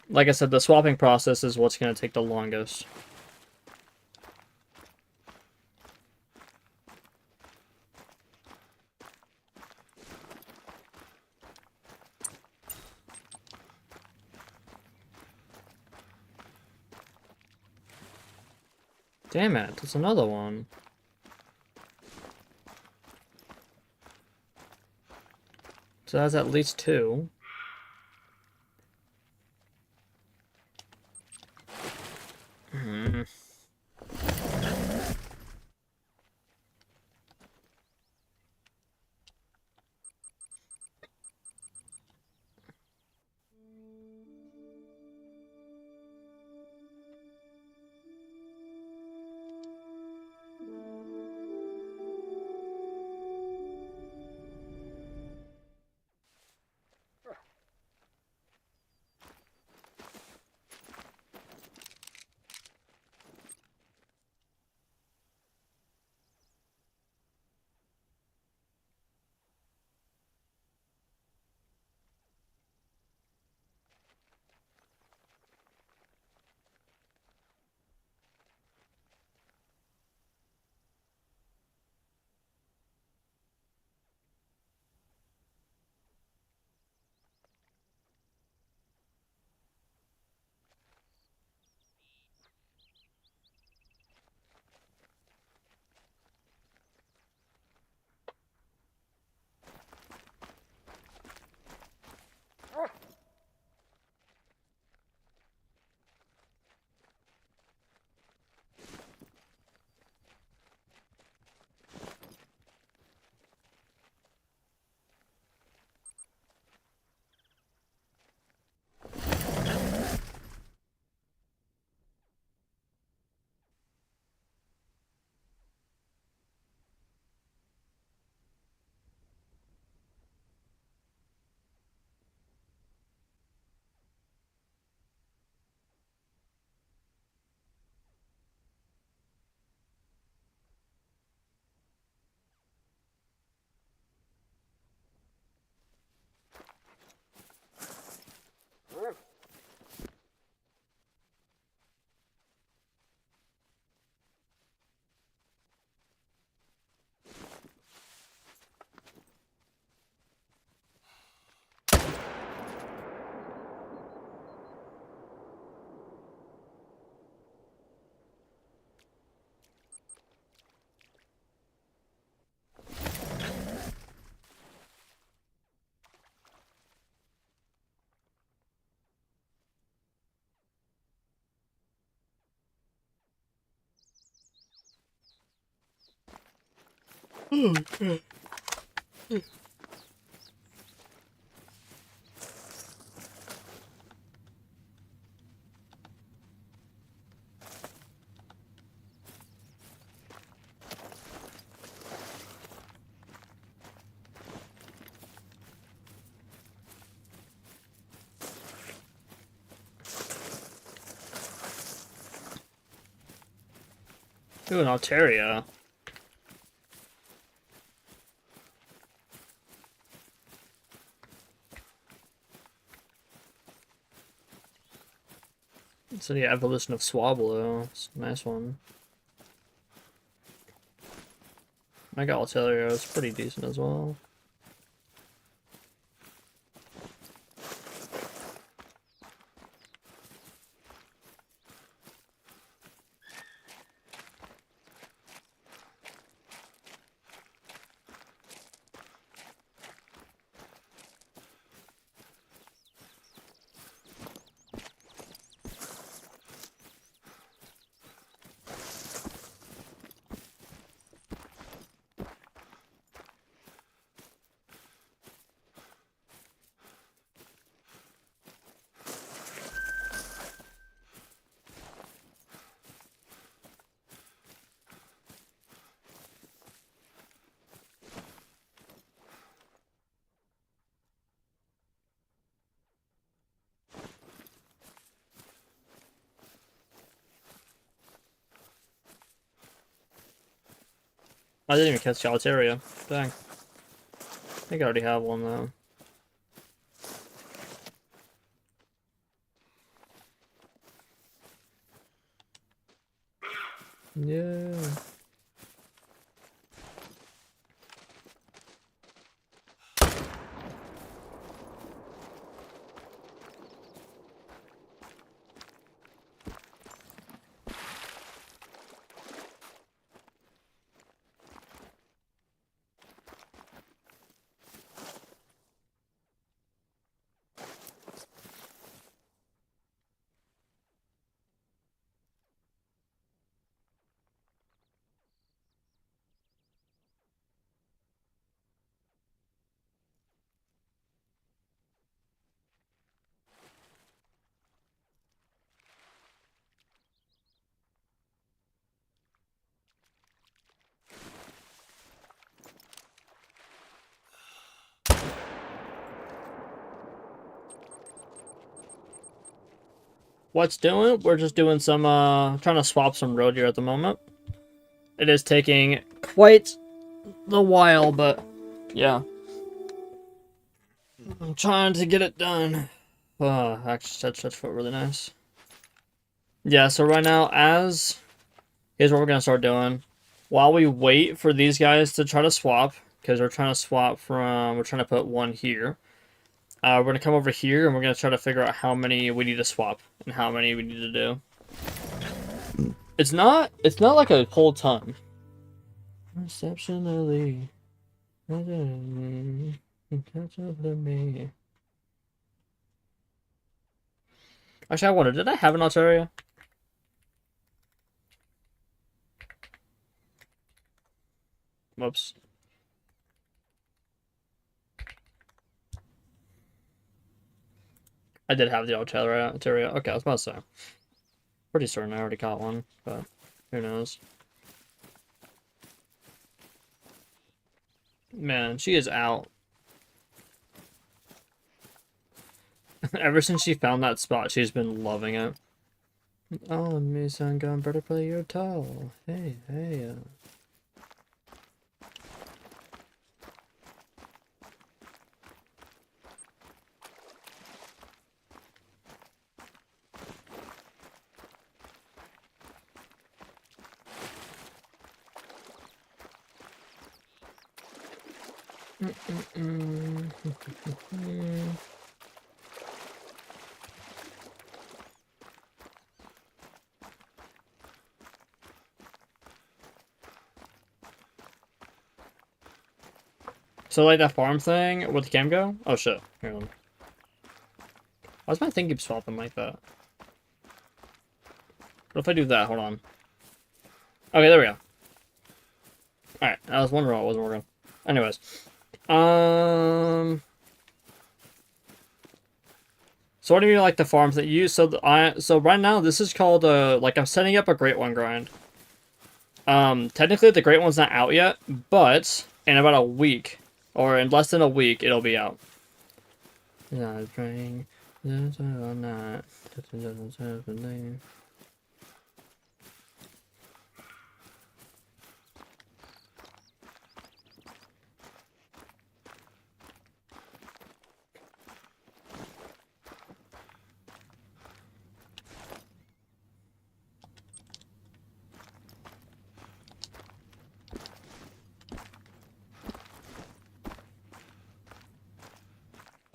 Like I said, the swapping process is what's going to take the longest. Damn it, there's another one. So that's at least two. Hmm. Ooh, an Altaria. So the evolution of Swablu. It's a nice one. Mega Altaria is pretty decent as well. I didn't even catch the Altaria. Dang. I think I already have one though. Yeah. What's doing? We're just doing some, trying to swap some road here at the moment. It is taking quite the while, but yeah. I'm trying to get it done. Actually, touch foot really nice. Yeah, so right now, here's what we're gonna start doing. While we wait for these guys to try to swap, because we're trying to put one here. We're gonna come over here and we're gonna try to figure out how many we need to swap and how many we need to do. It's not like a whole ton. Exceptionally. Actually, I wonder, did I have an Altaria? Whoops. I did have the Altaria. Okay, I was about to say. Pretty certain I already got one, but who knows. Man, she is out. Ever since she found that spot, she's been loving it. Oh, Misan gone better play your towel. Hey, hey. So like that farm thing with the cam go? Oh shit. Hang on. Why does my thing keep swapping like that? What if I do that? Hold on. Okay, there we go. Alright, I was wondering why it wasn't working. Anyways. So what do you mean like the farms that you use? So right now this is called like I'm setting up a Great One grind. Technically the Great One's not out yet, but in about a week or in less than a week it'll be out. Yeah, praying. Not.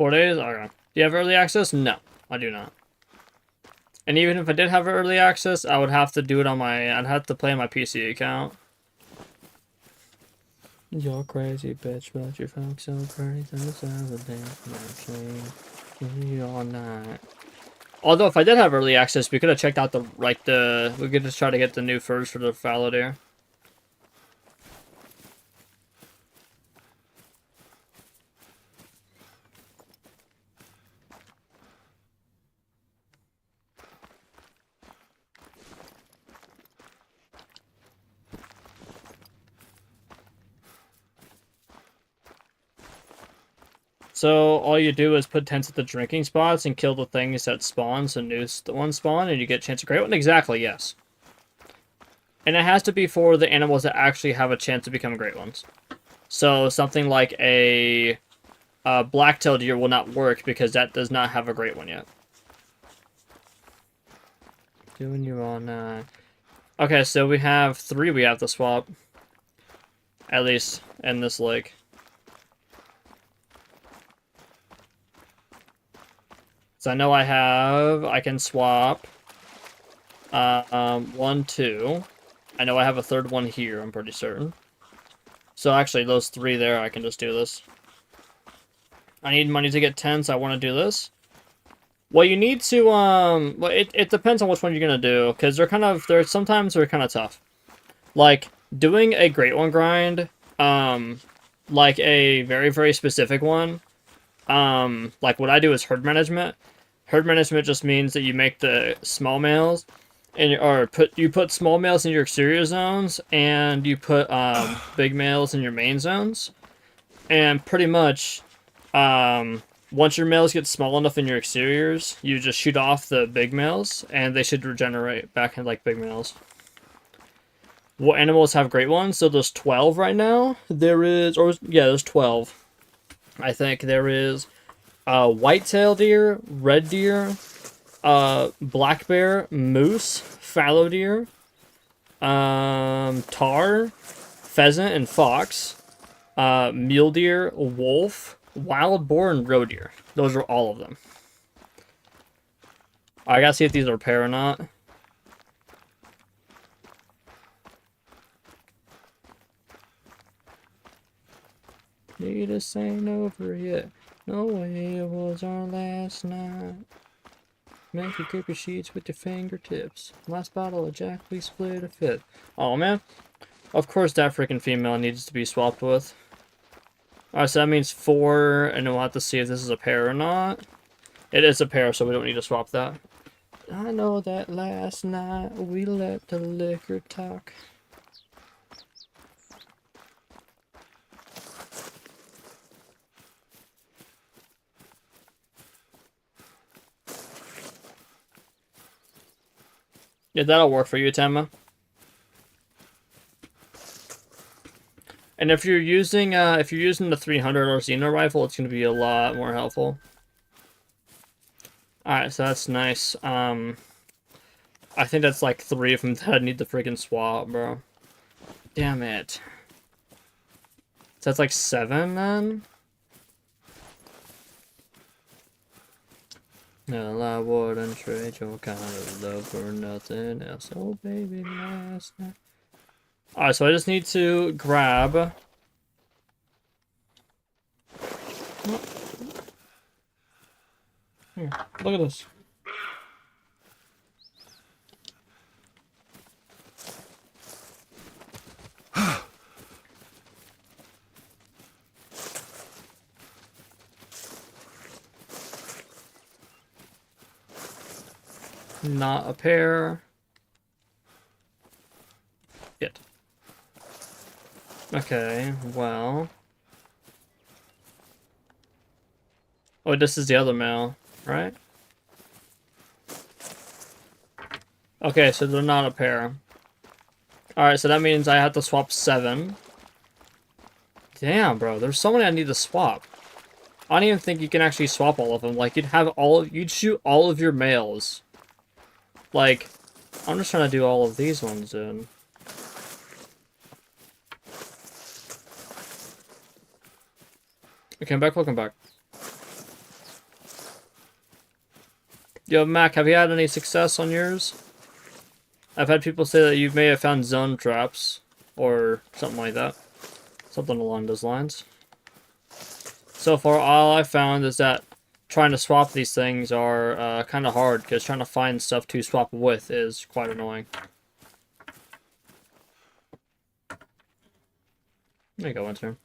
4 days? Okay. Do you have early access? No, I do not. And even if I did have early access, I would have to do it on my... I'd have to play on my PC account. You're crazy, bitch, but you fuck so crazy. You're not. Although, if I did have early access, we could have checked out we could just try to get the new furs for the fallow deer. So all you do is put tents at the drinking spots and kill the things that spawn, so new ones spawn, and you get a chance to great one. Exactly, yes. And it has to be for the animals that actually have a chance to become great ones. So something like a black-tailed deer will not work because that does not have a great one yet. Doing you all night. Okay, so we have 3 we have to swap. At least in this lake. So I know I can swap 1, 2. I know I have a 3rd one here, I'm pretty certain. So actually, those 3 there, I can just do this. I need money to get tents, I want to do this. Well, you need to, well, it depends on which one you're going to do, because sometimes they're kind of tough. Like, doing a Great One grind, like a very, very specific one, like what I do is herd management. Herd management just means that you make the small males, you put small males in your exterior zones, and you put big males in your main zones. And pretty much, once your males get small enough in your exteriors, you just shoot off the big males, and they should regenerate back in like big males. What animals have great ones? So there's 12 right now. There's 12. I think there is white-tailed deer, red deer, black bear, moose, fallow deer, tar, pheasant, and fox, mule deer, wolf, wild boar, and roe deer. Those are all of them. I gotta see if these are pair or not. This ain't over yet. No way, it was our last night. Make you grip your sheets with your fingertips. Last bottle of Jack, we split a fifth. Oh man. Of course that freaking female needs to be swapped with. Alright, so that means 4, and we'll have to see if this is a pair or not. It is a pair, so we don't need to swap that. I know that last night we let the liquor talk. Yeah, that'll work for you, Temma. And if you're using the 300 or Xeno rifle, it's gonna be a lot more helpful. Alright, so that's nice. I think that's like 3 of them that I need to freaking swap, bro. Damn it. So that's like 7 then? No, I wouldn't trade your kind of love for nothing else. Oh, baby, last night. Alright, so I just need to grab... Here, look at this. Not a pair. Yet. Okay, well. Oh, this is the other male, right? Okay, so they're not a pair. Alright, so that means I have to swap 7. Damn, bro, there's so many I need to swap. I don't even think you can actually swap all of them. Like, you'd shoot all of your males. Like, I'm just trying to do all of these ones, dude. Okay, welcome back. Yo, Mac, have you had any success on yours? I've had people say that you may have found zone traps, or something like that. Something along those lines. So far, all I found is that trying to swap these things are kind of hard, because trying to find stuff to swap with is quite annoying. There you go, Winter.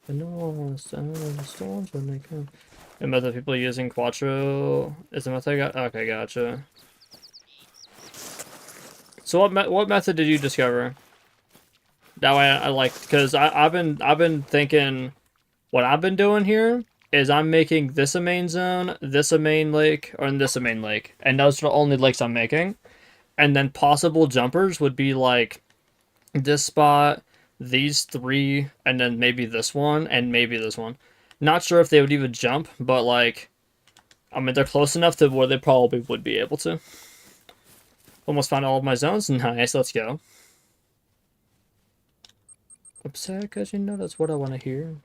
I know storms when they come. The method people using Quattro is the method I got. Okay, gotcha. So what method did you discover? That way I like, because I've been thinking what I've been doing here is I'm making this a main zone, this a main lake, or this a main lake, and those are the only lakes I'm making. And then possible jumpers would be like this spot, these three, and then maybe this one, and maybe this one. Not sure if they would even jump, but like, I mean, they're close enough to where they probably would be able to. Almost found all of my zones. Nice, let's go. Upset because you know that's what I want to hear.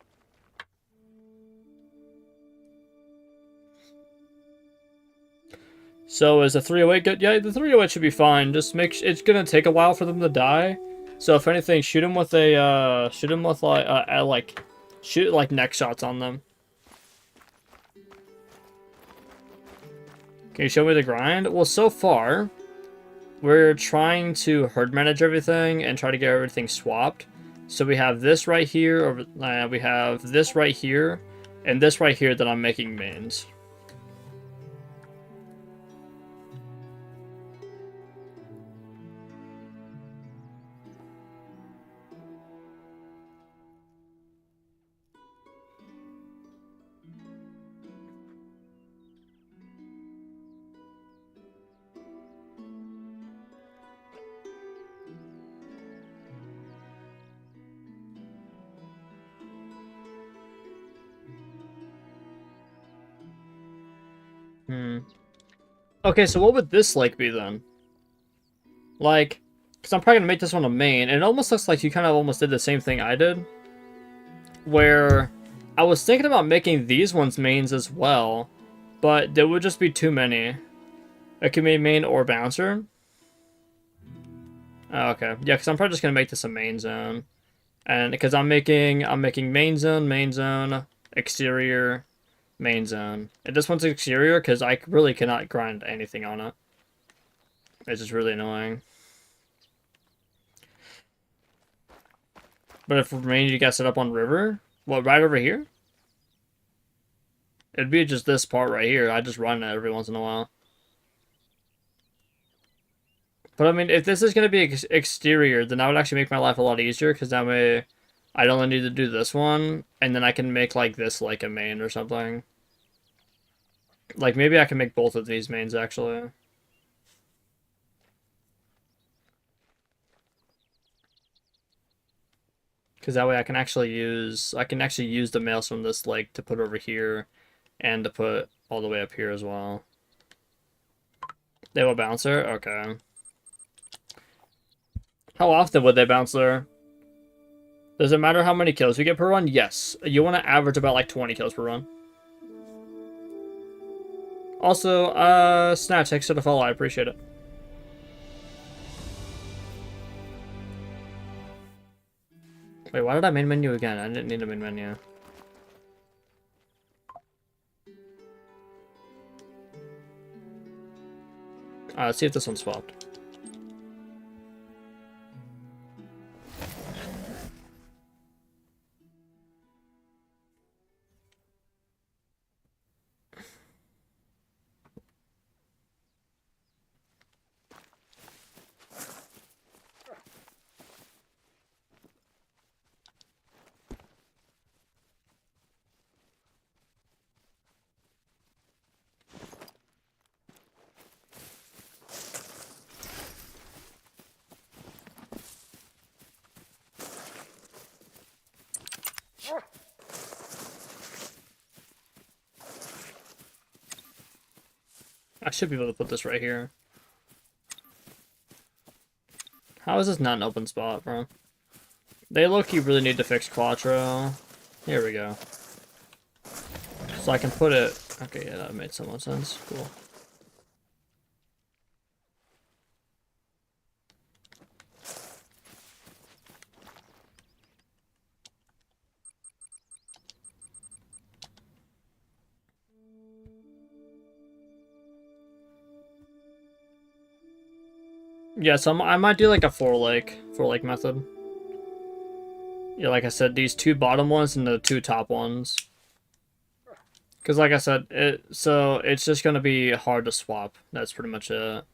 So is a 308 good? Yeah, the 308 should be fine. Just it's gonna take a while for them to die. So if anything, shoot them with like shoot like neck shots on them. Can you show me the grind? Well, so far, we're trying to herd manage everything and try to get everything swapped. So we have this right here, or we have this right here, and this right here that I'm making mains. Okay, so what would this lake be then? Like, because I'm probably going to make this one a main, and it almost looks like you kind of almost did the same thing I did. Where I was thinking about making these ones mains as well, but there would just be too many. It can be main or bouncer. Oh, okay, yeah, because I'm probably just going to make this a main zone. And because I'm making main zone, exterior, main zone. And this one's exterior because I really cannot grind anything on it. It's just really annoying. But if main you got set up on river, what, right over here? It'd be just this part right here. I just run it every once in a while. But I mean, if this is going to be exterior, then that would actually make my life a lot easier, because that way I'd only need to do this one, and then I can make like this like a main or something. Like maybe I can make both of these mains actually. Because that way I can actually use the males from this lake to put over here, and to put all the way up here as well. They have a bouncer? Okay. How often would they bounce there? Does it matter how many kills you get per run? Yes. You want to average about like 20 kills per run. Also, Snatch, thanks for the follow. I appreciate it. Wait, why did I main menu again? I didn't need a main menu. Let's see if this one's swapped. I should be able to put this right here. How is this not an open spot, bro? They low-key really need to fix Quattro. Here we go. So I can put it Okay, yeah, that made somewhat sense. Cool. Yeah, so I might do like a four lake method. Yeah, like I said, these two bottom ones and the two top ones. Because like I said, it's just gonna be hard to swap. That's pretty much it.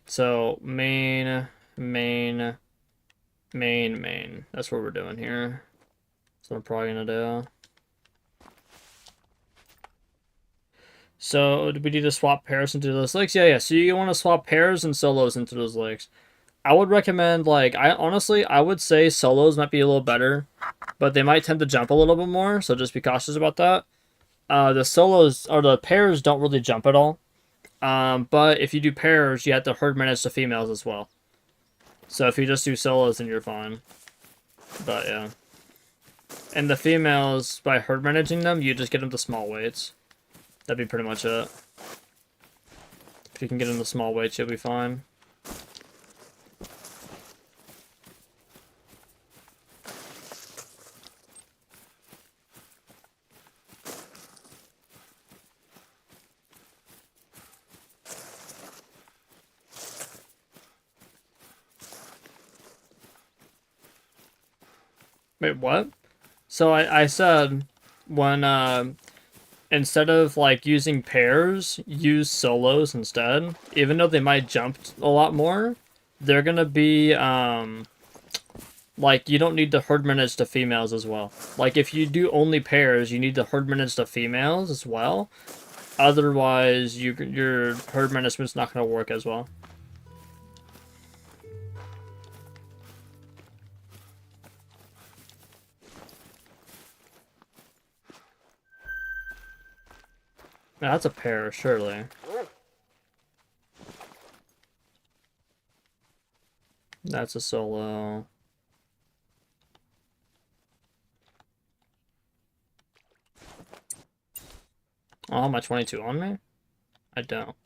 So main, main, main. That's what we're doing here. That's what I'm probably gonna do. So do we need to swap pairs into those lakes? Yeah. So you want to swap pairs and solos into those lakes. I would recommend, like, I would say solos might be a little better, but they might tend to jump a little bit more, so just be cautious about that. The solos or the pairs don't really jump at all. But if you do pairs, you have to herd manage the females as well. So if you just do solos, then you're fine. But yeah. And the females, by herd managing them, you just get them to small weights. That'd be pretty much it. If you can get them to small weights, you'll be fine. Wait, what? So I said when instead of like using pairs, use solos instead. Even though they might jump a lot more, they're gonna be like you don't need to herd manage the females as well. Like if you do only pairs, you need to herd manage the females as well. Otherwise, your herd management's not gonna work as well. Now, that's a pair, surely. That's a solo. Oh, my 22 on me? I don't.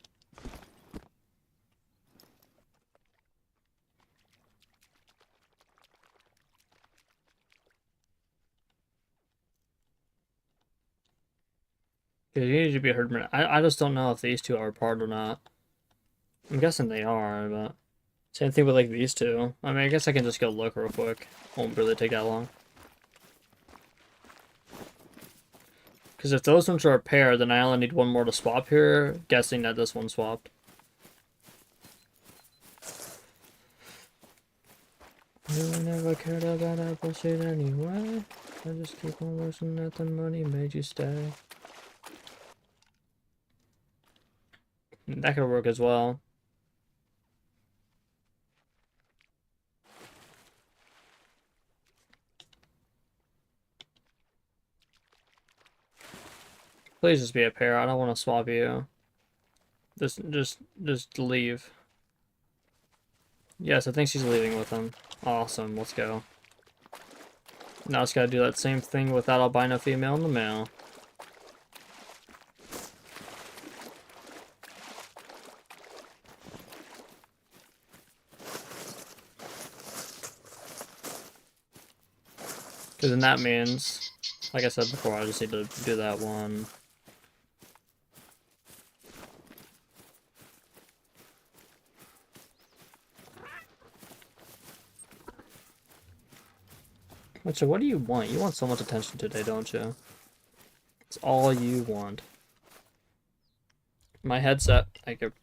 You need to be a herdman. I just don't know if these two are apart or not. I'm guessing they are, but same thing with like these two. I mean, I guess I can just go look real quick. Won't really take that long. Because if those ones are a pair, then I only need one more to swap here, guessing that this one swapped. I never cared about that bullshit anyway. I just keep on wishing that the money made you stay. That could work as well. Please just be a pair. I don't want to swap you. Just leave. Yes, I think she's leaving with him. Awesome, let's go. Now it's gotta do that same thing with that albino female in the male. Because then that means, like I said before, I just need to do that one. So what do you want? You want so much attention today, don't you? It's all you want. My headset, I could...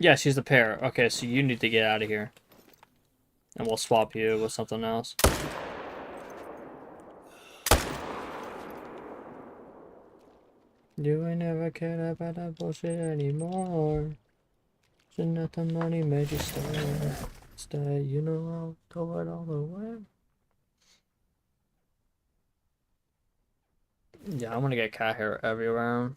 Yeah, she's the pair. Okay, so you need to get out of here. And we'll swap you with something else. You ain't never cared about that bullshit anymore. Shouldn't let the money made you stay. Stay, you know I'll throw it all away. Yeah, I'm gonna get cat hair everywhere.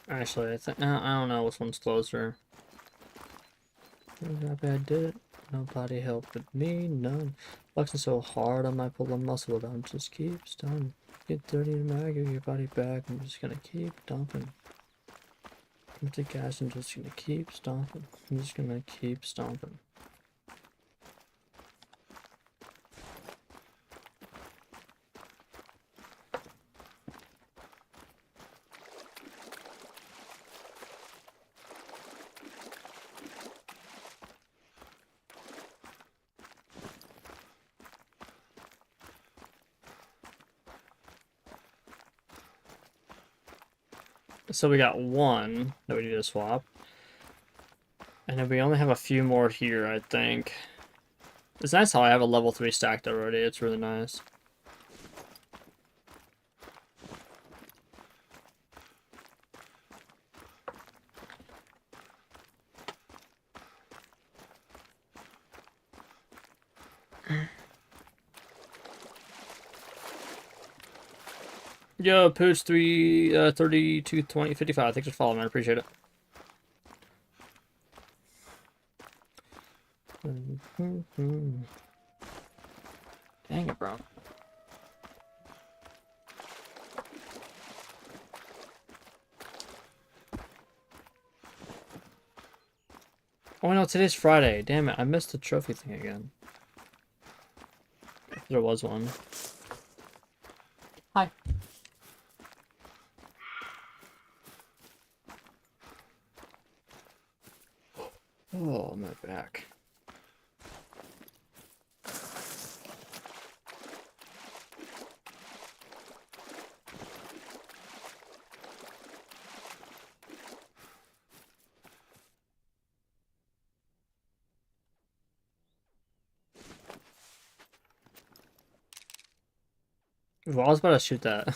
Actually, I think I don't know which one's closer. Not bad, did it? Nobody helped but me, none. Flexing so hard, I might pull a muscle, but I'm just keep stunning. Get 30 to mag, give your body back. I'm just gonna keep dumping. With the gas, I'm just gonna keep stomping. I'm just gonna keep stomping. So we got one that we need to swap. And then we only have a few more here, I think. It's nice how I have a level 3 stacked already. It's really nice. Yo, Pooch 32 20 55. Thanks for following, man. I appreciate it. Dang it, bro. Oh no, today's Friday. Damn it, I missed the trophy thing again. There was one. Hi. Oh, my back. Well, I was about to shoot that.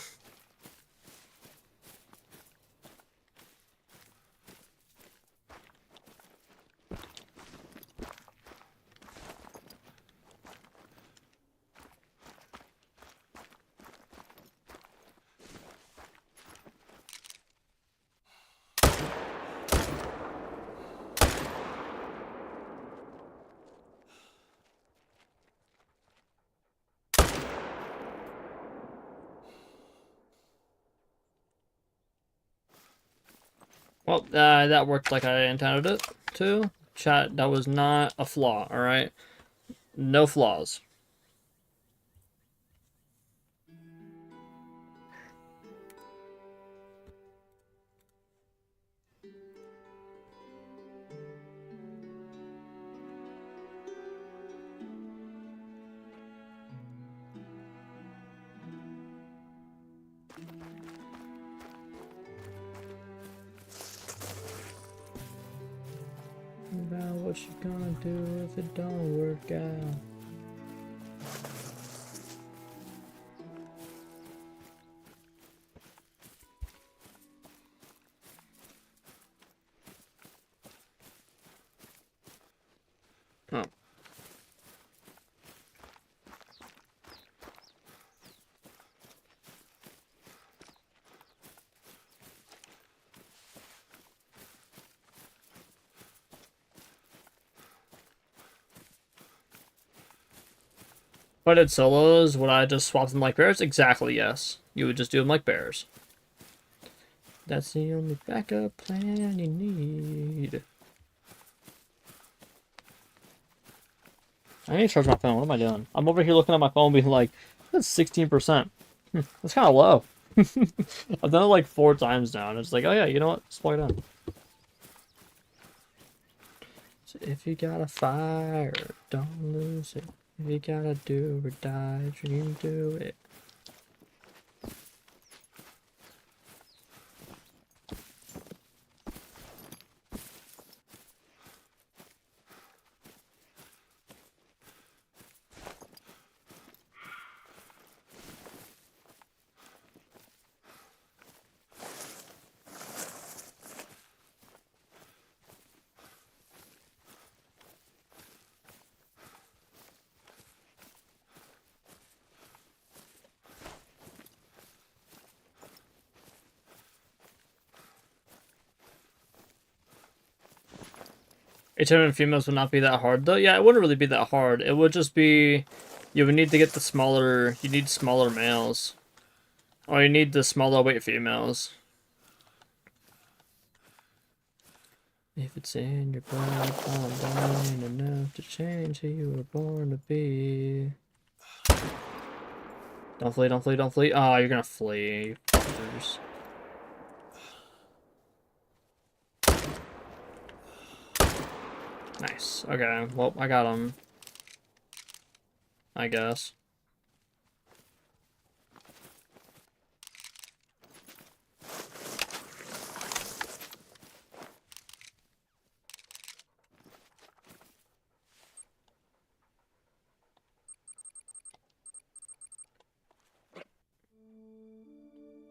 Well, that worked like I intended it to. Chat, that was not a flaw, alright? No flaws. About what you gonna do if it don't work out? Oh. If I did solos, would I just swap them like bears? Exactly, yes. You would just do them like bears. That's the only backup plan you need. I need to charge my phone. What am I doing? I'm over here looking at my phone being like, that's 16%. That's kind of low. I've done it like 4 times now, and it's like, oh yeah, you know what? Just plug it in. So if you got a fire, don't lose it. If you gotta do or die, dream do it. Determined females would not be that hard, though. Yeah, it wouldn't really be that hard. It would just be, you would need to get the smaller, you need smaller males. Or you need the smaller weight females. If it's in your blood, falling down enough to change who you were born to be. Don't flee, don't flee, don't flee. Oh, you're gonna flee. Fuckers. Nice. Okay, well, I got him. I guess.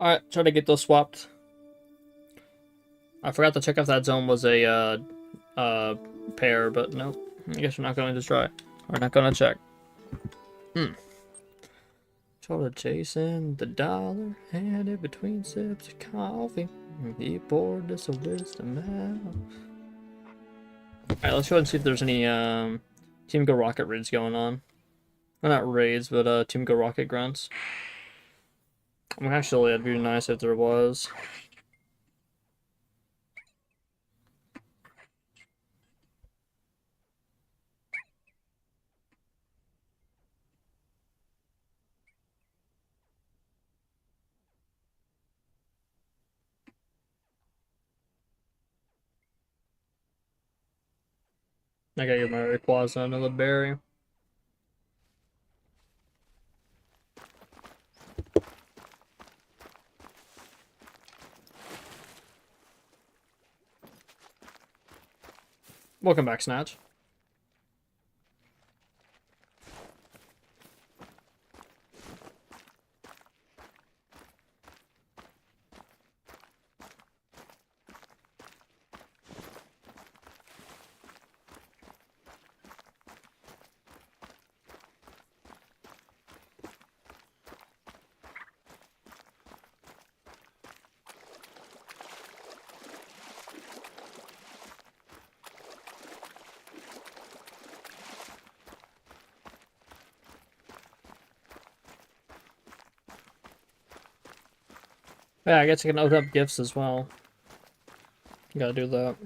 Alright, try to get those swapped. I forgot to check if that zone was a pair, but no. I guess we're not going to try. We're not going to check. Try to chasing the dollar, had it between sips of coffee. He poured us a wisdom out. Alright, let's go ahead and see if there's any Team Go Rocket raids going on. Well, not raids, but Team Go Rocket grunts. I mean, actually, it'd be nice if there was. I gotta get my Rayquaza another berry. Welcome back, Snatch. Yeah, I guess I can open up gifts as well. Gotta do that.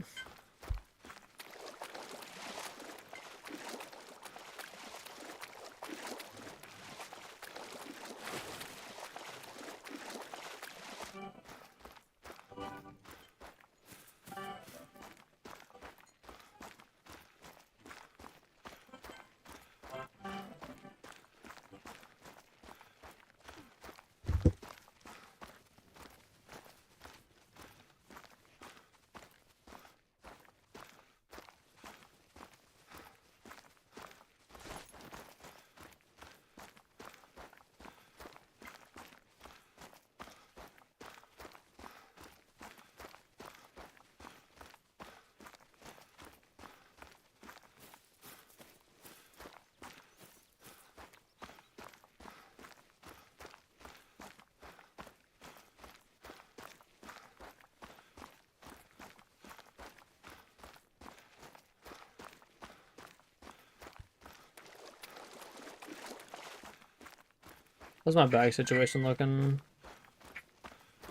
How's my bag situation looking?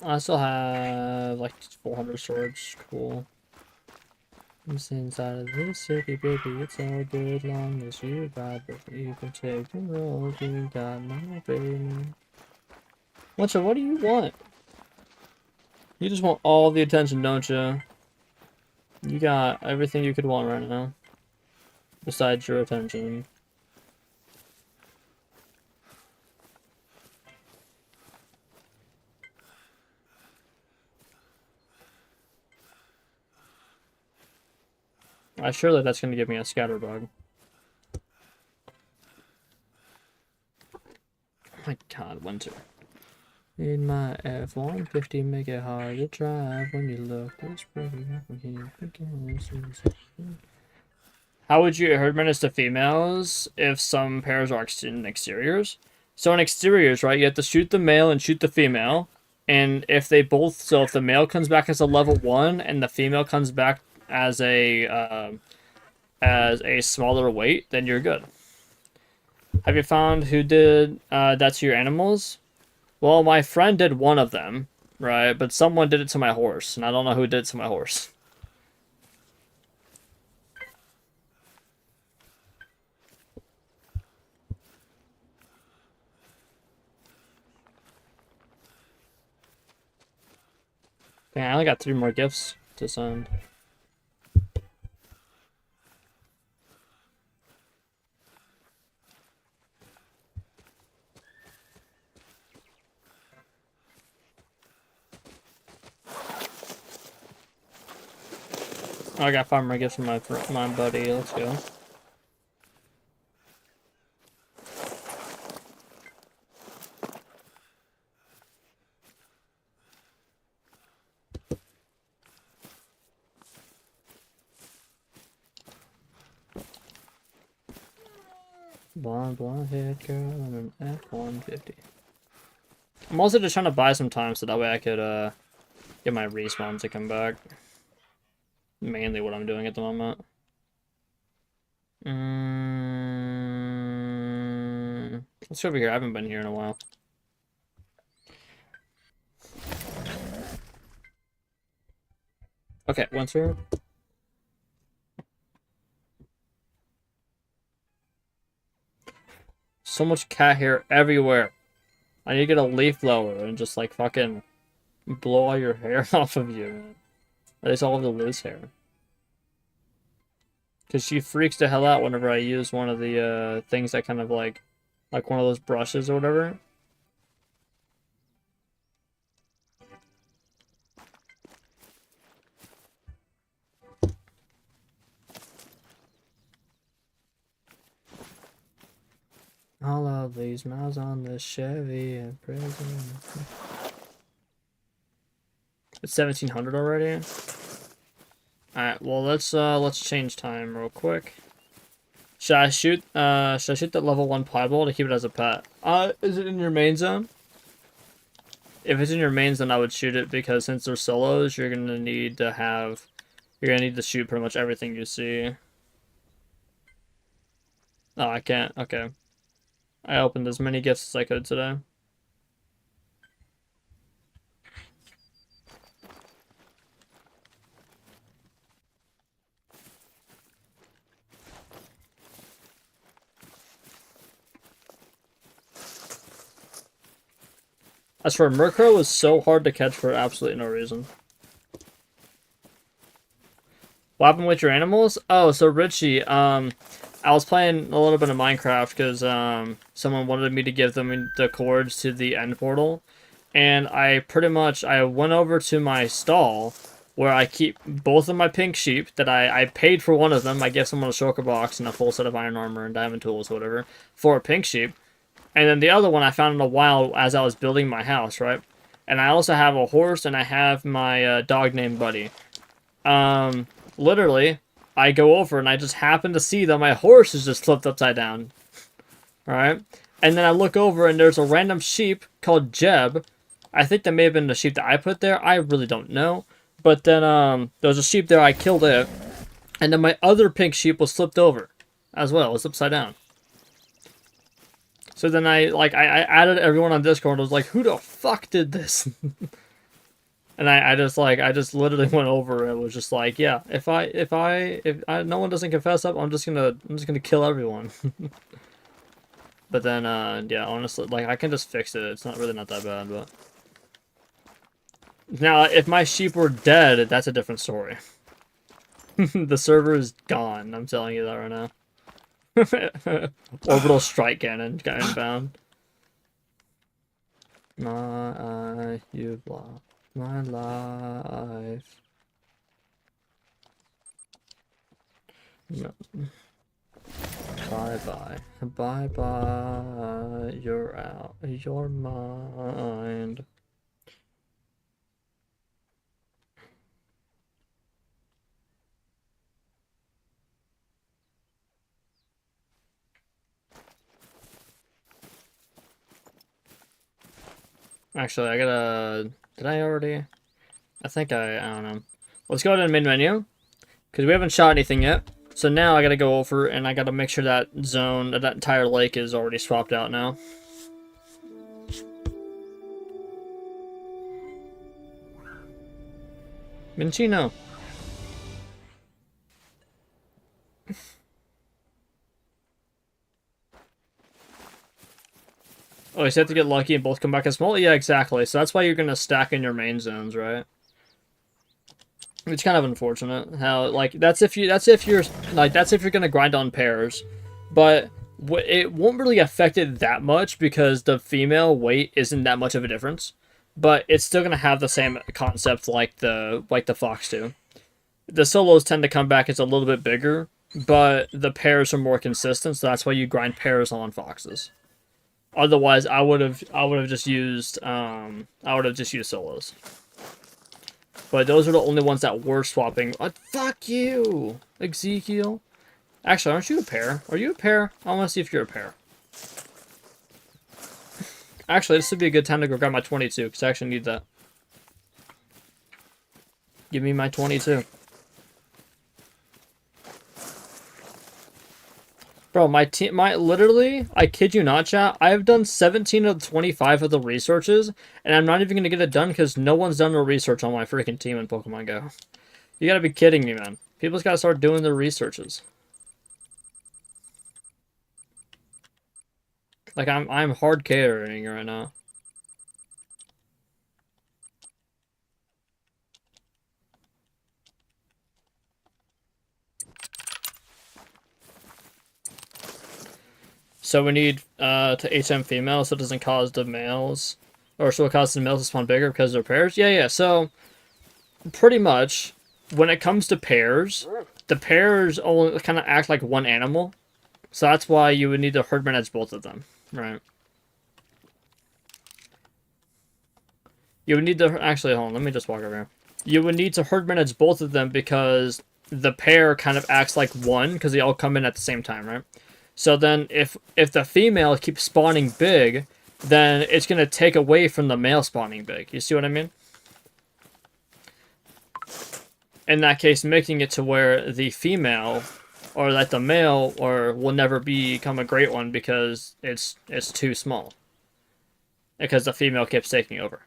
I still have like 400 storage. Cool. It's inside of this city, baby. It's all good long as you ride, but you can take the road. You got my baby. What's what do you want? You just want all the attention, don't you? You got everything you could want right now. Besides your attention. Surely that's going to give me a scatterbug. Oh my god, winter. In my F-150, make it hard to drive when you look this pretty. How would you herd menace to females if some pairs are in exteriors? So in exteriors, right, you have to shoot the male and shoot the female. And if they both, so if the male comes back as a level 1 and the female comes back as a smaller weight, then you're good. Have you found who did that to your animals? Well, my friend did one of them, right? But someone did it to my horse, and I don't know who did it to my horse. Dang, I only got 3 more gifts to send. Oh, I got 5 more gifts from my buddy. Let's go. Blonde haired girl on an F-150. I'm also just trying to buy some time so that way I could get my respawn to come back. Mainly what I'm doing at the moment. Let's go over here. I haven't been here in a while. Okay, winter. So much cat hair everywhere. I need to get a leaf blower and just like fucking blow all your hair off of you, man. At least all of the loose hair. Because she freaks the hell out whenever I use one of the things that kind of like one of those brushes or whatever. All of these miles on the Chevy and prison. It's 1700 already. Alright, well let's change time real quick. Should I shoot that level 1 piebald to keep it as a pet? Is it in your main zone? If it's in your main zone, I would shoot it because since they're solos, you're gonna need to shoot pretty much everything you see. Oh, I can't. Okay. I opened as many gifts as I could today. As for Murkrow, was so hard to catch for absolutely no reason. What happened with your animals? Oh, so Richie, I was playing a little bit of Minecraft because someone wanted me to give them the coords to the end portal. And I went over to my stall where I keep both of my pink sheep that I paid for one of them. I gave someone a shulker box and a full set of iron armor and diamond tools or whatever for a pink sheep. And then the other one I found in a wild as I was building my house, right? And I also have a horse and I have my dog named Buddy. Literally, I go over and I just happen to see that my horse is just flipped upside down. Alright? And then I look over and there's a random sheep called Jeb. I think that may have been the sheep that I put there. I really don't know. But then there was a sheep there, I killed it. And then my other pink sheep was flipped over as well. It was upside down. So then I added everyone on Discord. I was like, who the fuck did this? And I just like I just literally went over and was just like, yeah, if no one doesn't confess up, I'm just gonna kill everyone. But then yeah, honestly, like I can just fix it. It's not really not that bad, but now if my sheep were dead, that's a different story. The server is gone. I'm telling you that right now. Orbital strike cannon got inbound. My eye, you blocked my life. No. Bye bye. Bye bye. You're out. You're mind. Actually, I gotta. Did I already? I think I don't know. Let's go to the main menu. Because we haven't shot anything yet. So now I gotta go over and I gotta make sure that zone, that entire lake is already swapped out now. Minchino. Oh, you have to get lucky and both come back as small? Yeah, exactly. So that's why you're gonna stack in your main zones, right? It's kind of unfortunate how, like, that's if you're gonna grind on pairs. But it won't really affect it that much because the female weight isn't that much of a difference. But it's still gonna have the same concept like the fox do. The solos tend to come back as a little bit bigger, but the pairs are more consistent, so that's why you grind pairs on foxes. Otherwise, I would have just used solos. But those are the only ones that were swapping. Fuck you, Ezekiel. Actually, aren't you a pair? Are you a pair? I want to see if you're a pair. Actually, this would be a good time to go grab my 22 because I actually need that. Give me my 22. Bro, literally, I kid you not, chat. I have done 17 of the 25 of the researches, and I'm not even gonna get it done because no one's done the research on my freaking team in Pokemon Go. You gotta be kidding me, man. People's gotta start doing their researches. Like I'm hard catering right now. So we need to HM females so it doesn't cause the males, or so it causes the males to spawn bigger because they're pairs. Yeah. So pretty much, when it comes to pairs, the pairs only kind of act like one animal. So that's why you would need to herd manage both of them, right? You would need to actually hold on. Let me just walk over here. You would need to herd manage both of them because the pair kind of acts like one because they all come in at the same time, right? So then if the female keeps spawning big, then it's going to take away from the male spawning big. You see what I mean? In that case, making it to where the female or that the male or will never become a great one because it's too small. Because the female keeps taking over.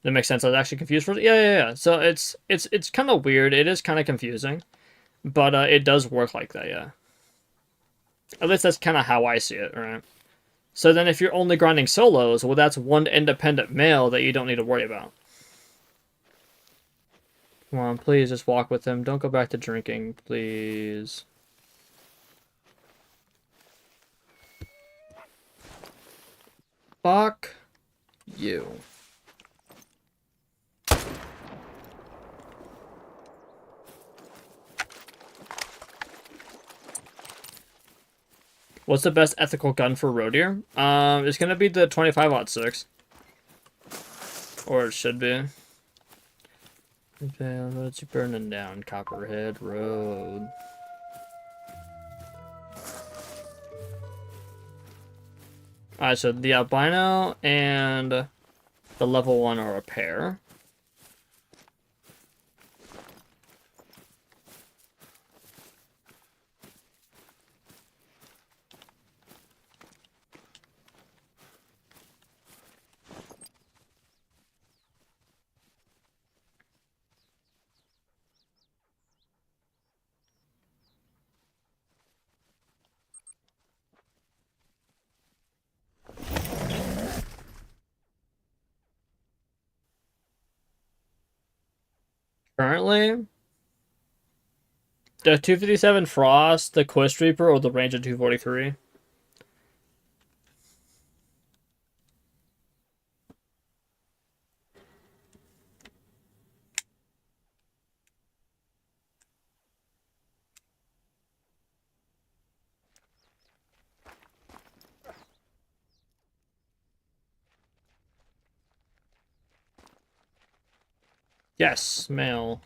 That makes sense. I was actually confused for it. Yeah. So it's kind of weird. It is kind of confusing, but it does work like that. Yeah. At least that's kind of how I see it, right? So then if you're only grinding solos, well, that's one independent male that you don't need to worry about. Come on, please just walk with him. Don't go back to drinking, please. Fuck you. What's the best ethical gun for road deer? It's gonna be the 25-06. Or it should be. What's burning down Copperhead Road? Alright, so the albino and the level 1 are a pair. Currently, the 257 Frost, the Quest Reaper, or the range of 243. Yes, mail.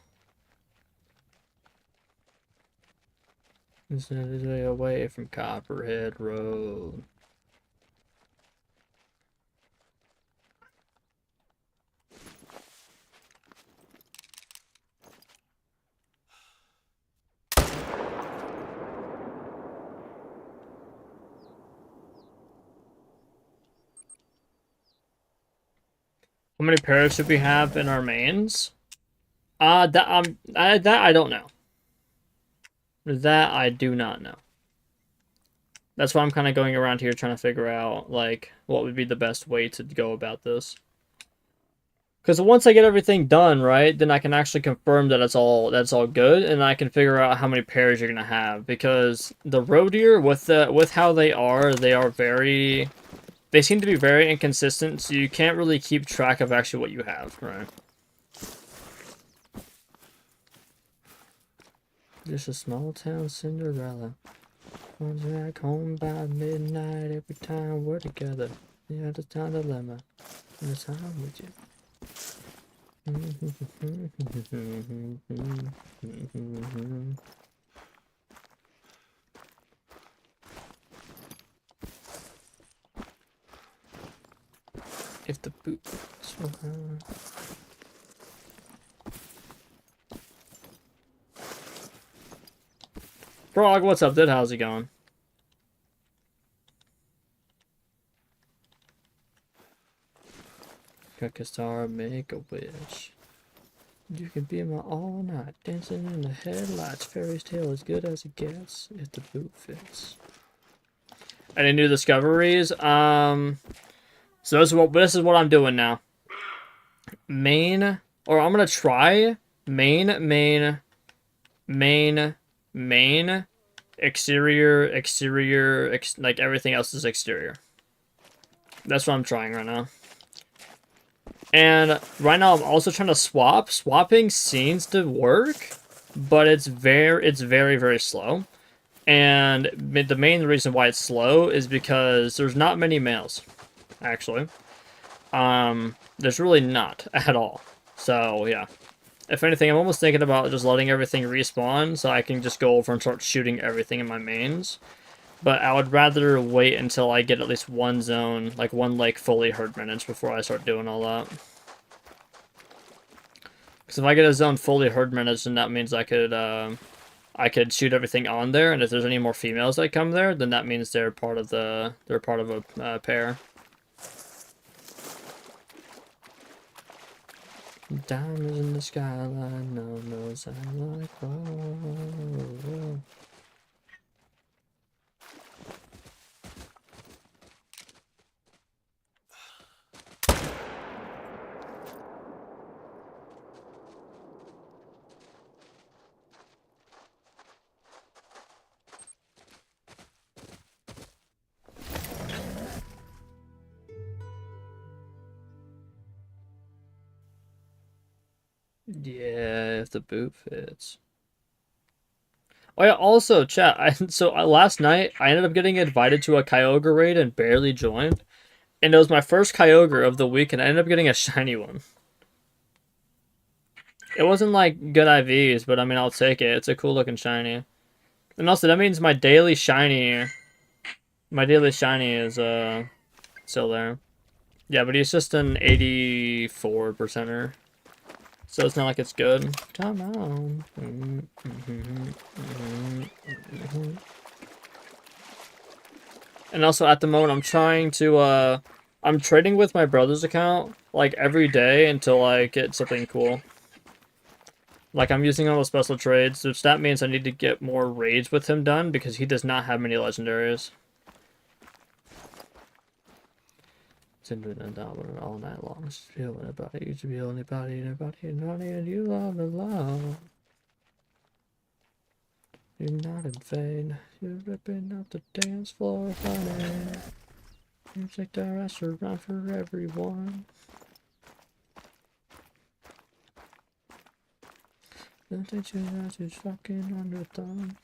This is way away from Copperhead Road. How many pairs should we have in our mains? That I don't know. That I do not know. That's why I'm kind of going around here trying to figure out like what would be the best way to go about this. Because once I get everything done, right, then I can actually confirm that it's all good, and I can figure out how many pairs you're gonna have. Because the roe deer, with how they are very, they seem to be very inconsistent, so you can't really keep track of actually what you have, right? Just a small town Cinderella. Comes back home by midnight every time we're together. Yeah, it's time dilemma. And it's time with you. If the boot. Frog, what's up, dude? How's it going? Cook a star, make a wish. You can be my all night, dancing in the headlights. Fairy's tale as good as it gets if the boot fits. Any new discoveries? So this is what I'm doing now. Main, or I'm gonna try main, exterior, like everything else is exterior. That's what I'm trying right now. And right now I'm also trying to swap. Swapping seems to work, but it's very, very slow. And the main reason why it's slow is because there's not many males, actually. There's really not at all. So yeah. If anything, I'm almost thinking about just letting everything respawn so I can just go over and start shooting everything in my mains. But I would rather wait until I get at least one zone, like one lake fully herd minutes before I start doing all that. Because if I get a zone fully herd minutes, then that means I could shoot everything on there, and if there's any more females that come there, then that means they're part of a pair. Diamonds in the skyline, no knows I like oh. Yeah, if the boot fits. Oh yeah, also, chat, last night, I ended up getting invited to a Kyogre raid and barely joined. And it was my first Kyogre of the week, and I ended up getting a shiny one. It wasn't like good IVs, but I mean, I'll take it. It's a cool looking shiny. And also, that means my daily shiny is, still there. Yeah, but he's just an 84%er. So it's not like it's good. Come on. And also at the moment I'm trying to I'm trading with my brother's account like every day until I get something cool. Like I'm using all the special trades, which that means I need to get more raids with him done because he does not have many legendaries. Sitting down all night long, just feeling anybody, you should be anybody, and you all alone. You're not in vain, you're ripping up the dance floor, honey. Seems like the restaurant for everyone. Don't think you know she's fucking on your thumb.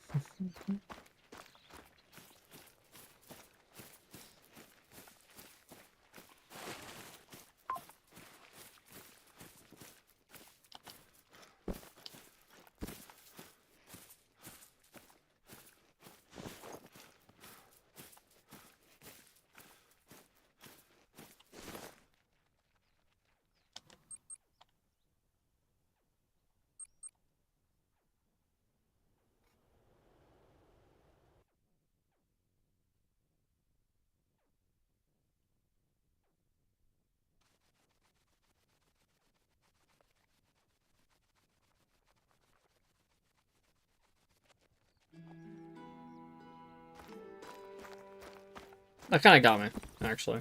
That kind of got me, actually.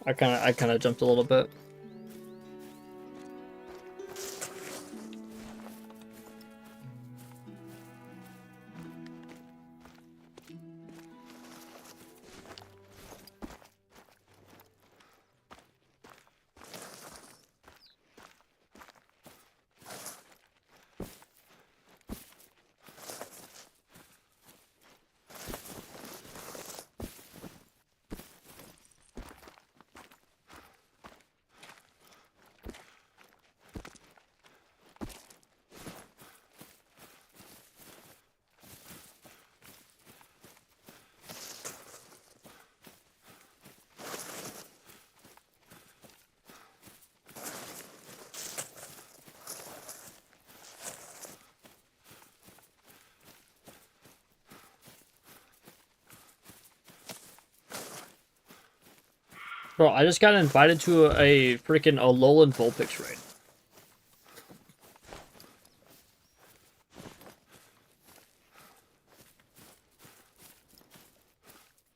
I kind of jumped a little bit. Bro, I just got invited to a freaking Alolan Vulpix raid.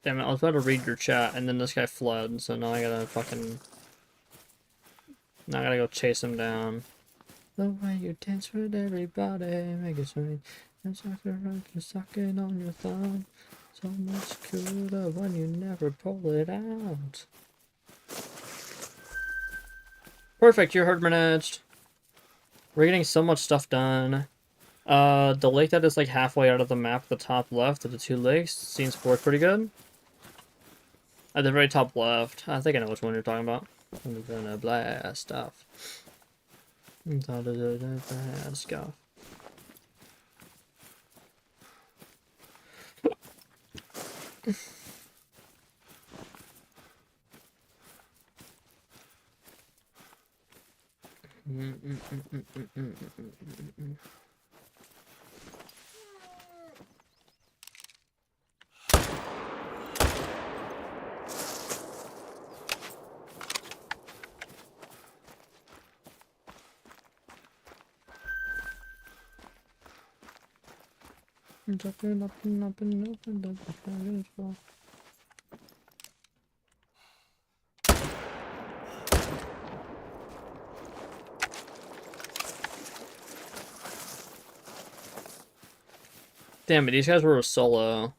Damn it, I was about to read your chat, and then this guy fled, so now I gotta fucking... Now I gotta go chase him down. The way you dance with everybody, make it swing. And sucking on your thumb. So much cooler when you never pull it out. Perfect, you're herd managed. We're getting so much stuff done. The lake that is like halfway out of the map, the top left of the two lakes, seems to work pretty good. At the very top left, I think I know which one you're talking about. I'm gonna blast off. Blast off. Jumping up and up and up and up and up. Damn it, these guys were a solo.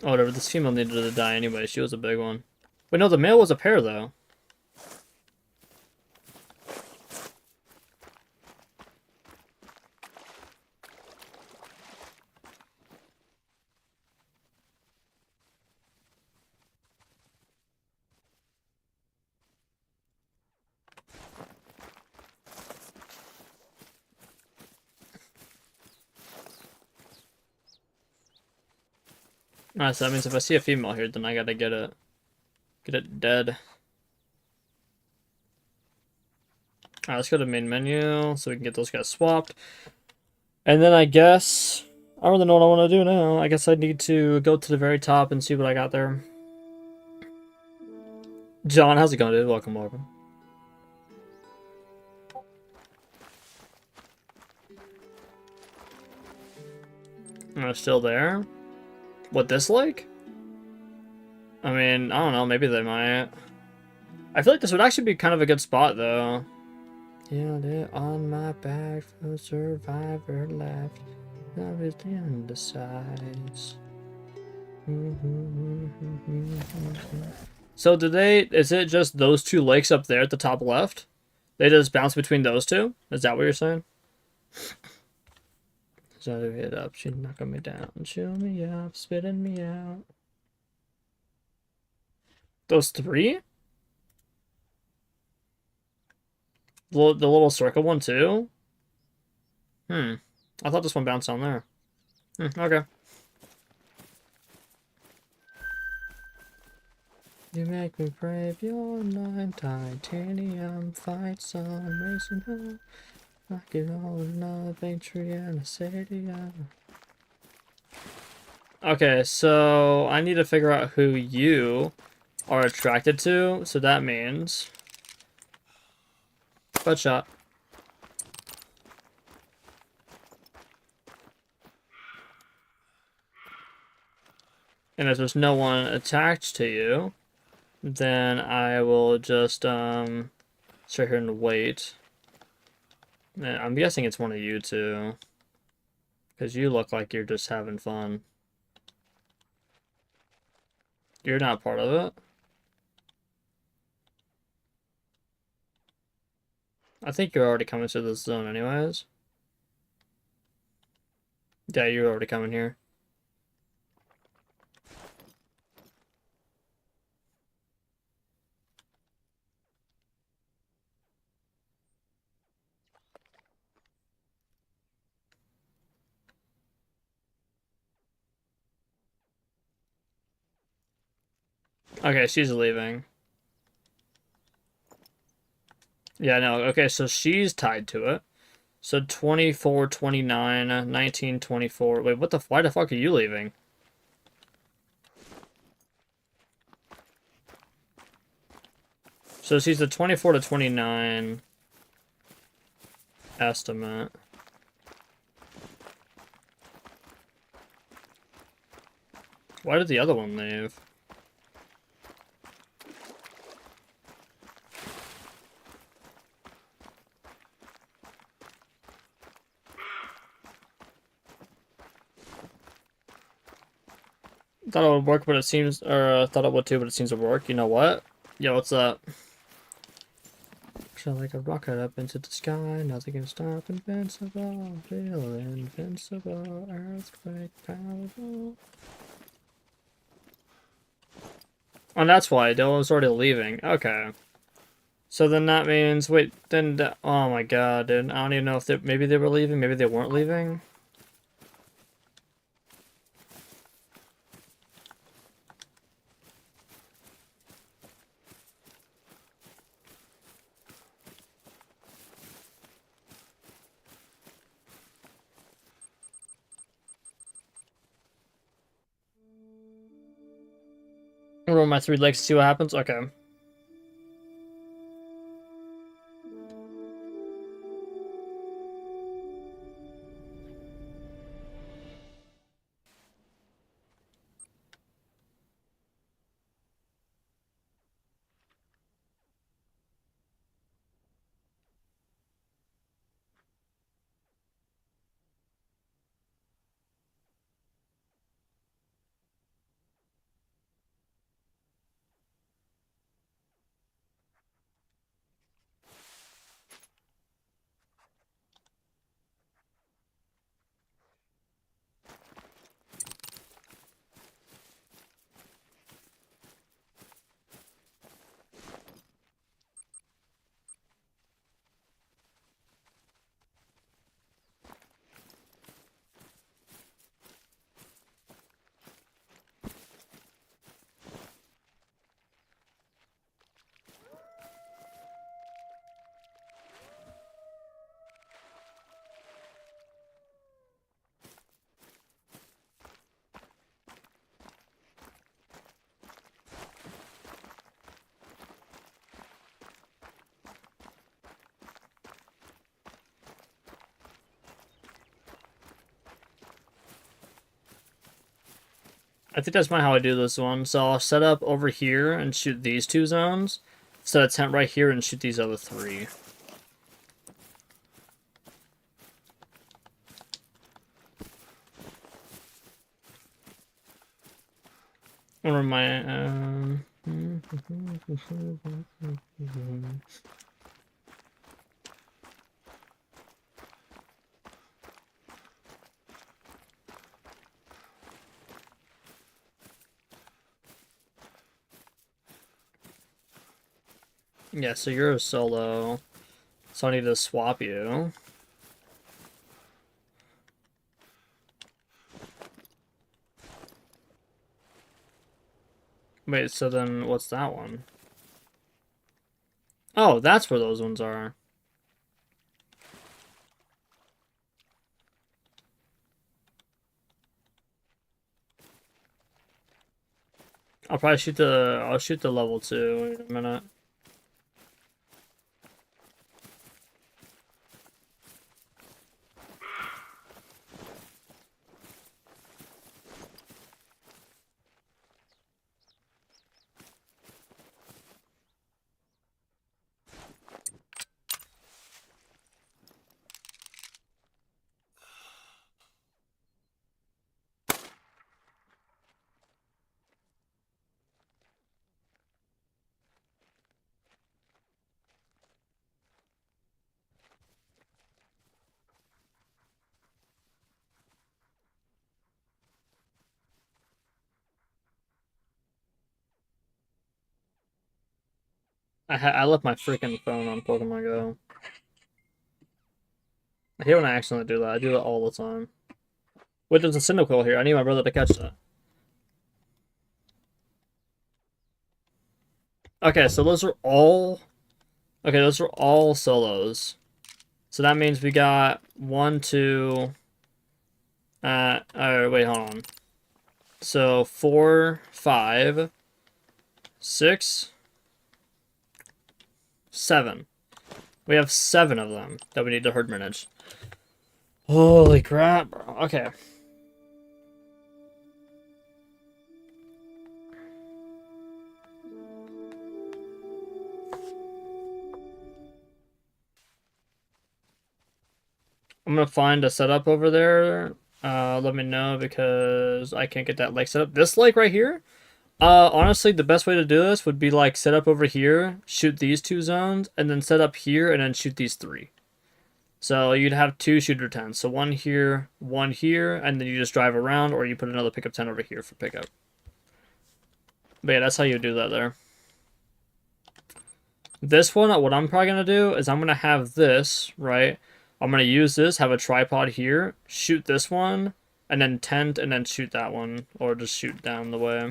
Oh, whatever, this female needed to die anyway, she was a big one. Wait, no, the male was a pair, though. Alright, so that means if I see a female here, then I gotta get it. Get it dead. Alright, let's go to main menu so we can get those guys swapped. And then I guess... I don't really know what I want to do now. I guess I need to go to the very top and see what I got there. John, how's it going, dude? Welcome, welcome. Still there? What, this lake? I mean, I don't know, maybe they might. I feel like this would actually be kind of a good spot, though. Held it on my back, the survivor left. I was in the sides. So is it just those two lakes up there at the top left? They just bounce between those two? Is that what you're saying? So I hit up, she knocking me down, chew me up, spitting me out. Those three? The little circle one too? Hmm. I thought this one bounced on there. Okay. You make me brave, your nine titanium fights on racing home. I get all another victory and a stadium. Okay, so I need to figure out who you are attracted to. So that means butt shot. And if there's no one attached to you, then I will just sit here and wait. And I'm guessing it's one of you two, because you look like you're just having fun. You're not part of it. I think you're already coming to this zone anyways. Yeah, you're already coming here. Okay, she's leaving. Yeah, no, okay, so she's tied to it. So 24, 29, 19, 24. Wait, why the fuck are you leaving? So she's the 24 to 29 estimate. Why did the other one leave? Thought it would work, but it seems, or thought it would too, but it seems to work. You know what? Yo, what's up? So like a rocket up into the sky, nothing can stop invincible. Feel invincible, earthquake powerful. And that's why Dylan's already leaving. Okay. So then that means, wait, then, oh my god, dude. I don't even know if maybe they were leaving, maybe they weren't leaving. Roll my 3 legs to see what happens. Okay. I think that's how I do this one. So I'll set up over here and shoot these 2 zones. Set a tent right here and shoot these other 3. Or my yeah, so you're a solo. So I need to swap you. Wait, so then what's that one? Oh, that's where those ones are. I'll shoot the level 2 in a minute. I left my freaking phone on Pokemon Go. I hate when I accidentally do that. I do that all the time. Wait, there's a Cyndaquil here. I need my brother to catch that. Okay, so those are all... Okay, those are all solos. So that means we got 1, 2... wait, hold on. So 4, 5, 6, 7. We have 7 of them that we need to herd manage. Holy crap, bro. Okay. I'm gonna find a setup over there. Let me know because I can't get that lake set up. This lake right here? Honestly, the best way to do this would be like set up over here, shoot these 2 zones, and then set up here, and then shoot these 3. So you'd have 2 shooter tents. So 1 here, 1 here, and then you just drive around, or you put another pickup tent over here for pickup. But yeah, that's how you do that there. This one, what I'm probably going to do is I'm going to have this, right? I'm going to use this, have a tripod here, shoot this one, and then tent, and then shoot that one, or just shoot down the way.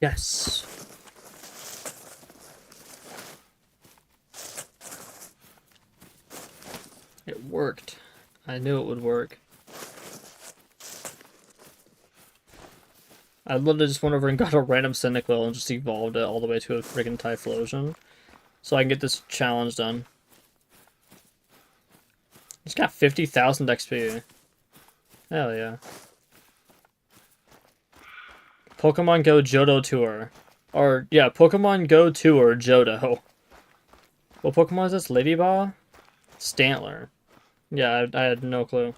Yes. It worked. I knew it would work. I literally just went over and got a random Cyndaquil and just evolved it all the way to a freaking Typhlosion. So I can get this challenge done. It's got 50,000 XP. Hell yeah. Pokemon Go Johto Tour. Or, yeah, Pokemon Go Tour Johto. What Pokemon is this? Ladyball? Stantler. Yeah, I had no clue.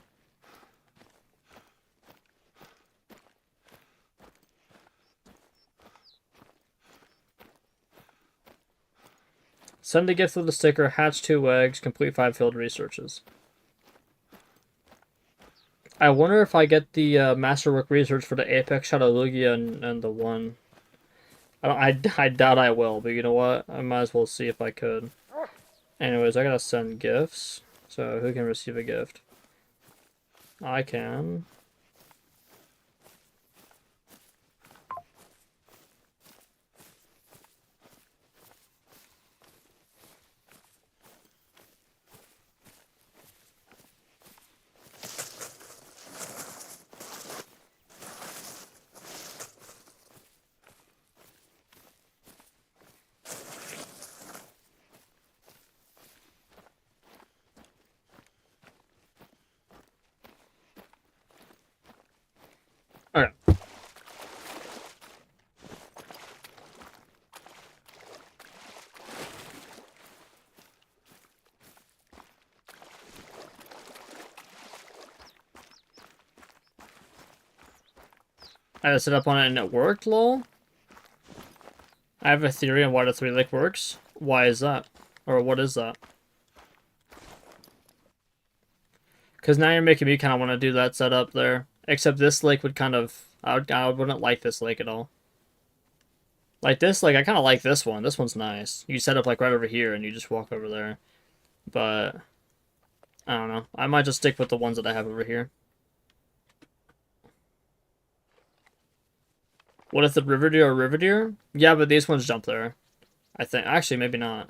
Send a gift with a sticker, hatch 2 eggs, complete 5 field researches. I wonder if I get the masterwork research for the Apex Shadow Lugia and the one. I doubt I will, but you know what? I might as well see if I could. Anyways, I gotta send gifts. So who can receive a gift? I can. Okay. I had to set up on it and it worked, lol. I have a theory on why the 3-lake works. Why is that? Or what is that? Because now you're making me kind of want to do that setup there. Except this lake would kind of... I wouldn't like this lake at all. Like this lake, I kind of like this one. This one's nice. You set up like right over here and you just walk over there. But... I don't know. I might just stick with the ones that I have over here. What if the river deer are river deer? Yeah, but these ones jump there. I think. Actually, maybe not.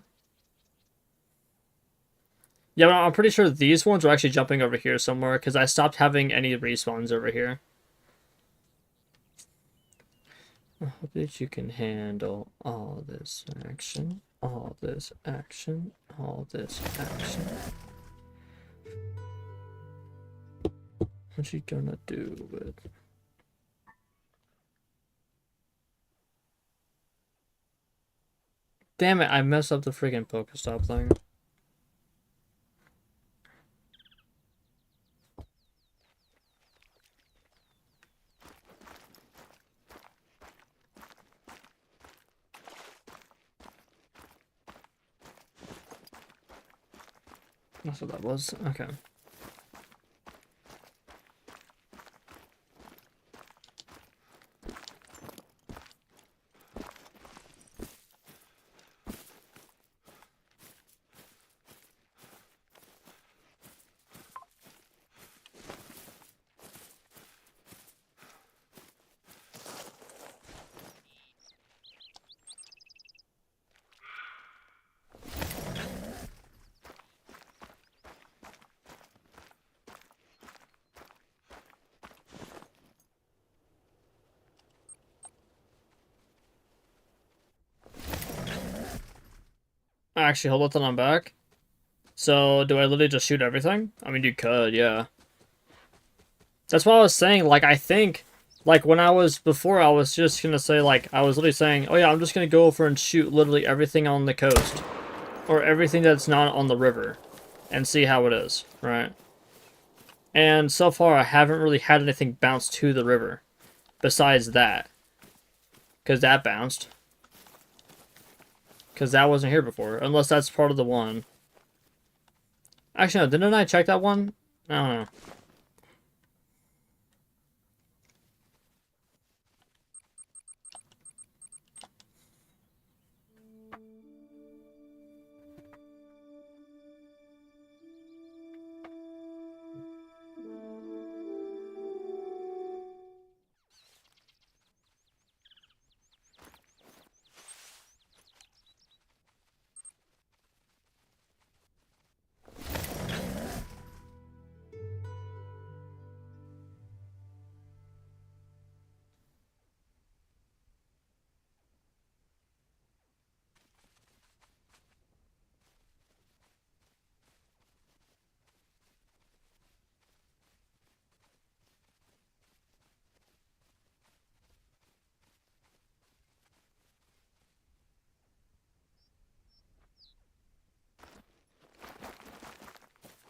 Yeah, but I'm pretty sure these ones are actually jumping over here somewhere because I stopped having any respawns over here. I hope that you can handle all this action, all this action, all this action. What you gonna do with... Damn it, I messed up the friggin' Pokestop thing. That's what that was. Okay. Actually, hold on till I'm back. So, do I literally just shoot everything? I mean, you could, yeah. That's what I was saying, like, I think, like, when I was, before, I was just gonna say, like, I was literally saying, oh yeah, I'm just gonna go over and shoot literally everything on the coast. Or everything that's not on the river. And see how it is, right? And so far, I haven't really had anything bounce to the river. Besides that. Because that bounced. Because that wasn't here before. Unless that's part of the one. Actually, no, didn't I check that one? I don't know.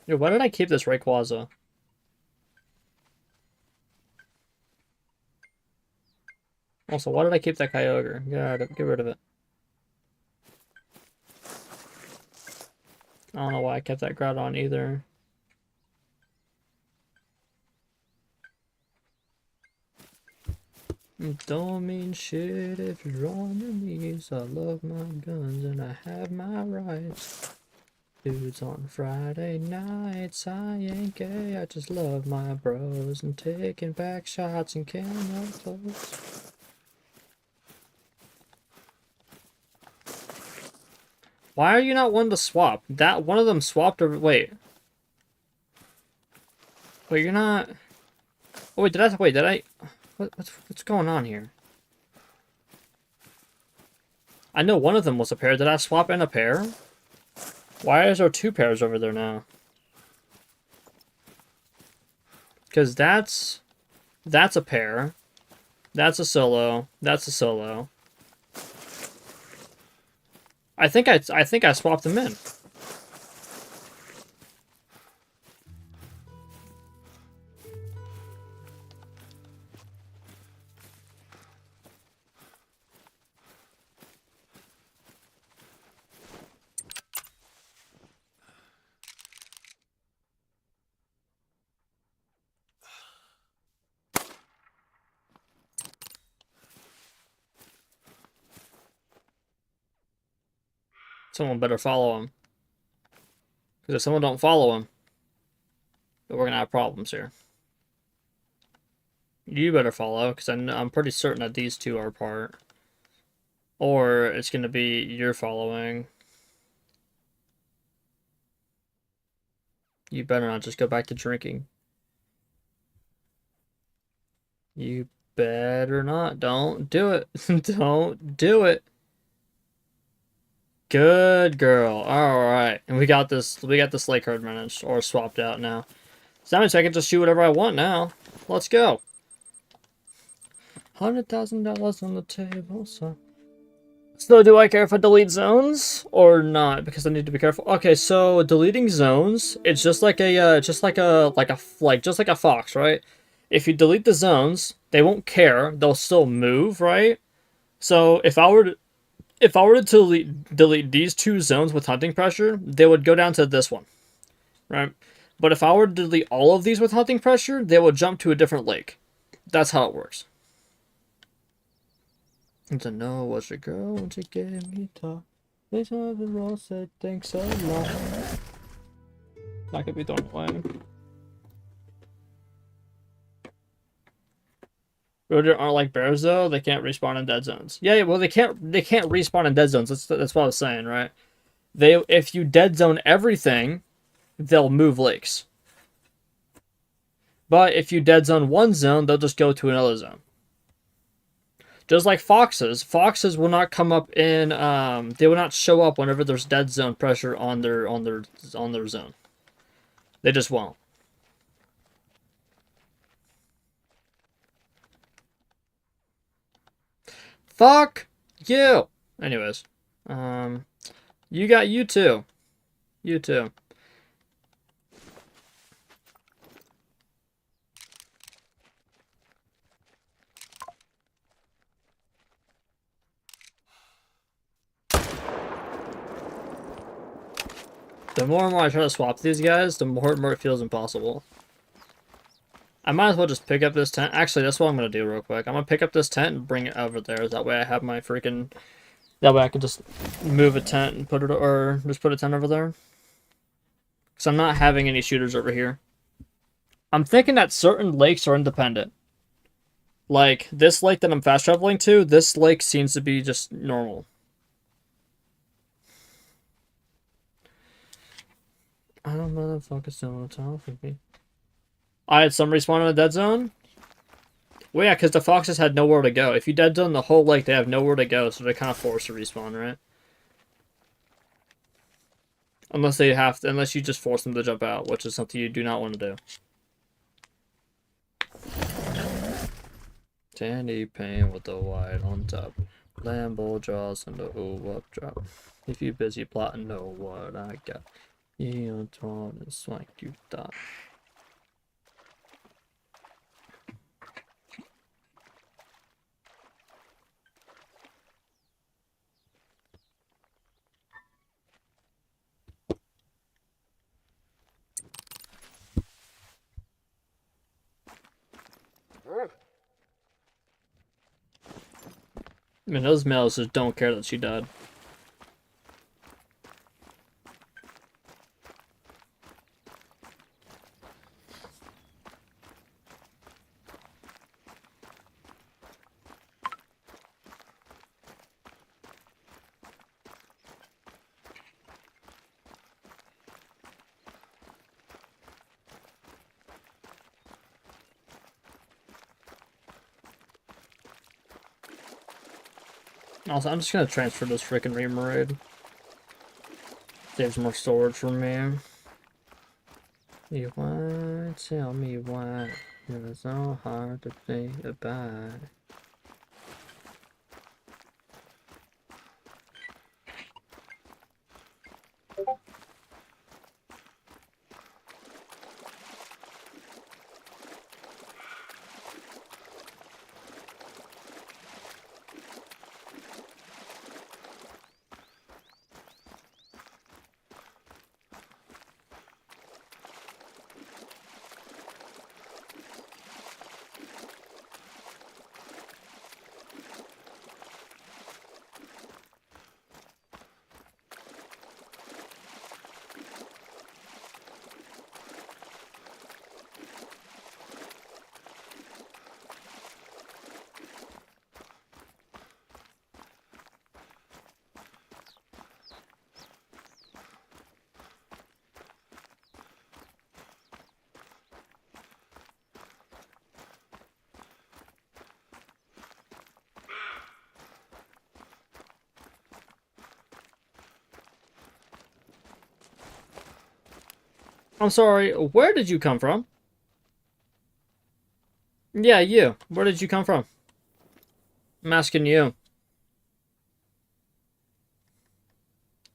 Yo, why did I keep this Rayquaza? Also, why did I keep that Kyogre? Get rid of it. I don't know why I kept that grout on either. Don't mean shit if you're on your knees. I love my guns and I have my rights. Dudes on Friday nights, I ain't gay. I just love my bros and taking back shots and killing no clothes. Why are you not one to swap? That one of them swapped over. Wait, you're not. Oh wait, did I? What's going on here? I know one of them was a pair. Did I swap in a pair? Why is there two pairs over there now? Because that's a pair. That's a solo. That's a solo. I think I swapped them in. Someone better follow him. Because if someone don't follow him, we're gonna have problems here. You better follow, because I'm pretty certain that these two are apart. Or it's gonna be you're following. You better not just go back to drinking. You better not. Don't do it. Don't do it. Good girl. Alright. And we got this lake herd managed or swapped out now. So that means I can just shoot whatever I want now. Let's go. $100,000 on the table, so do I care if I delete zones or not? Because I need to be careful. Okay, so deleting zones, it's just like a just like a fox, right? If you delete the zones, they won't care. They'll still move, right? So if I were to delete these two zones with hunting pressure, they would go down to this one, right? But if I were to delete all of these with hunting pressure, they would jump to a different lake. That's how it works. And to know what's your girl when she gave me talk. This other role said thanks a lot. That could be thrown away. Rotor aren't like bears though. They can't respawn in dead zones. Yeah, well they can't respawn in dead zones. That's what I was saying, right? If you dead zone everything, they'll move lakes. But if you dead zone one zone, they'll just go to another zone. Just like foxes. Foxes will not come up in they will not show up whenever there's dead zone pressure on their zone. They just won't. Fuck you. Anyways, you got you too. You too. The more and more I try to swap these guys, the more and more it feels impossible. I might as well just pick up this tent. Actually, that's what I'm going to do real quick. I'm going to pick up this tent and bring it over there. That way I have my freaking... That way I can just move a tent and put it... Or just put a tent over there. Because I'm not having any shooters over here. I'm thinking that certain lakes are independent. Like, this lake that I'm fast traveling to, this lake seems to be just normal. I don't motherfucker still on top of me. I had some respawn in a dead zone? Well, yeah, because the foxes had nowhere to go. If you dead zone the whole lake, they have nowhere to go, so they're kind of forced to respawn, right? Unless you just force them to jump out, which is something you do not want to do. Tandy paint with the white on top. Lambo jaws and the up drop. If you busy plotting, know what I got. You don't want to swank you thought. I mean, those males just don't care that she died. Also, I'm just gonna transfer this freaking Remoraid. Saves more storage for me. You want tell me why it was so hard to say goodbye. I'm sorry, where did you come from? Yeah, you. Where did you come from? I'm asking you.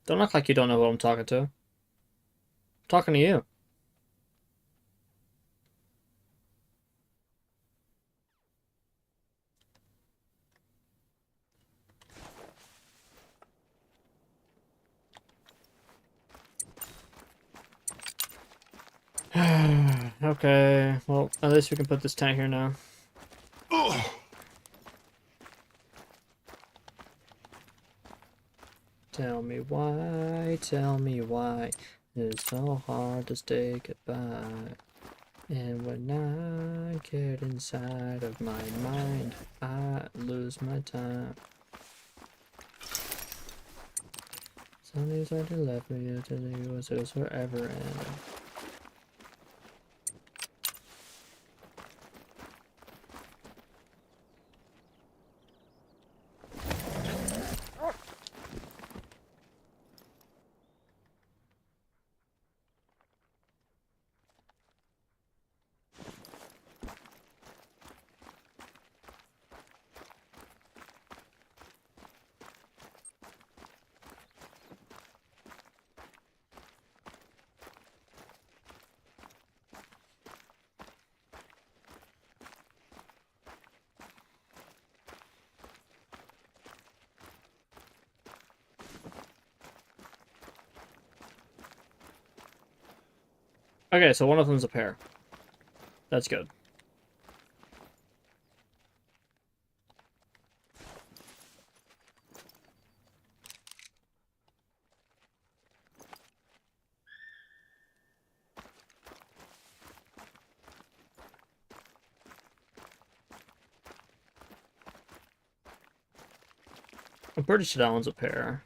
Don't act like you don't know who I'm talking to. I'm talking to you. Okay, well, at least we can put this tank here now. Tell me why it's so hard to say goodbye. And when I get inside of my mind, I lose my time. Some days I do love you till you was yours forever and okay, so one of them's a pair. That's good. I'm pretty sure that one's a pair.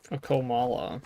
A Komala.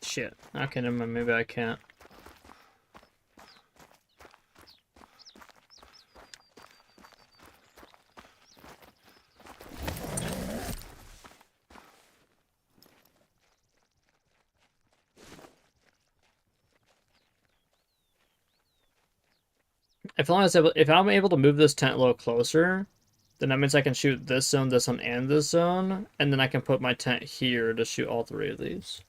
Shit. Okay, never mind. Maybe I can't. if I'm able to move this tent a little closer, then that means I can shoot this zone, and this zone, and then I can put my tent here to shoot all three of these.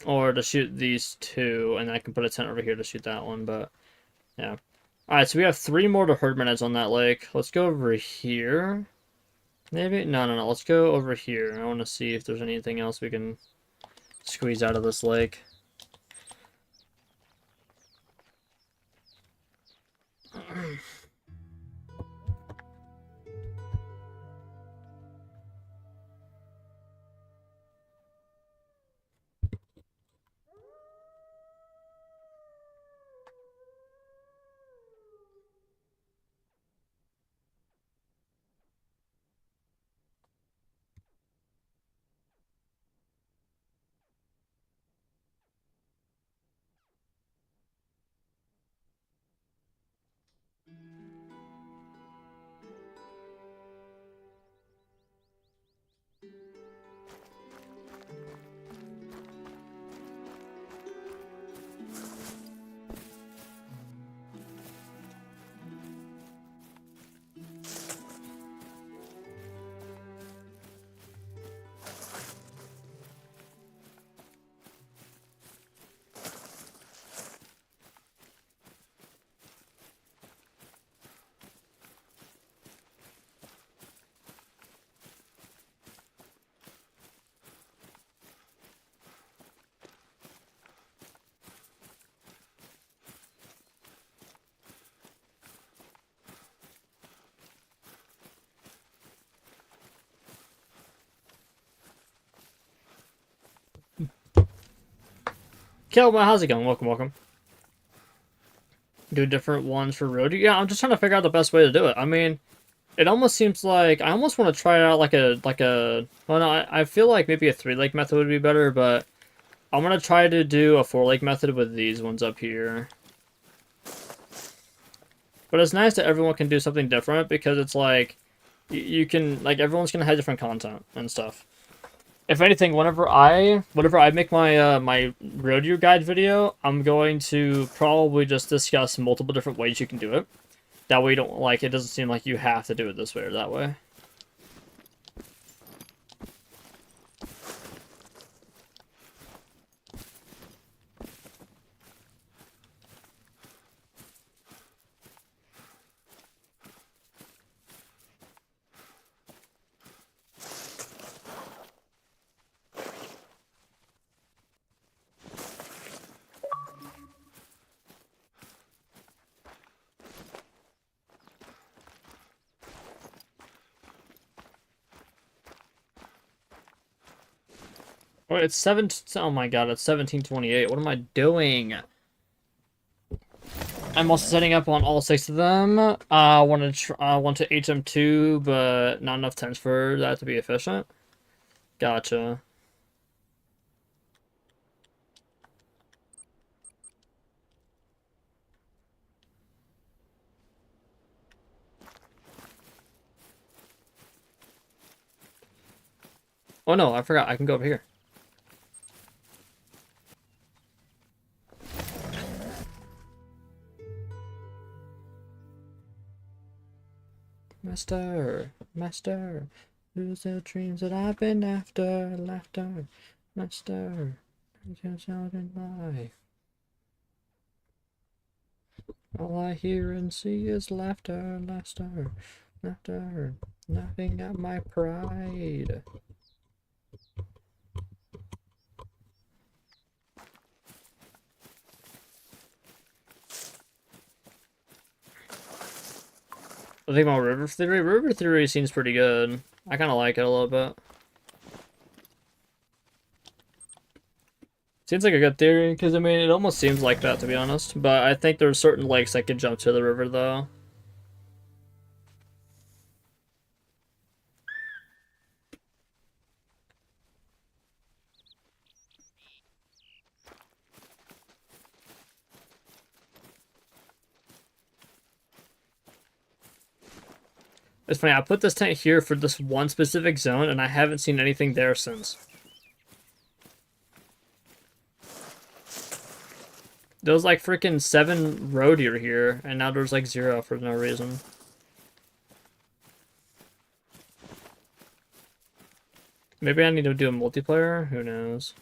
Or to shoot these two, and I can put a tent over here to shoot that one, but yeah. Alright, so we have 3 more to herd minutes on that lake. Let's go over here. Maybe? No. Let's go over here. I want to see if there's anything else we can squeeze out of this lake. Kelvin, how's it going? Welcome. Do different ones for road. Yeah, I'm just trying to figure out the best way to do it. I mean, it almost seems like I almost want to try it out like a. Well, no, I feel like maybe a 3-lake method would be better, but I'm gonna try to do a 4-lake method with these ones up here. But it's nice that everyone can do something different because it's like you can like everyone's gonna have different content and stuff. If anything, whenever I make my my rodeo guide video, I'm going to probably just discuss multiple different ways you can do it. That way you don't like it doesn't seem like you have to do it this way or that way. Oh, it's 7. Oh my god, it's 1728. What am I doing? I'm also setting up on all 6 of them. I want to HM2, but not enough tents for that to be efficient. Gotcha. Oh no, I forgot. I can go over here. Master, who's the dreams that I've been after? Laughter, master, just out in life. All I hear and see is laughter, laughing at my pride. I think about River Theory. River Theory seems pretty good. I kind of like it a little bit. Seems like a good theory, because, I mean, it almost seems like that, to be honest. But I think there's certain lakes that can jump to the river, though. It's funny, I put this tent here for this one specific zone, and I haven't seen anything there since. There was like freaking 7 roe deer here, and now there's like 0 for no reason. Maybe I need to do a multiplayer? Who knows?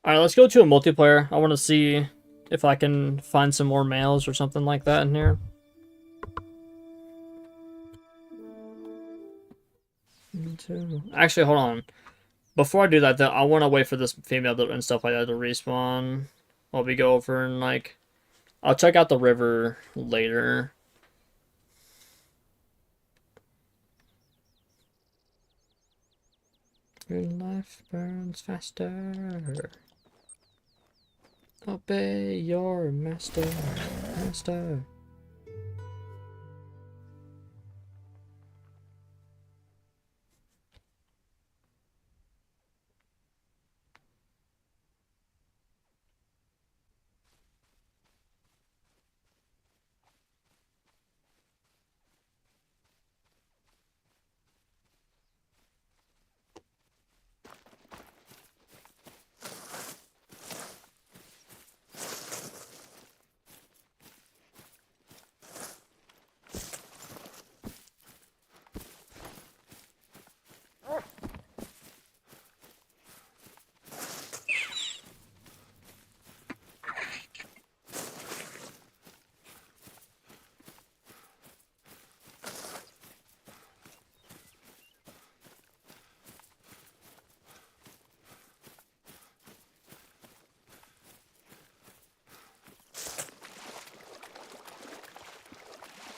Alright, let's go to a multiplayer. I want to see if I can find some more males or something like that in here. Actually, hold on. Before I do that, though, I want to wait for this female and stuff like that to respawn while we go over and, like... I'll check out the river later. Your life burns faster. Obey your master, master.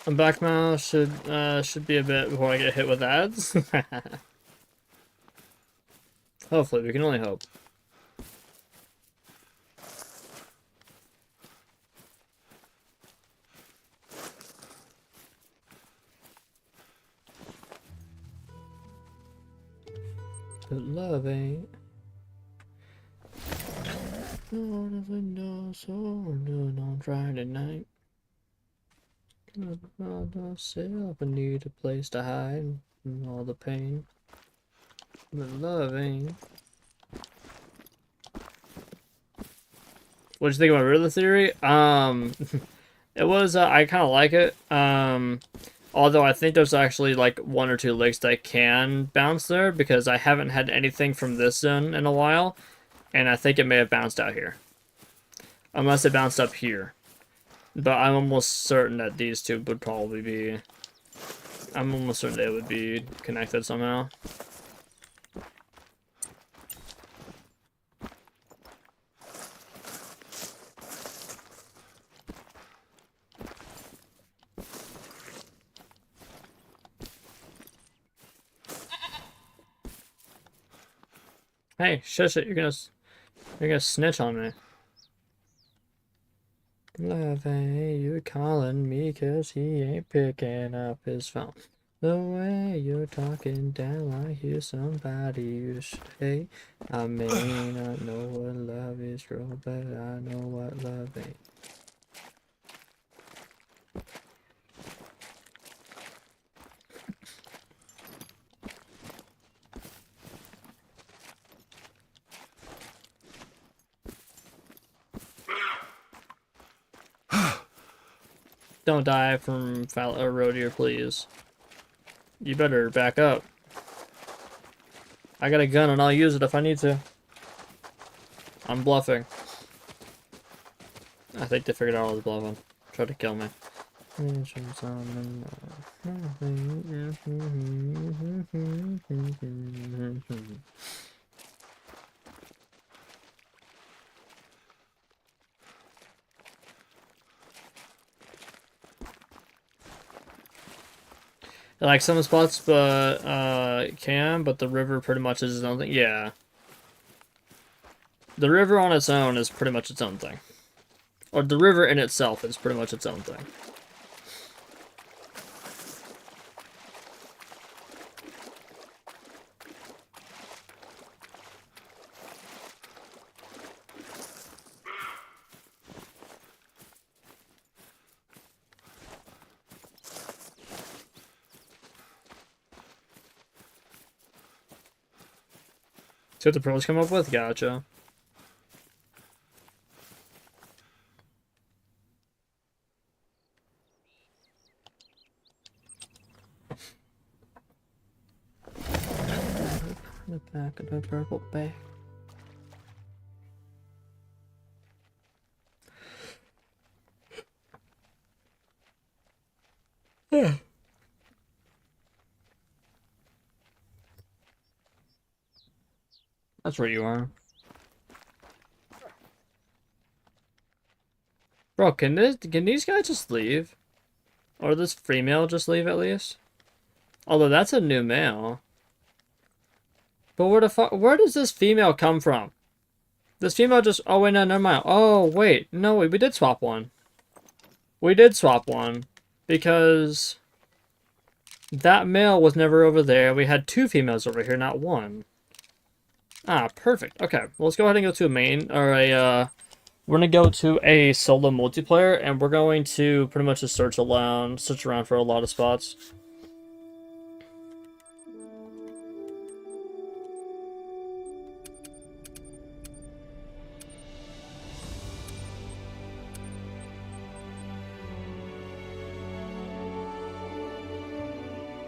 I'm back now. Should be a bit before I get hit with ads. Hopefully, we can only hope. But love ain't. No, nothing knows, so I'm doing on Friday night. About myself, I need a place to hide from all the pain. But love ain't. What'd you think about Riddler Theory? It was, I kind of like it. Although I think there's actually like 1 or 2 lakes that can bounce there because I haven't had anything from this zone in a while. And I think it may have bounced out here. Unless it bounced up here. But I'm almost certain that these two would probably be... I'm almost certain they would be connected somehow. Hey, shush it, you're gonna snitch on me. Love, hey, you calling me 'cause he ain't picking up his phone. The way you're talking down, I hear somebody you should hate. I may not know what love is, bro, but I know what love ain't. Don't die from a road here, please. You better back up. I got a gun and I'll use it if I need to. I'm bluffing. I think they figured out I was bluffing. Tried to kill me. Like some spots, but but the river pretty much is its own thing. Yeah, the river on its own is pretty much its own thing, or the river in itself is pretty much its own thing. See what the pros come up with? Gotcha. The back of the purple bag. Yeah. That's where you are. Bro, can these guys just leave? Or this free male just leave at least? Although that's a new male. But where does this female come from? This female just, oh wait, no, never mind. Oh wait, no, we did swap one. We did swap one. Because that male was never over there. We had 2 females over here, not 1. Ah, perfect. Okay, well, let's go ahead and go to a main, or we're gonna go to a solo multiplayer, and we're going to pretty much just search around for a lot of spots.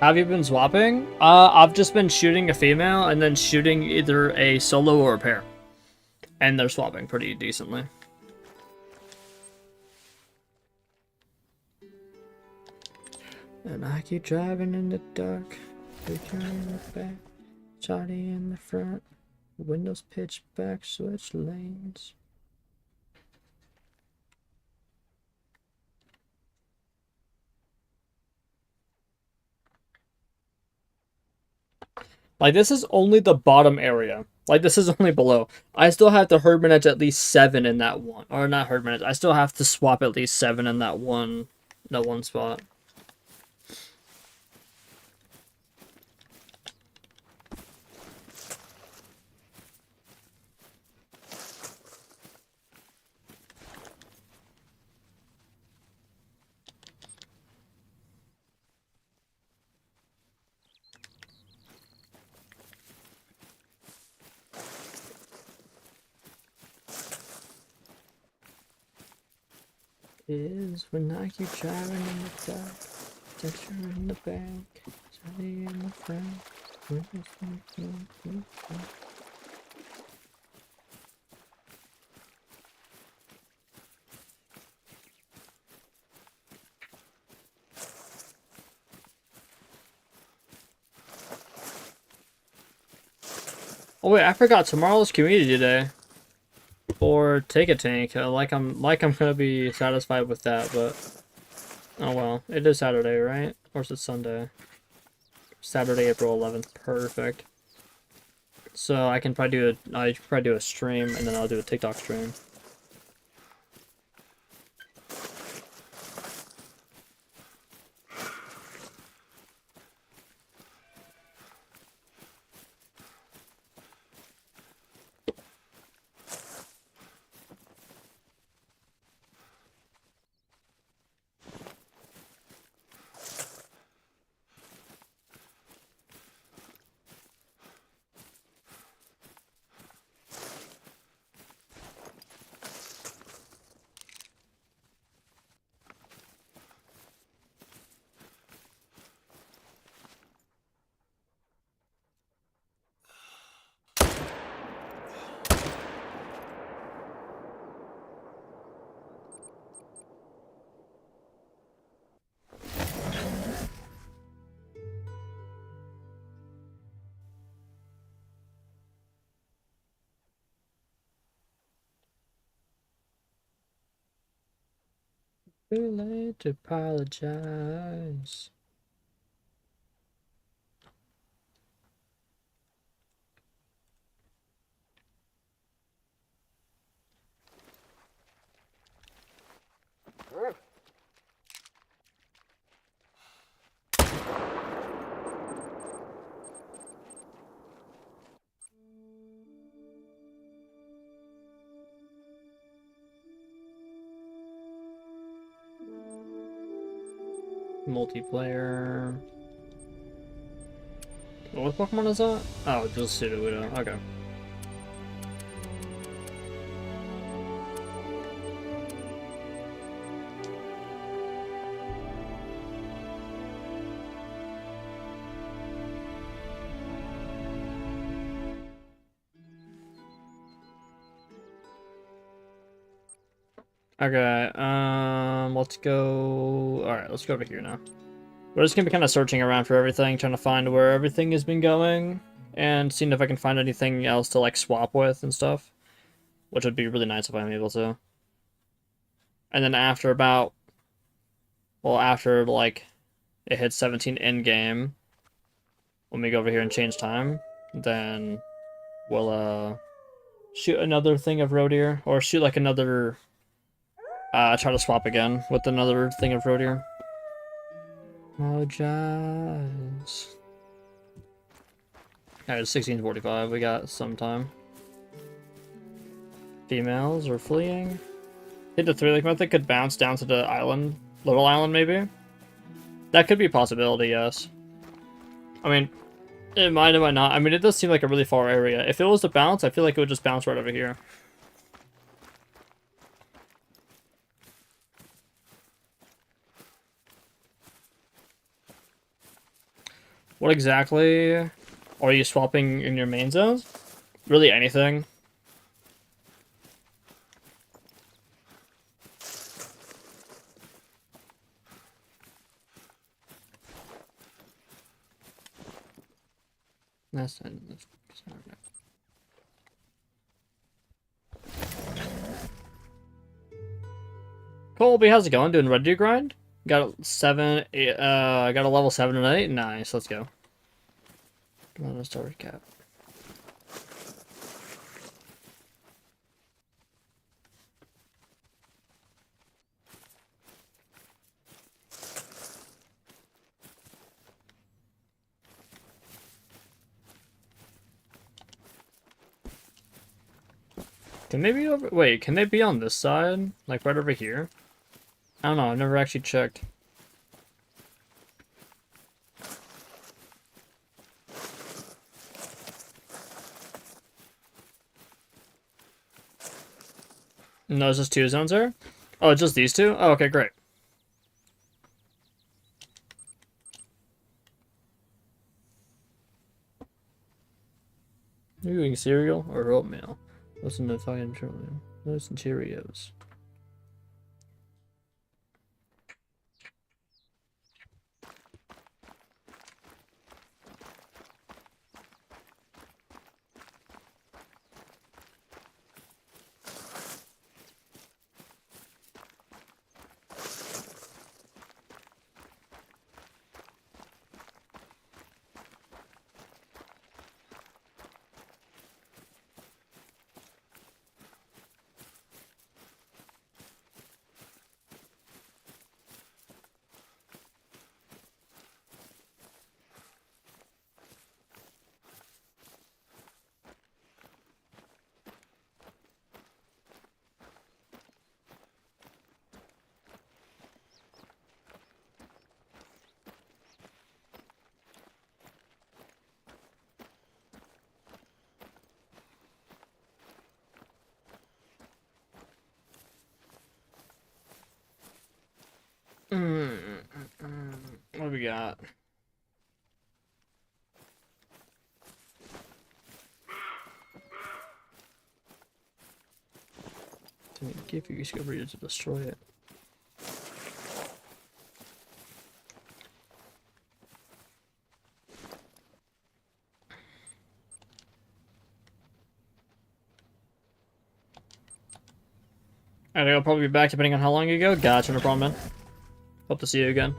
Have you been swapping? I've just been shooting a female and then shooting either a solo or a pair. And they're swapping pretty decently. And I keep driving in the dark, picture in the back, Charlie in the front, windows pitch back, switch lanes. Like, this is only the bottom area. Like, this is only below. I still have to herd manage at least 7 in that one. Or not herd manage. I still have to swap at least 7 in that one spot. Is when I keep driving in the dark, picture in the back, Charlie in the front, windows pitch back. Oh wait, I forgot tomorrow's community day for Take a Tank. Like I'm gonna be satisfied with that, but oh well. It is Saturday, right? Or is it Sunday? Saturday, April 11th. Perfect. So I can probably do a stream and then I'll do a TikTok stream. Too late to apologize. Multiplayer. What Pokemon is that? Oh, just Sudowoodo. Okay. Okay, let's go. Alright, let's go over here now. We're just gonna be kind of searching around for everything, trying to find where everything has been going, and seeing if I can find anything else to, like, swap with and stuff. Which would be really nice if I'm able to. And then after about... Well, after, like, it hits 17 in-game, when we go over here and change time, then we'll, shoot another thing of road here, or shoot, like, another... try to swap again with another thing of road here. Apologize. Alright, it's 16:45. We got some time. Females are fleeing. Hit the 3-link method could bounce down to the island. Little island, maybe? That could be a possibility, yes. I mean, it might not. I mean, it does seem like a really far area. If it was to bounce, I feel like it would just bounce right over here. What exactly are you swapping in your main zones? Really anything. That's Colby, how's it going? Doing Red Deer grind? Got a 7, got a level 7 and 8. Nice, let's go. Come on, let's start recap. Can they be over? Wait, can they be on this side? Like right over here? I don't know, I've never actually checked. No, it's just 2 zones there? Oh, it's just these 2? Oh, okay, great. Are you eating cereal or oatmeal? Listen to talking Trillium. Listen Cheerios. What do we got? Give you discovery to destroy it. Alright, I'll probably be back depending on how long you go. Gotcha, no problem, man. Hope to see you again.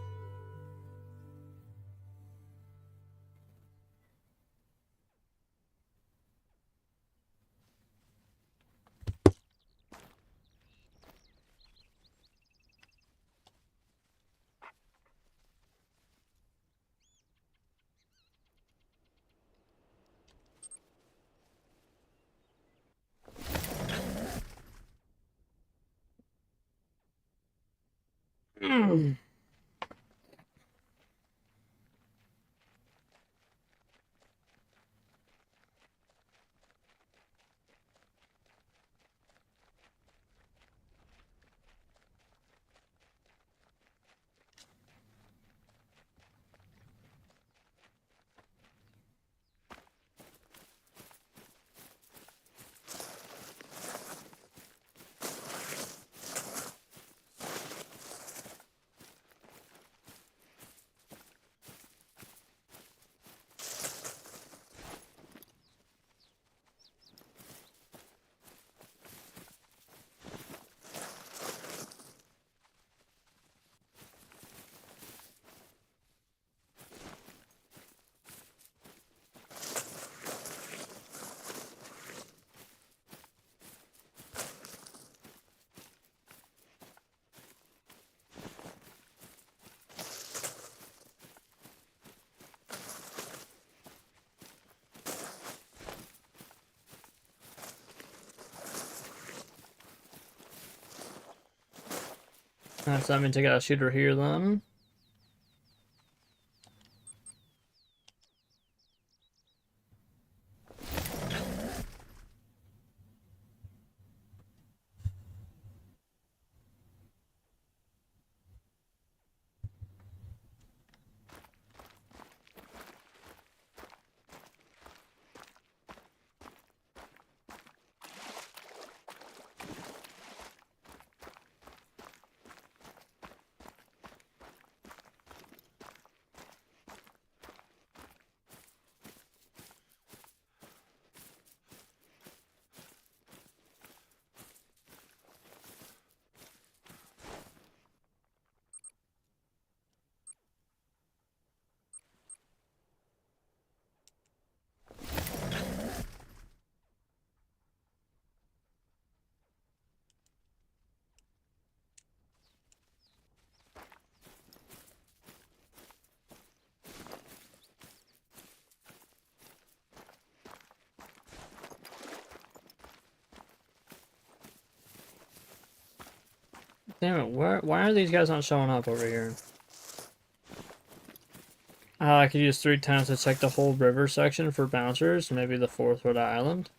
So that means I got a shooter here then. Damn it, why are these guys not showing up over here? I could use 3 times to check the whole river section for bouncers, maybe the 4th Rhode Island.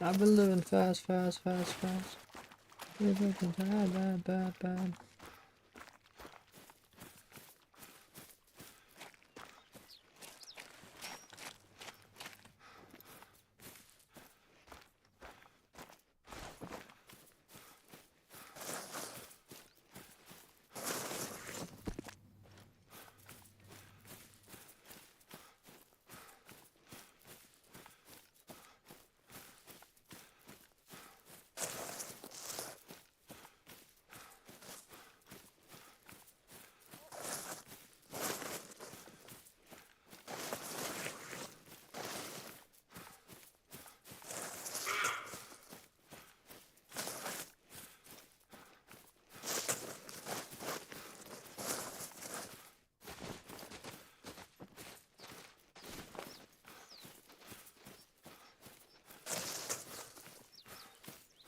I've been living fast. Living bad.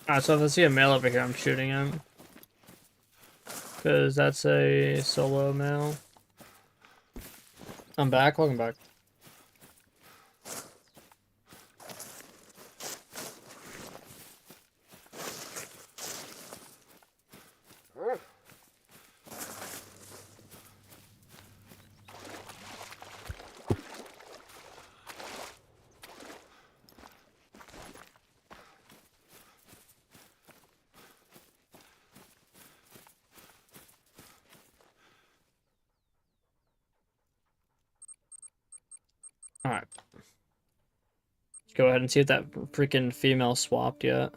Alright, so if I see a male over here, I'm shooting him. Because that's a solo male. I'm back, welcome back. Alright. Let's go ahead and see if that freaking female swapped yet.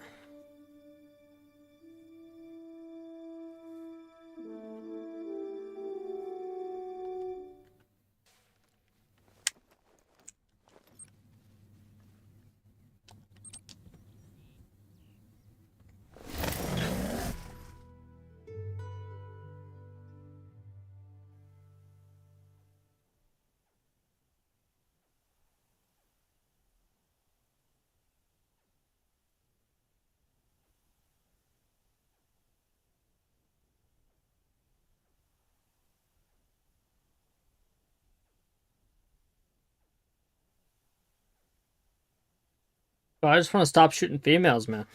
But I just want to stop shooting females, man.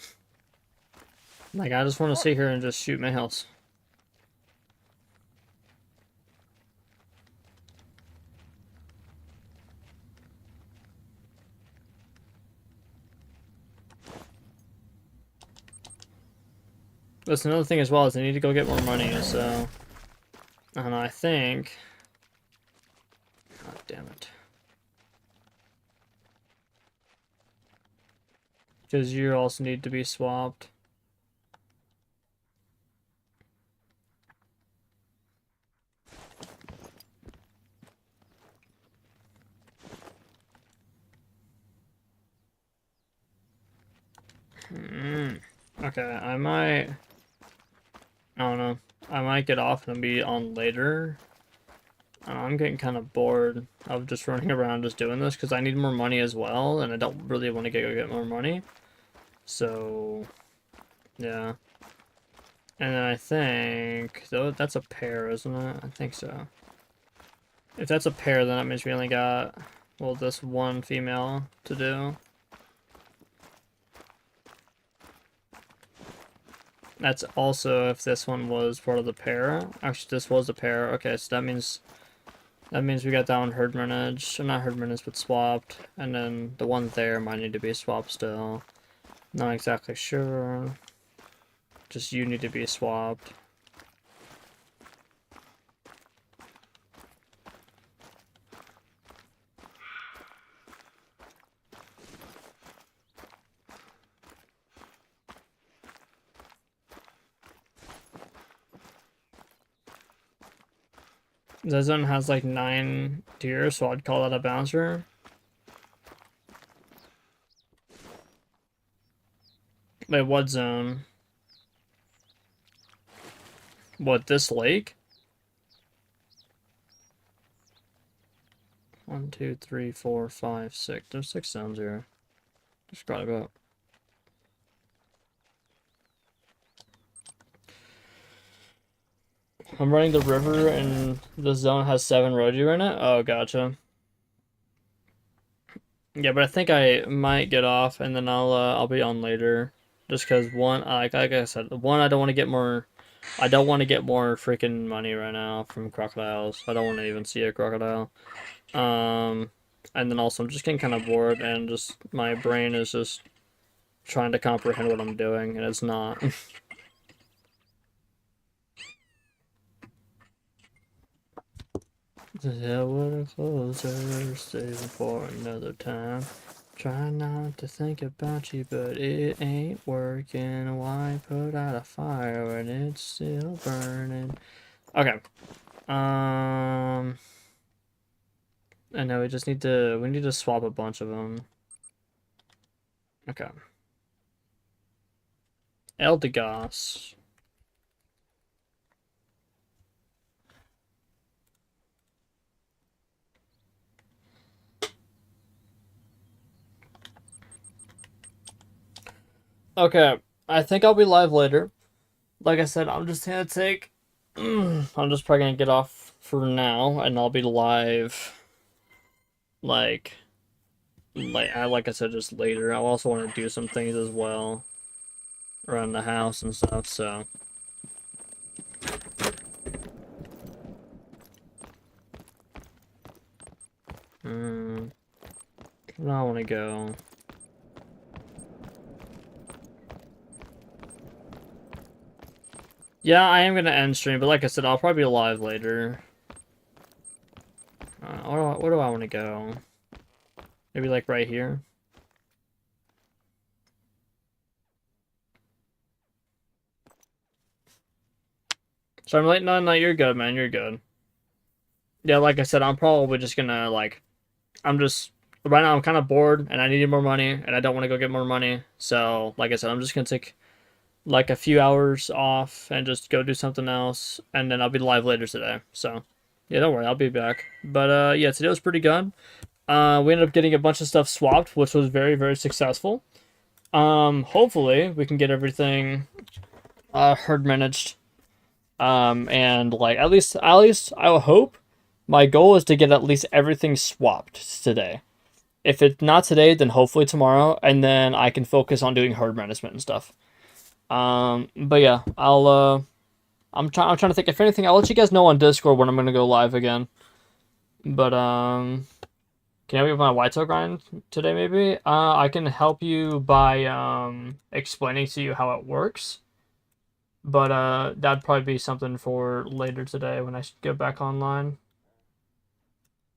Like, I just want to sit here and just shoot males. Listen, another thing as well is I need to go get more money, so... And I think... God damn it. Because you also need to be swapped. Okay, I don't know. I might get off and be on later. I'm getting kind of bored of just running around just doing this because I need more money as well, and I don't really want to go get more money. So, yeah. And then I think, though, that's a pair, isn't it? I think so. If that's a pair, then that means we only got, well, this one female to do. That's also if this one was part of the pair. Actually, this was a pair. Okay, so that means we got that one herd managed. Or not herd managed, but swapped. And then the one there might need to be swapped still. Not exactly sure. Just you need to be swapped. This zone has like 9 deer, so I'd call that a bouncer. Wait, what zone? What, this lake? 1, 2, 3, 4, 5, 6. There's 6 zones here. Just forgot about. I'm running the river and the zone has 7 roadie in it? Oh, gotcha. Yeah, but I think I might get off and then I'll be on later. Just because one, like I said, one, I don't want to get more freaking money right now from crocodiles. I don't want to even see a crocodile. And then also I'm just getting kind of bored and just my brain is just trying to comprehend what I'm doing and it's not. Yeah, what a closer, saving for another time. Try not to think about you, but it ain't working. Why put out a fire when it's still burning? Okay. I know we need to swap a bunch of them. Okay. Eldegoss. Okay, I think I'll be live later. Like I said, I'm just gonna take. I'm just probably gonna get off for now, and I'll be live. Like, like I said, just later. I also want to do some things as well around the house and stuff. So. Where do I want to go? Yeah, I am gonna end stream, but like I said, I'll probably be live later. Where do I want to go? Maybe like right here. So I'm like, no, you're good, man. You're good. Yeah, like I said, I'm probably just gonna like, right now I'm kind of bored and I need more money and I don't want to go get more money. So like I said, I'm just gonna take like a few hours off and just go do something else, and then I'll be live later today. So yeah, don't worry, I'll be back. But yeah, today was pretty good. We ended up getting a bunch of stuff swapped, which was very, very successful. Hopefully we can get everything herd managed. And like at least I will hope. My goal is to get at least everything swapped today. If it's not today, then hopefully tomorrow, and then I can focus on doing herd management and stuff. But yeah, I'm trying to think. If anything, I'll let you guys know on Discord when I'm gonna go live again. But can I help you with my whitetail grind today? Maybe. I can help you by explaining to you how it works. But that'd probably be something for later today when I get back online.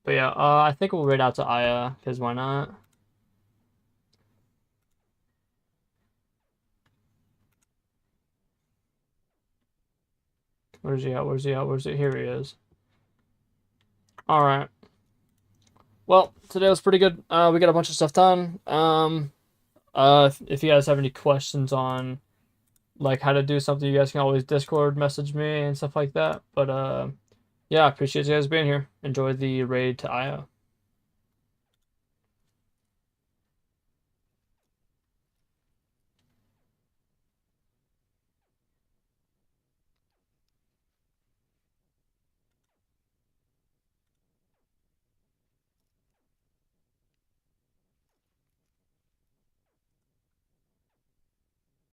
But yeah, I think we'll raid out to Aya, because why not? Where's he at? Where's he at? Where's it? Here he is. Alright. Well, today was pretty good. We got a bunch of stuff done. If you guys have any questions on like how to do something, you guys can always Discord message me and stuff like that. But yeah, appreciate you guys being here. Enjoy the raid to Io.